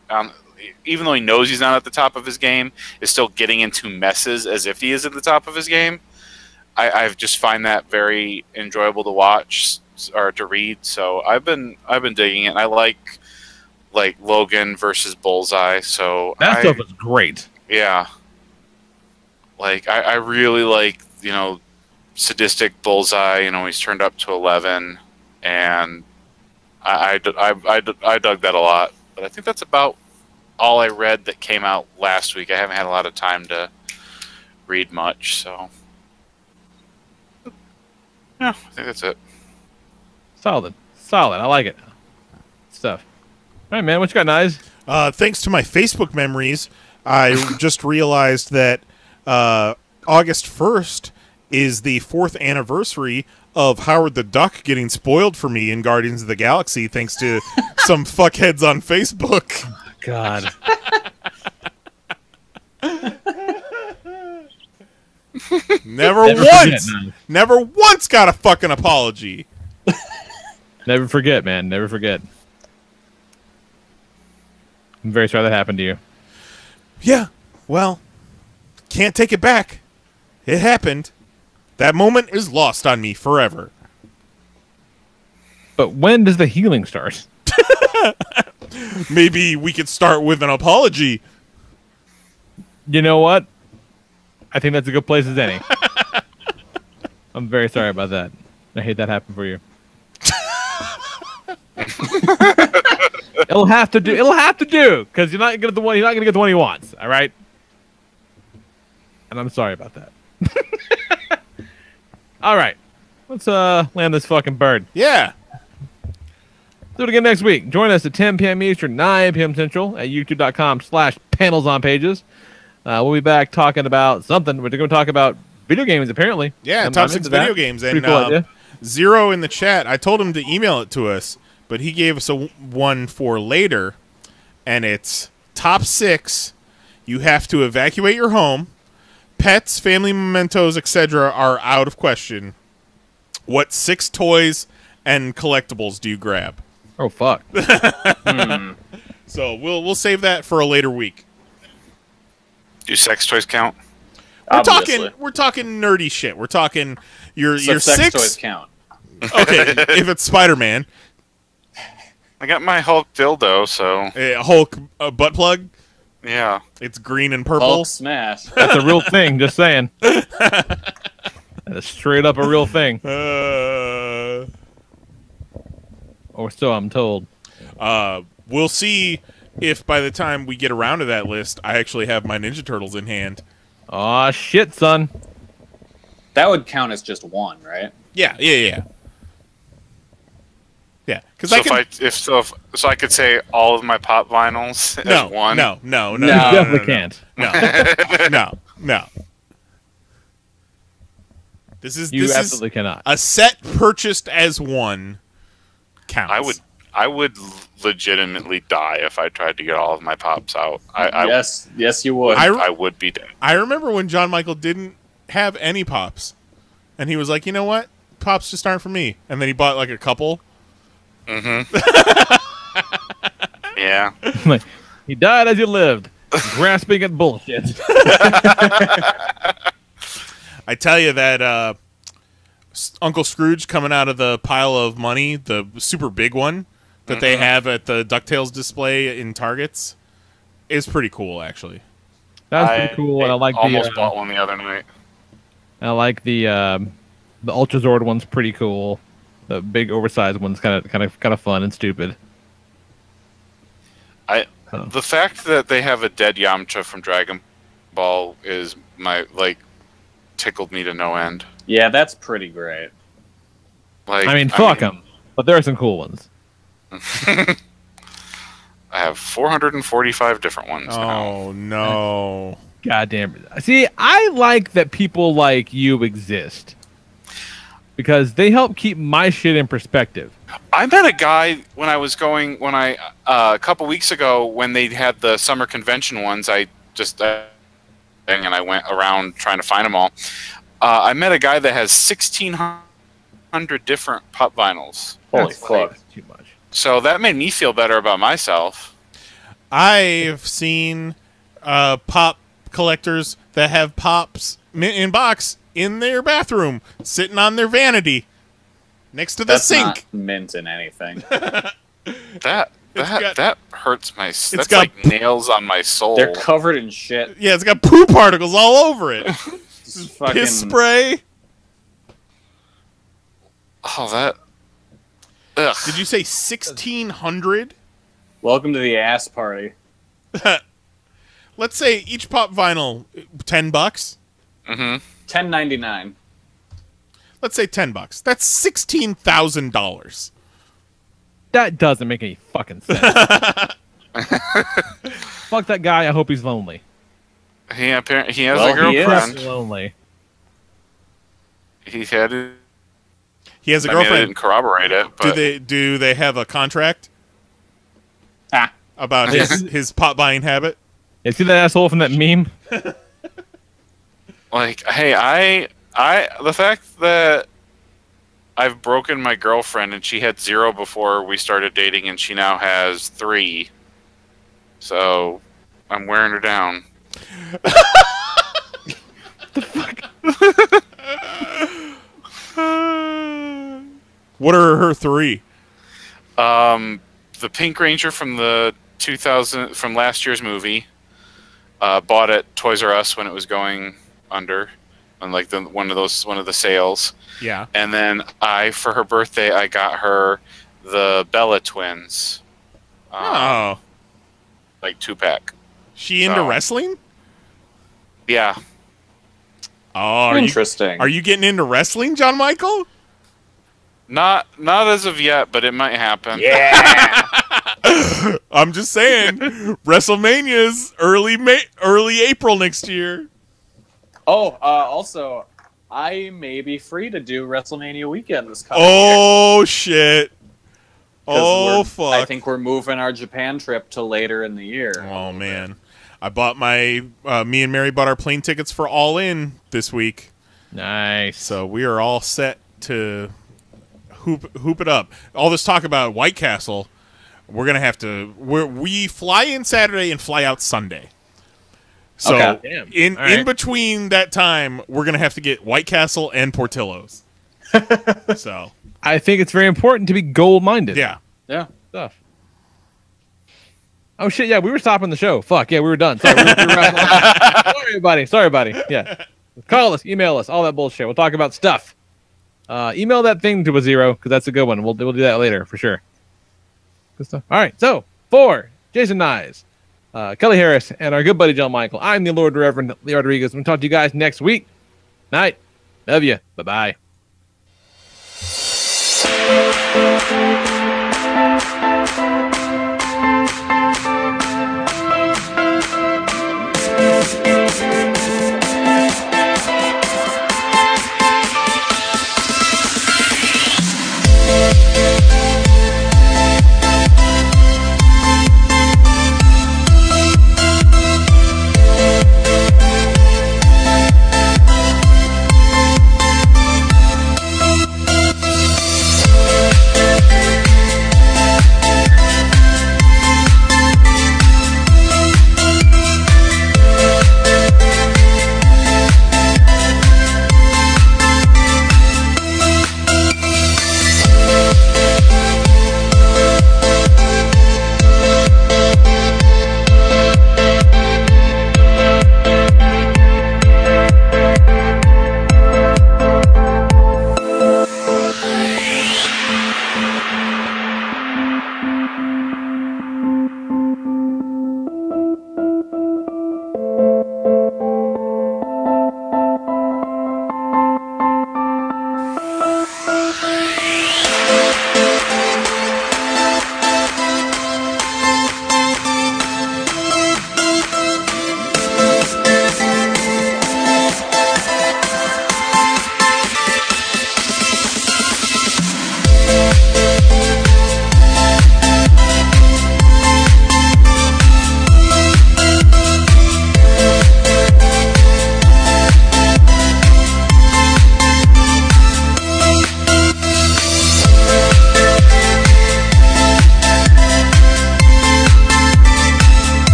even though he knows he's not at the top of his game, is still getting into messes as if he is at the top of his game. I've just find that very enjoyable to watch or to read. So I've been digging it. And I like Logan versus Bullseye. So that stuff is great. Yeah. Like I really like, sadistic Bullseye. He's turned up to 11, and I dug that a lot. But I think that's about all I read that came out last week. I haven't had a lot of time to read much, so yeah, I think that's it. Solid. I like it. Stuff. All right, man. What you got, Nice? Thanks to my Facebook memories, I just realized that August 1st is the 4th anniversary of Howard the Duck getting spoiled for me in Guardians of the Galaxy, thanks to some fuckheads on Facebook. God. Never once got a fucking apology. Never forget, man. Never forget. I'm very sorry that happened to you. Yeah, well, can't take it back. It happened. That moment is lost on me forever. But when does the healing start? Maybe we could start with an apology. You know what? I think that's a good place as any. I'm very sorry about that. I hate that happened for you. It'll have to do, because you're not gonna get the one. You're not gonna get the one he wants. All right. And I'm sorry about that. All right. Let's land this fucking bird. Yeah. Do it again next week. Join us at 10 p.m. Eastern, 9 p.m. Central at youtube.com/panelsonpages. We'll be back talking about something. We're going to talk about video games, apparently. Yeah, top 6 video games. And cool Zero in the chat, I told him to email it to us, but he gave us one for later, and it's top 6. You have to evacuate your home. Pets, family mementos, etc. are out of question. What 6 toys and collectibles do you grab? Oh, fuck. So we'll save that for a later week. Do sex toys count? We're talking nerdy shit. We're talking your sex 6 toys count. Okay, if it's Spider-Man. I got my Hulk dildo, so Hulk butt plug. Yeah, it's green and purple. Hulk smash. That's a real thing. Just saying. That's straight up a real thing. Or so I'm told. We'll see if by the time we get around to that list, I actually have my Ninja Turtles in hand. Aw, shit, son. That would count as just one, right? Yeah. Yeah, because so I could say all of my pop vinyls as one. No. You definitely can't. No. This absolutely cannot. A set purchased as one counts. I would legitimately die if I tried to get all of my pops out. Yes, you would. I would be dead. I remember when John Michael didn't have any pops, and he was like, "You know what? Pops just aren't for me." And then he bought like a couple. Mm-hmm. Yeah. Like, he died as he lived, grasping at bullshit. I tell you that Uncle Scrooge coming out of the pile of money, the super big one, that they have at the DuckTales display in Targets is pretty cool, actually. That's pretty cool, and I like almost bought one the other night. I like the Ultrazord one's pretty cool. The big oversized one's kind of fun and stupid. The fact that they have a dead Yamcha from Dragon Ball is tickled me to no end. Yeah, that's pretty great. Fuck them, but there are some cool ones. I have 445 different ones now. Oh no! God damn it! See, I like that people like you exist because they help keep my shit in perspective. I met a guy when I a couple weeks ago when they had the summer convention ones. I went around trying to find them all. I met a guy that has 1,600 different PoP vinyls. Holy fuck! Too much. So that made me feel better about myself. I've seen PoP collectors that have Pops in box in their bathroom, sitting on their vanity next to the sink. Not mint in anything. That hurts my. That's like nails on my soul. They're covered in shit. Yeah, it's got poo particles all over it. Fucking Piss spray. Oh, that. Ugh. Did you say 1,600? Welcome to the ass party. Let's say each PoP vinyl $10. Mm-hmm. $10.99. Let's say $10. That's $16,000. That doesn't make any fucking sense. Fuck that guy. I hope he's lonely. He has a girlfriend. He's lonely. He has a girlfriend. I didn't corroborate it. But Do they have a contract about his pot buying habit? You see that asshole from that meme? Hey, the fact that I've broken my girlfriend and she had 0 before we started dating and she now has 3. So I'm wearing her down. The fuck? What are her 3? The Pink Ranger from from last year's movie. Bought at Toys R Us when it was going under, on one of the sales. Yeah. And then for her birthday, I got her the Bella twins. 2-pack. She into wrestling? Yeah. Oh, interesting. Are you getting into wrestling, John Michael? Not as of yet, but it might happen. Yeah. I'm just saying, WrestleMania's early April next year. Oh, also, I may be free to do WrestleMania weekend this coming year. Shit. Oh, fuck. I think we're moving our Japan trip to later in the year. Oh, man. I bought me and Mary bought our plane tickets for All In this week. Nice. So we are all set to hoop it up. All this talk about White Castle, we're going to have to... We fly in Saturday and fly out Sunday. So okay. In between that time, we're going to have to get White Castle and Portillo's. So I think it's very important to be goal-minded. Yeah. Stuff. Oh shit! Yeah, we were stopping the show. Fuck yeah, we were done. Sorry, Sorry, buddy. Yeah, call us, email us, all that bullshit. We'll talk about stuff. Email that thing to a 0 because that's a good one. We'll do that later for sure. Good stuff. All right. So for Jason Nyes, Kelly Harris, and our good buddy John Michael, I'm the Lord Reverend Lee Rodriguez. We'll talk to you guys next week. Night. Love you. Bye bye.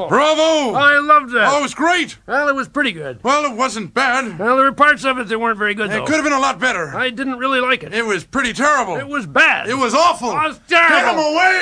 wonderful. Bravo! I loved that. Oh, it was great. Well, it was pretty good. Well, it wasn't bad. Well, there were parts of it that weren't very good, though. It could have been a lot better. I didn't really like it. It was pretty terrible. It was bad. It was awful. It was terrible. Get him away!